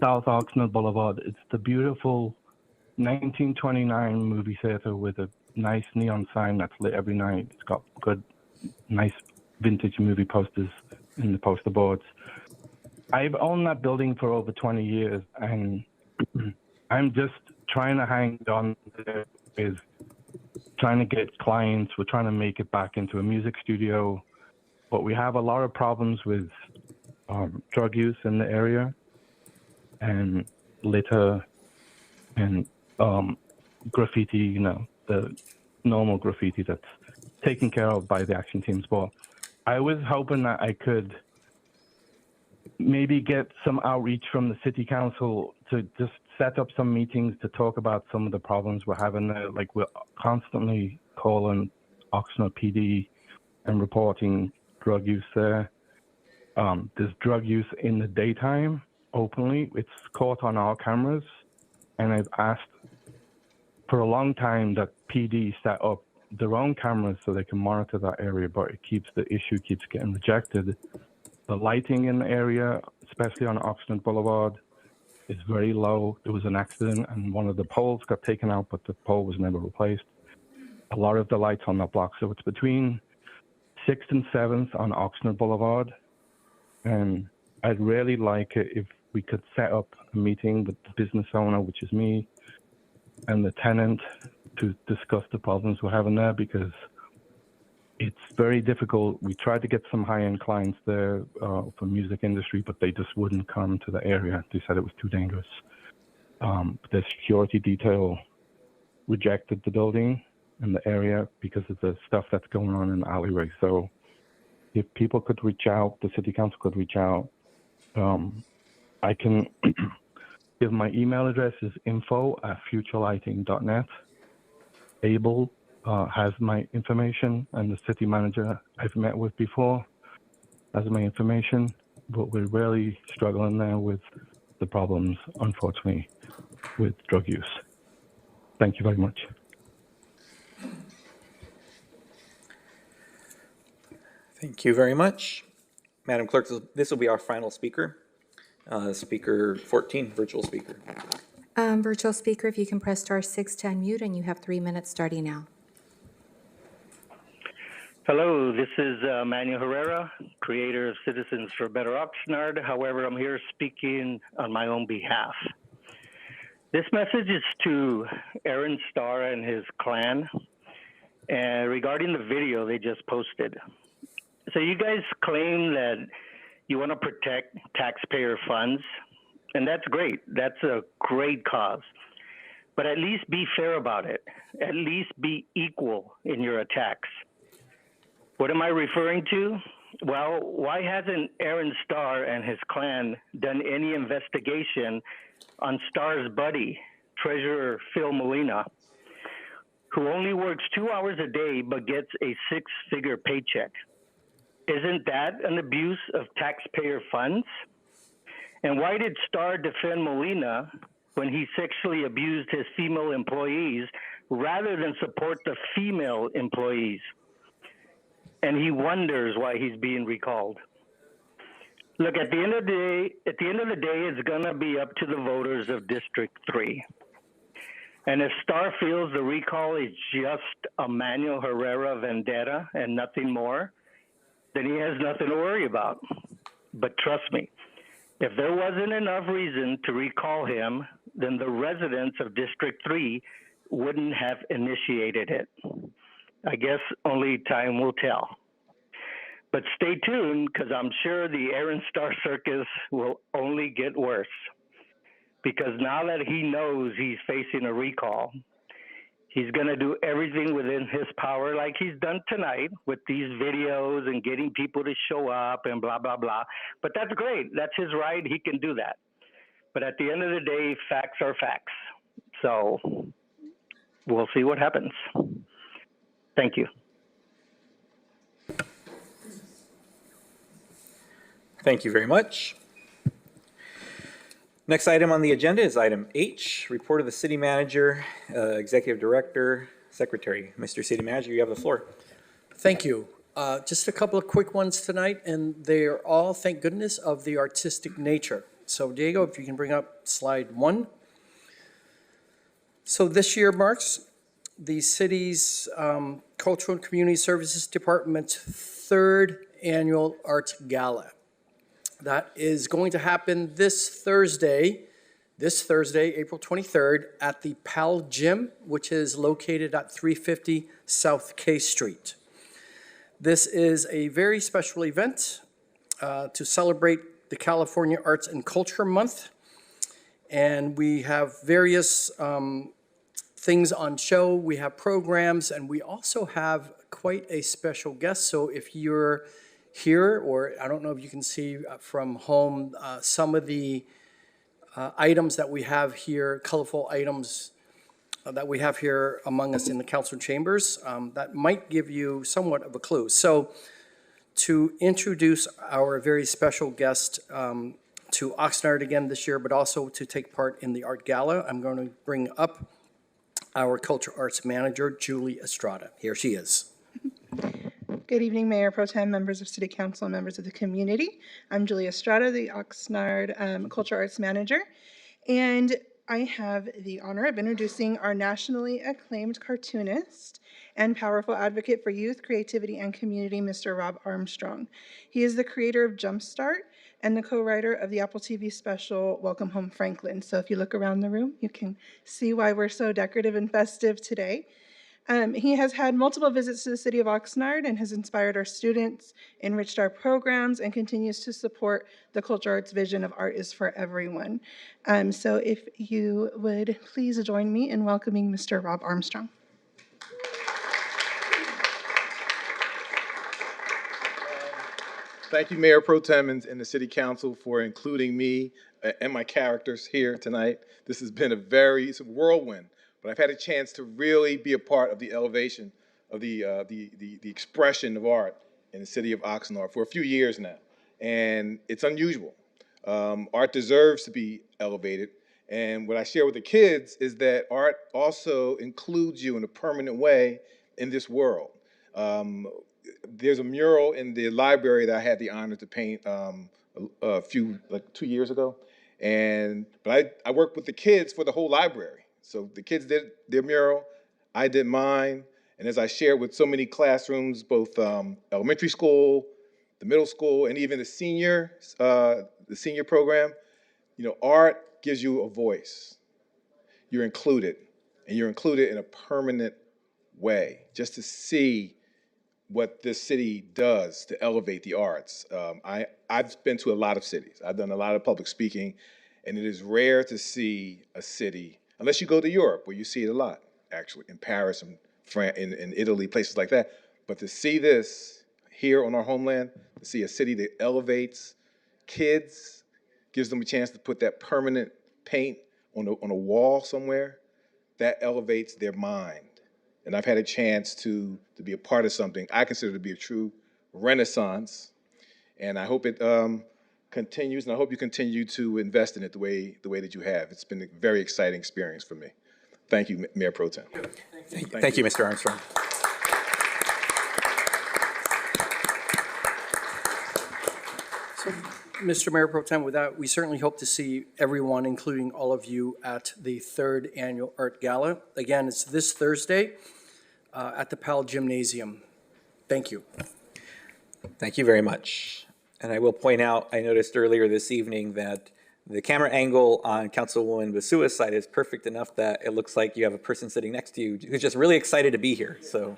South Oxnard Boulevard. It's the beautiful 1929 movie theater with a nice neon sign that's lit every night. It's got good, nice vintage movie posters in the poster boards. I've owned that building for over 20 years, and I'm just trying to hang on there with trying to get clients. We're trying to make it back into a music studio, but we have a lot of problems with drug use in the area and litter and graffiti, the normal graffiti that's taken care of by the action teams. But I was hoping that I could maybe get some outreach from the city council to just set up some meetings to talk about some of the problems we're having there. Like, we're constantly calling Oxnard PD and reporting drug use there. There's drug use in the daytime openly. It's caught on our cameras. And I've asked for a long time that PD set up their own cameras so they can monitor that area, but the issue keeps getting rejected. The lighting in the area, especially on Oxnard Boulevard, is very low. There was an accident and one of the poles got taken out, but the pole was never replaced. a lot of the lights on that block. So it's between 6th and 7th on Oxnard Boulevard. And I'd really like it if we could set up a meeting with the business owner, which is me, and the tenant to discuss the problems we're having there, because it's very difficult. We tried to get some high-end clients there for music industry, but they just wouldn't come to the area. They said it was too dangerous. The security detail rejected the building and the area because of the stuff that's going on in the alleyway. So if people could reach out, the city council could reach out. I can give my email address is info@futurelighting.net. Abel has my information, and the city manager I've met with before has my information, but we're really struggling there with the problems, unfortunately, with drug use. Thank you very much. Thank you very much. Madam Clerk, this will be our final speaker. Speaker 14, virtual speaker. Virtual speaker, if you can press *6 to unmute, and you have 3 minutes starting now. Hello, this is Manuel Herrera, creator of Citizens for Better Oxnard. However, I'm here speaking on my own behalf. This message is to Aaron Starr and his clan regarding the video they just posted. So you guys claim that you want to protect taxpayer funds, and that's great. That's a great cause. But at least be fair about it. At least be equal in your attacks. What am I referring to? Well, why hasn't Aaron Starr and his clan done any investigation on Starr's buddy, Treasurer Phil Molina, who only works 2 hours a day but gets a 6-figure paycheck? Isn't that an abuse of taxpayer funds? And why did Starr defend Molina when he sexually abused his female employees rather than support the female employees? And he wonders why he's being recalled. Look, at the end of the day, it's gonna be up to the voters of District 3. And if Starr feels the recall is just a Manuel Herrera vendetta and nothing more, then he has nothing to worry about. But trust me, if there wasn't enough reason to recall him, then the residents of District 3 wouldn't have initiated it. I guess only time will tell. But stay tuned, because I'm sure the Aaron Starr circus will only get worse. Because now that he knows he's facing a recall, he's going to do everything within his power, like he's done tonight with these videos and getting people to show up and blah, blah, blah. But that's great. That's his right. He can do that. But at the end of the day, facts are facts. So we'll see what happens. Thank you. Thank you very much. Next item on the agenda is item H, report of the city manager, executive director, secretary. Mr. City Manager, you have the floor. Thank you. Just a couple of quick ones tonight, and they're all, thank goodness, of the artistic nature. So Diego, if you can bring up slide 1. So this year marks the city's Cultural and Community Services Department's 3rd annual Arts Gala. That is going to happen this Thursday, April 23rd, at the PAL Gym, which is located at 350 South K Street. This is a very special event to celebrate the California Arts and Culture Month. And we have various things on show. We have programs, and we also have quite a special guest. So if you're here, or I don't know if you can see from home, some of the items that we have here, colorful items that we have here among us in the council chambers, that might give you somewhat of a clue. So to introduce our very special guest to Oxnard again this year, but also to take part in the Art Gala, I'm going to bring up our Culture Arts Manager, Julie Estrada. Here she is. Good evening, Mayor Pro Tem, members of City Council, and members of the community. I'm Julia Estrada, the Oxnard Culture Arts Manager. And I have the honor of introducing our nationally acclaimed cartoonist and powerful advocate for youth, creativity, and community, Mr. Rob Armstrong. He is the creator of Jumpstart and the co-writer of the Apple TV special, Welcome Home, Franklin. So if you look around the room, you can see why we're so decorative and festive today. He has had multiple visits to the city of Oxnard and has inspired our students, enriched our programs, and continues to support the cultural arts vision of art is for everyone. So if you would please join me in welcoming Mr. Rob Armstrong. Thank you, Mayor Pro Tem and the City Council for including me and my characters here tonight. This has been it's a whirlwind, but I've had a chance to really be a part of the elevation of the expression of art in the city of Oxnard for a few years now, and it's unusual. Art deserves to be elevated, and what I share with the kids is that art also includes you in a permanent way in this world. There's a mural in the library that I had the honor to paint a few, like 2 years ago. But I worked with the kids for the whole library. So the kids did their mural, I did mine. And as I shared with so many classrooms, both elementary school, the middle school, and even the senior program, art gives you a voice. You're included, and you're included in a permanent way. Just to see what this city does to elevate the arts. I've been to a lot of cities. I've done a lot of public speaking, and it is rare to see a city, unless you go to Europe, where you see it a lot, actually, in Paris and France, in Italy, places like that. But to see this here on our homeland, to see a city that elevates kids, gives them a chance to put that permanent paint on a wall somewhere, that elevates their mind. And I've had a chance to be a part of something I consider to be a true renaissance. And I hope it continues, and I hope you continue to invest in it the way that you have. It's been a very exciting experience for me. Thank you, Mayor Pro Tem. Thank you, Mr. Armstrong. Mr. Mayor Pro Tem, with that, we certainly hope to see everyone, including all of you, at the 3rd Annual Art Gala. Again, it's this Thursday at the Powell Gymnasium. Thank you. Thank you very much. And I will point out, I noticed earlier this evening that the camera angle on Councilwoman Basua's side is perfect enough that it looks like you have a person sitting next to you who's just really excited to be here. So,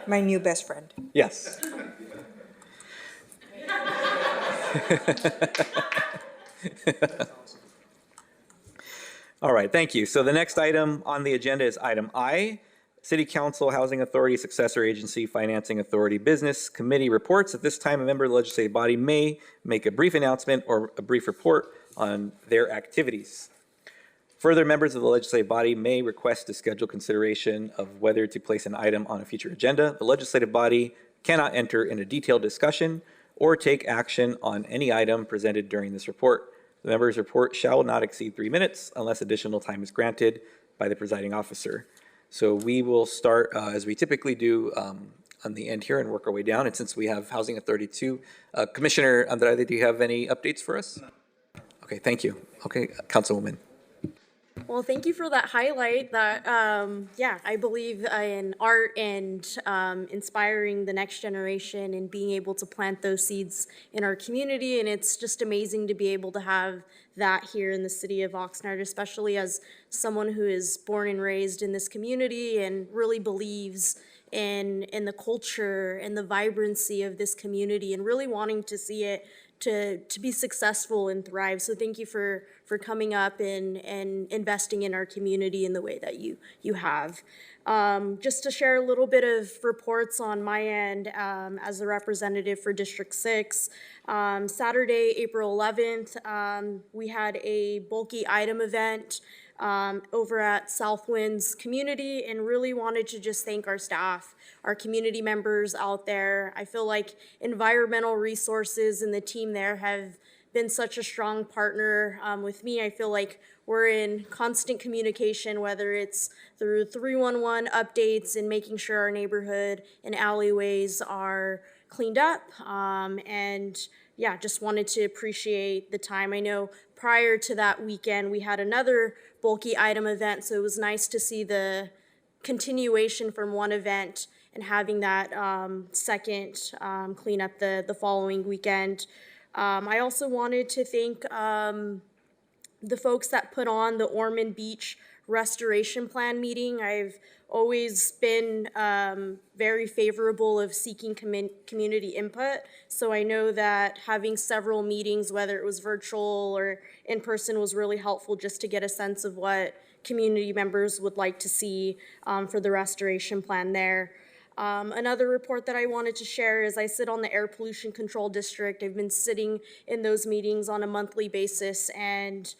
my new best friend. yes. All right, thank you. So the next item on the agenda is item I, City Council, Housing Authority, Successor Agency, Financing Authority, Business Committee reports. At this time, a member of the legislative body may make a brief announcement or a brief report on their activities. Further, members of the legislative body may request to schedule consideration of whether to place an item on a future agenda. The legislative body cannot enter in a detailed discussion or take action on any item presented during this report. The member's report shall not exceed 3 minutes unless additional time is granted by the presiding officer. So we will start, as we typically do, on the end here and work our way down. And since we have Housing Authority 2, Commissioner Andrade, do you have any updates for us? Okay, thank you. Okay, Councilwoman. Well, thank you for that highlight. That I believe in art and inspiring the next generation and being able to plant those seeds in our community. And it's just amazing to be able to have that here in the city of Oxnard, especially as someone who is born and raised in this community and really believes in the culture and the vibrancy of this community and really wanting to see it to be successful and thrive. So thank you for coming up and investing in our community in the way that you have. Just to share a little bit of reports on my end as a representative for District 6. Saturday, April 11th, we had a bulky item event over at Southwinds Community and really wanted to just thank our staff, our community members out there. I feel like Environmental Resources and the team there have been such a strong partner with me. I feel like we're in constant communication, whether it's through 311 updates and making sure our neighborhood and alleyways are cleaned up. And yeah, just wanted to appreciate the time. I know prior to that weekend, we had another bulky item event, so it was nice to see the continuation from one event and having that second cleanup the following weekend. I also wanted to thank the folks that put on the Ormond Beach Restoration Plan meeting. I've always been very favorable of seeking community input. So I know that having several meetings, whether it was virtual or in person, was really helpful just to get a sense of what community members would like to see for the restoration plan there. Another report that I wanted to share is I sit on the Air Pollution Control District. I've been sitting in those meetings on a monthly basis, and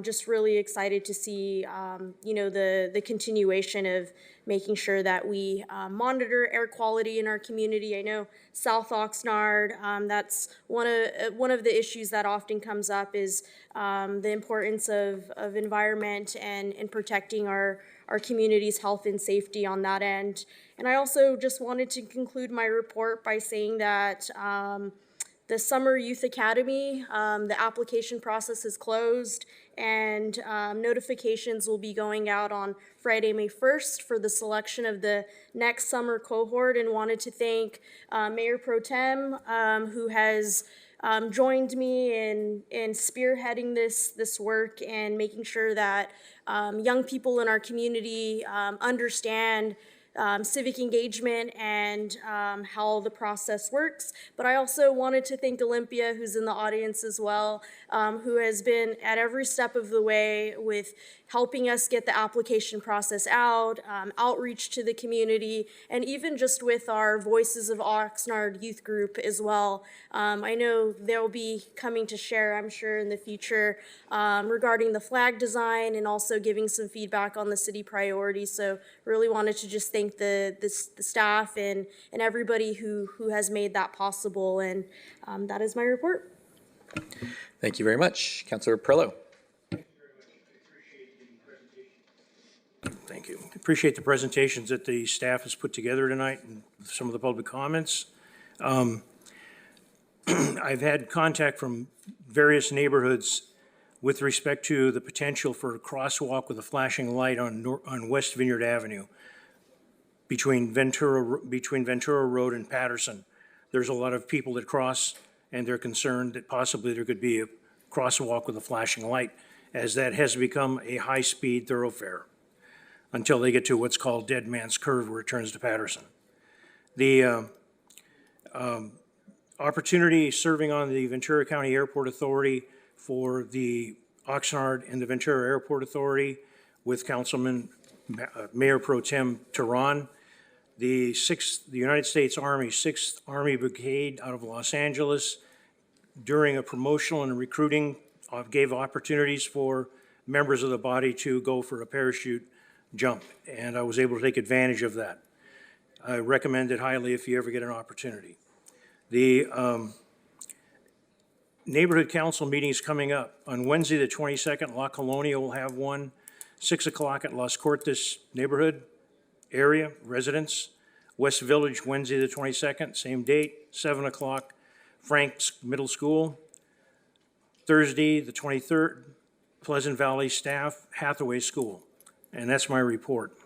just really excited to see, the continuation of making sure that we monitor air quality in our community. I know South Oxnard, that's one of the issues that often comes up is the importance of environment and protecting our community's health and safety on that end. And I also just wanted to conclude my report by saying that the Summer Youth Academy, the application process is closed, and notifications will be going out on Friday, May 1st for the selection of the next summer cohort, and wanted to thank Mayor Pro Tem, who has joined me in spearheading this work and making sure that young people in our community understand civic engagement and how the process works. But I also wanted to thank Olympia, who's in the audience as well, who has been at every step of the way with helping us get the application process out, outreach to the community, and even just with our Voices of Oxnard youth group as well. I know they'll be coming to share, I'm sure, in the future regarding the flag design and also giving some feedback on the city priorities. So really wanted to just thank the staff and everybody who has made that possible. And that is my report. Thank you very much. Councilor Perlow. Thank you. Appreciate the presentations that the staff has put together tonight and some of the public comments. I've had contact from various neighborhoods with respect to the potential for a crosswalk with a flashing light on West Vineyard Avenue between Ventura Road and Patterson. There's a lot of people that cross, and they're concerned that possibly there could be a crosswalk with a flashing light, as that has become a high-speed thoroughfare until they get to what's called Dead Man's Curve, where it turns to Patterson. The opportunity serving on the Ventura County Airport Authority for the Oxnard and the Ventura Airport Authority with Councilman Mayor Pro Tem Teran, the United States Army 6th Army Brigade out of Los Angeles, during a promotional and recruiting, gave opportunities for members of the body to go for a parachute jump, and I was able to take advantage of that. I recommend it highly if you ever get an opportunity. The neighborhood council meeting is coming up. On Wednesday, the 22nd, La Colonia will have one, 6 o'clock at Las Cortes neighborhood area, residents. West Village, Wednesday, the 22nd, same date, 7 o'clock, Frank's Middle School. Thursday, the 23rd, Pleasant Valley staff, Hathaway School. And that's my report.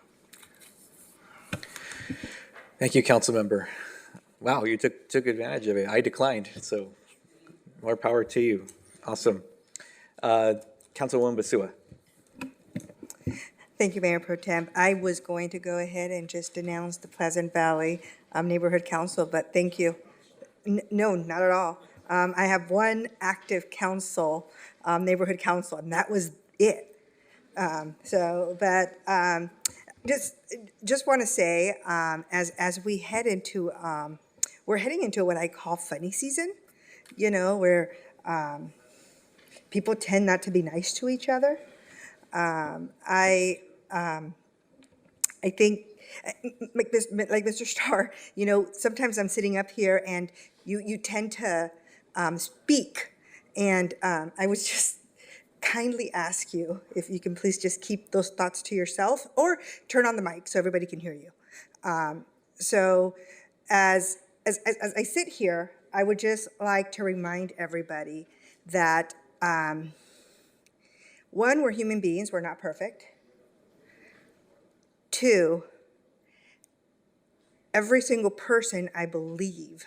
Thank you, council member. Wow, you took advantage of it. I declined, so more power to you. Awesome. Councilwoman Basua. Thank you, Mayor Pro Tem. I was going to go ahead and just announce the Pleasant Valley Neighborhood Council, but thank you. No, not at all. I have one active council, neighborhood council, and that was it. Just want to say, as we head into, we're heading into what I call funny season, where people tend not to be nice to each other. I think, like Mr. Starr, sometimes I'm sitting up here and you tend to speak, and I would just kindly ask you if you can please just keep those thoughts to yourself or turn on the mic so everybody can hear you. So as I sit here, I would just like to remind everybody that One, we're human beings, we're not perfect. Two, every single person, I believe,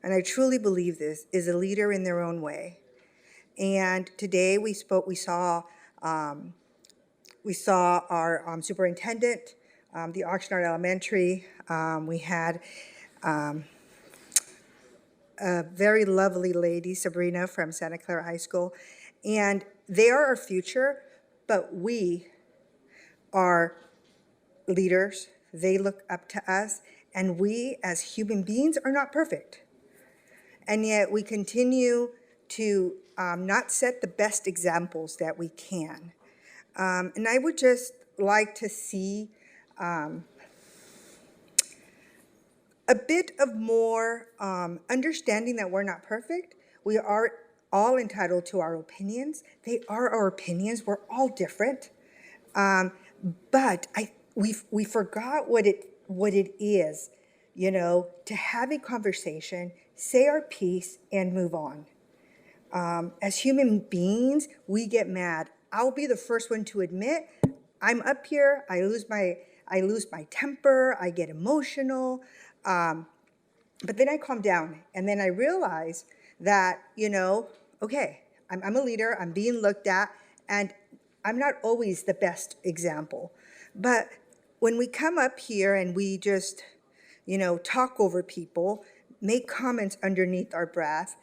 and I truly believe this, is a leader in their own way. And today we saw our superintendent, the Oxnard Elementary. We had a very lovely lady, Sabrina, from Santa Clara High School. And they are our future, but we are leaders. They look up to us, and we as human beings are not perfect. And yet we continue to not set the best examples that we can. And I would just like to see a bit of more understanding that we're not perfect. We are all entitled to our opinions. They are our opinions. We're all different. But we forgot what it is, you know, to have a conversation, say our piece, and move on. As human beings, we get mad. I'll be the first one to admit, I'm up here, I lose my temper, I get emotional, but then I calm down, and then I realize that, you know, okay, I'm a leader, I'm being looked at, and I'm not always the best example. But when we come up here and we just, you know, talk over people, make comments underneath our breath,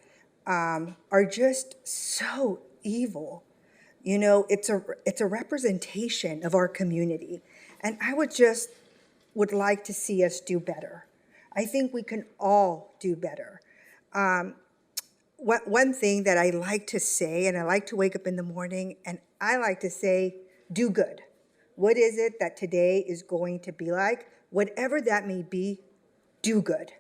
are just so evil. You know, it's a representation of our community. And I would like to see us do better. I think we can all do better. One thing that I like to say, and I like to wake up in the morning, and I like to say, do good. What is it that today is going to be like? Whatever that may be, do good.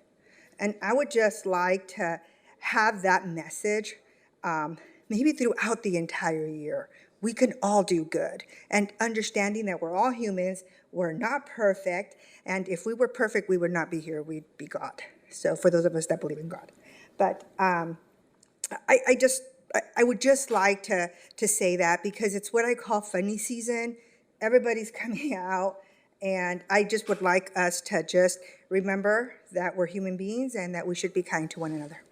And I would just like to have that message maybe throughout the entire year. We can all do good. And understanding that we're all humans, we're not perfect, and if we were perfect, we would not be here, we'd be God. So for those of us that believe in God. But I would just like to say that because it's what I call funny season. Everybody's coming out, and I just would like us to just remember that we're human beings and that we should be kind to one another.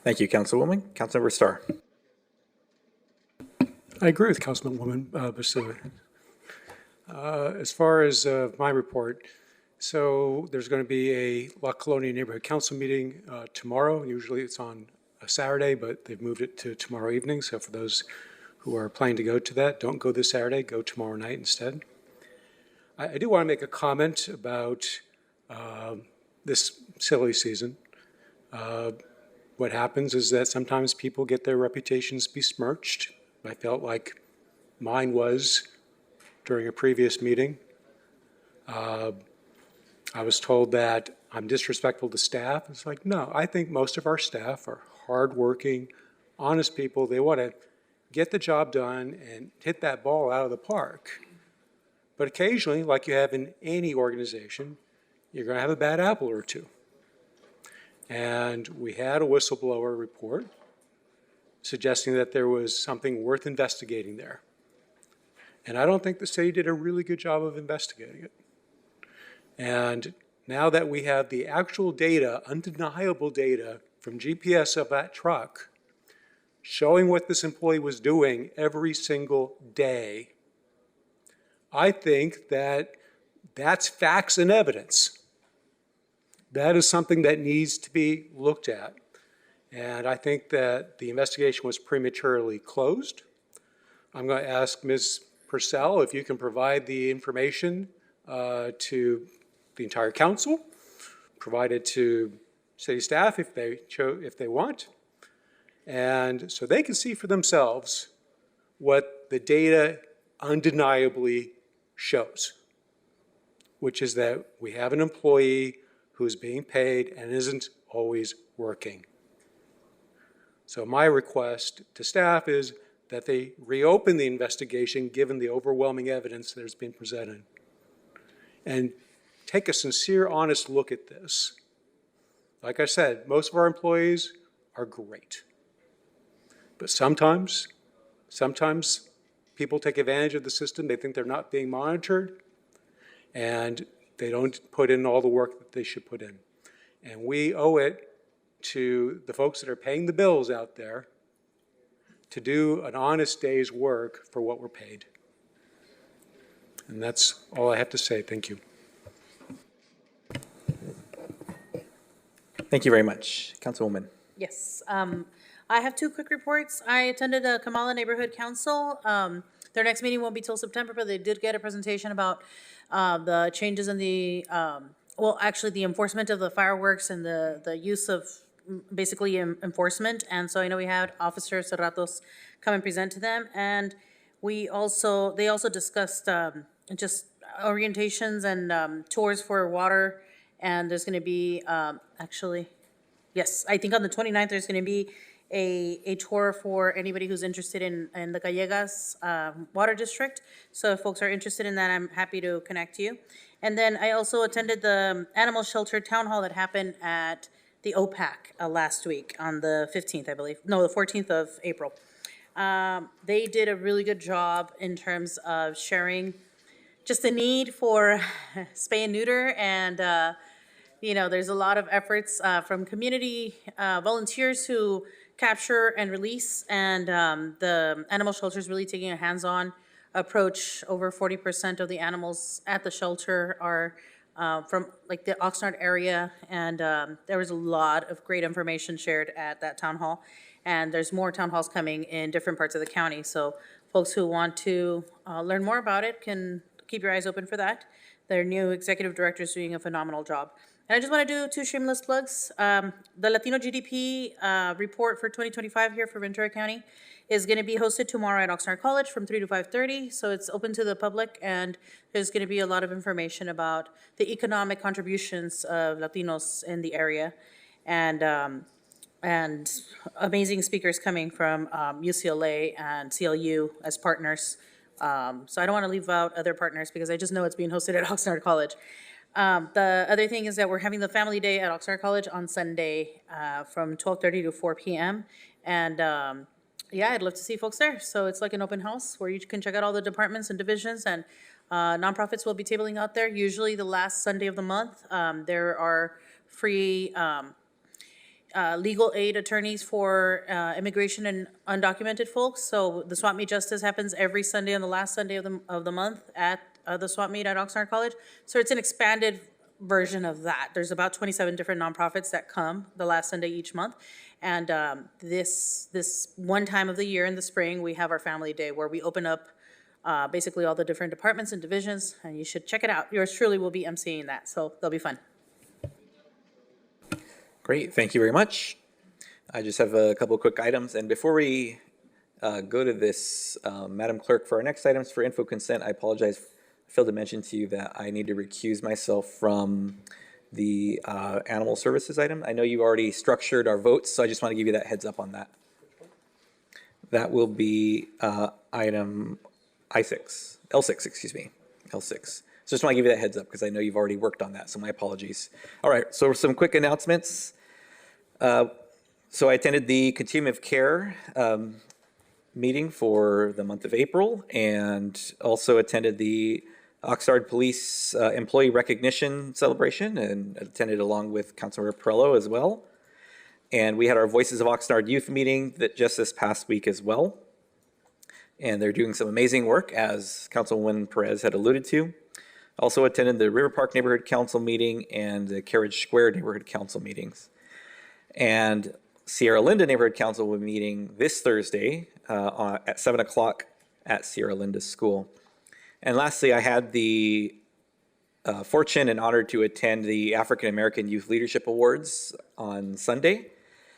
Thank you, Councilwoman. Councilmember Starr. I agree with Councilwoman Basile. As far as my report, so there's going to be a La Colonia Neighborhood Council meeting tomorrow. Usually it's on a Saturday, but they've moved it to tomorrow evening. So for those who are planning to go to that, don't go this Saturday, go tomorrow night instead. I do want to make a comment about this silly season. What happens is that sometimes people get their reputations besmirched. I felt like mine was during a previous meeting. I was told that I'm disrespectful to staff. It's like, no, I think most of our staff are hardworking, honest people. They want to get the job done and hit that ball out of the park. But occasionally, like you have in any organization, you're going to have a bad apple or two. And we had a whistleblower report suggesting that there was something worth investigating there. And I don't think the city did a really good job of investigating it. And now that we have the actual data, undeniable data from GPS of that truck, showing what this employee was doing every single day, I think that that's facts and evidence. That is something that needs to be looked at. And I think that the investigation was prematurely closed. I'm going to ask Ms. Purcell if you can provide the information to the entire council, provide it to city staff if they want, and so they can see for themselves what the data undeniably shows, which is that we have an employee who's being paid and isn't always working. So my request to staff is that they reopen the investigation given the overwhelming evidence that has been presented and take a sincere, honest look at this. Like I said, most of our employees are great, but sometimes Sometimes people take advantage of the system. They think they're not being monitored, and they don't put in all the work that they should put in. And we owe it to the folks that are paying the bills out there to do an honest day's work for what we're paid. And that's all I have to say. Thank you. Thank you very much. Councilwoman. Yes, I have two quick reports. I attended a Kamala Neighborhood Council. Their next meeting won't be till September, but they did get a presentation about the changes in the, well, actually the enforcement of the fireworks and the use of basically enforcement. And so I know we had Officer Serratos come and present to them. And they also discussed just orientations and tours for water. And there's gonna be, yes, I think on the 29th, there's gonna be a tour for anybody who's interested in the Gallegas Water District. So if folks are interested in that, I'm happy to connect you. And then I also attended the animal shelter town hall that happened at the OPAC last week on the 15th, I believe. No, the 14th of April. They did a really good job in terms of sharing just the need for spay and neuter, and you know, there's a lot of efforts from community volunteers who capture and release, and the animal shelter is really taking a hands-on approach. Over 40% of the animals at the shelter are from like the Oxnard area, and there was a lot of great information shared at that town hall. And there's more town halls coming in different parts of the county, so folks who want to learn more about it can keep your eyes open for that. Their new executive director is doing a phenomenal job. And I just want to do two shameless plugs. The Latino GDP report for 2025 here for Ventura County is going to be hosted tomorrow at Oxnard College from 3 to 5:30. So it's open to the public, and there's going to be a lot of information about the economic contributions of Latinos in the area, and amazing speakers coming from UCLA and CLU as partners. So I don't want to leave out other partners because I just know it's being hosted at Oxnard College. The other thing is that we're having the family day at Oxnard College on Sunday from 12:30 to 4 p.m. And yeah, I'd love to see folks there. So it's like an open house where you can check out all the departments and divisions, and nonprofits will be tabling out there. Usually the last Sunday of the month. There are free legal aid attorneys for immigration and undocumented folks. So the swap meet justice happens every Sunday on the last Sunday of the month at the swap meet at Oxnard College. So it's an expanded version of that. There's about 27 different nonprofits that come the last Sunday each month. And this one time of the year in the spring, we have our family day where we open up basically all the different departments and divisions, and you should check it out. Yours truly will be emceeing that, so they'll be fun. Great, thank you very much. I just have a couple of quick items, and before we go to this, Madam Clerk, for our next items for info consent, I apologize. I failed to mention to you that I need to recuse myself from the animal services item. I know you already structured our votes, so I just want to give you that heads up on that. That will be item L6, excuse me, L6. So just want to give you that heads up because I know you've already worked on that, so my apologies. All right, so some quick announcements. So I attended the Continuum of Care meeting for the month of April, and also attended the Oxnard Police Employee Recognition Celebration, and attended along with Councilmember Perello as well. And we had our Voices of Oxnard Youth meeting that just this past week as well. And they're doing some amazing work, as Councilwoman Perez had alluded to. Also attended the River Park Neighborhood Council meeting and the Carriage Square Neighborhood Council meetings. And Sierra Linda Neighborhood Council will be meeting this Thursday at 7 o'clock at Sierra Linda School. And lastly, I had the fortune and honor to attend the African American Youth Leadership Awards on Sunday.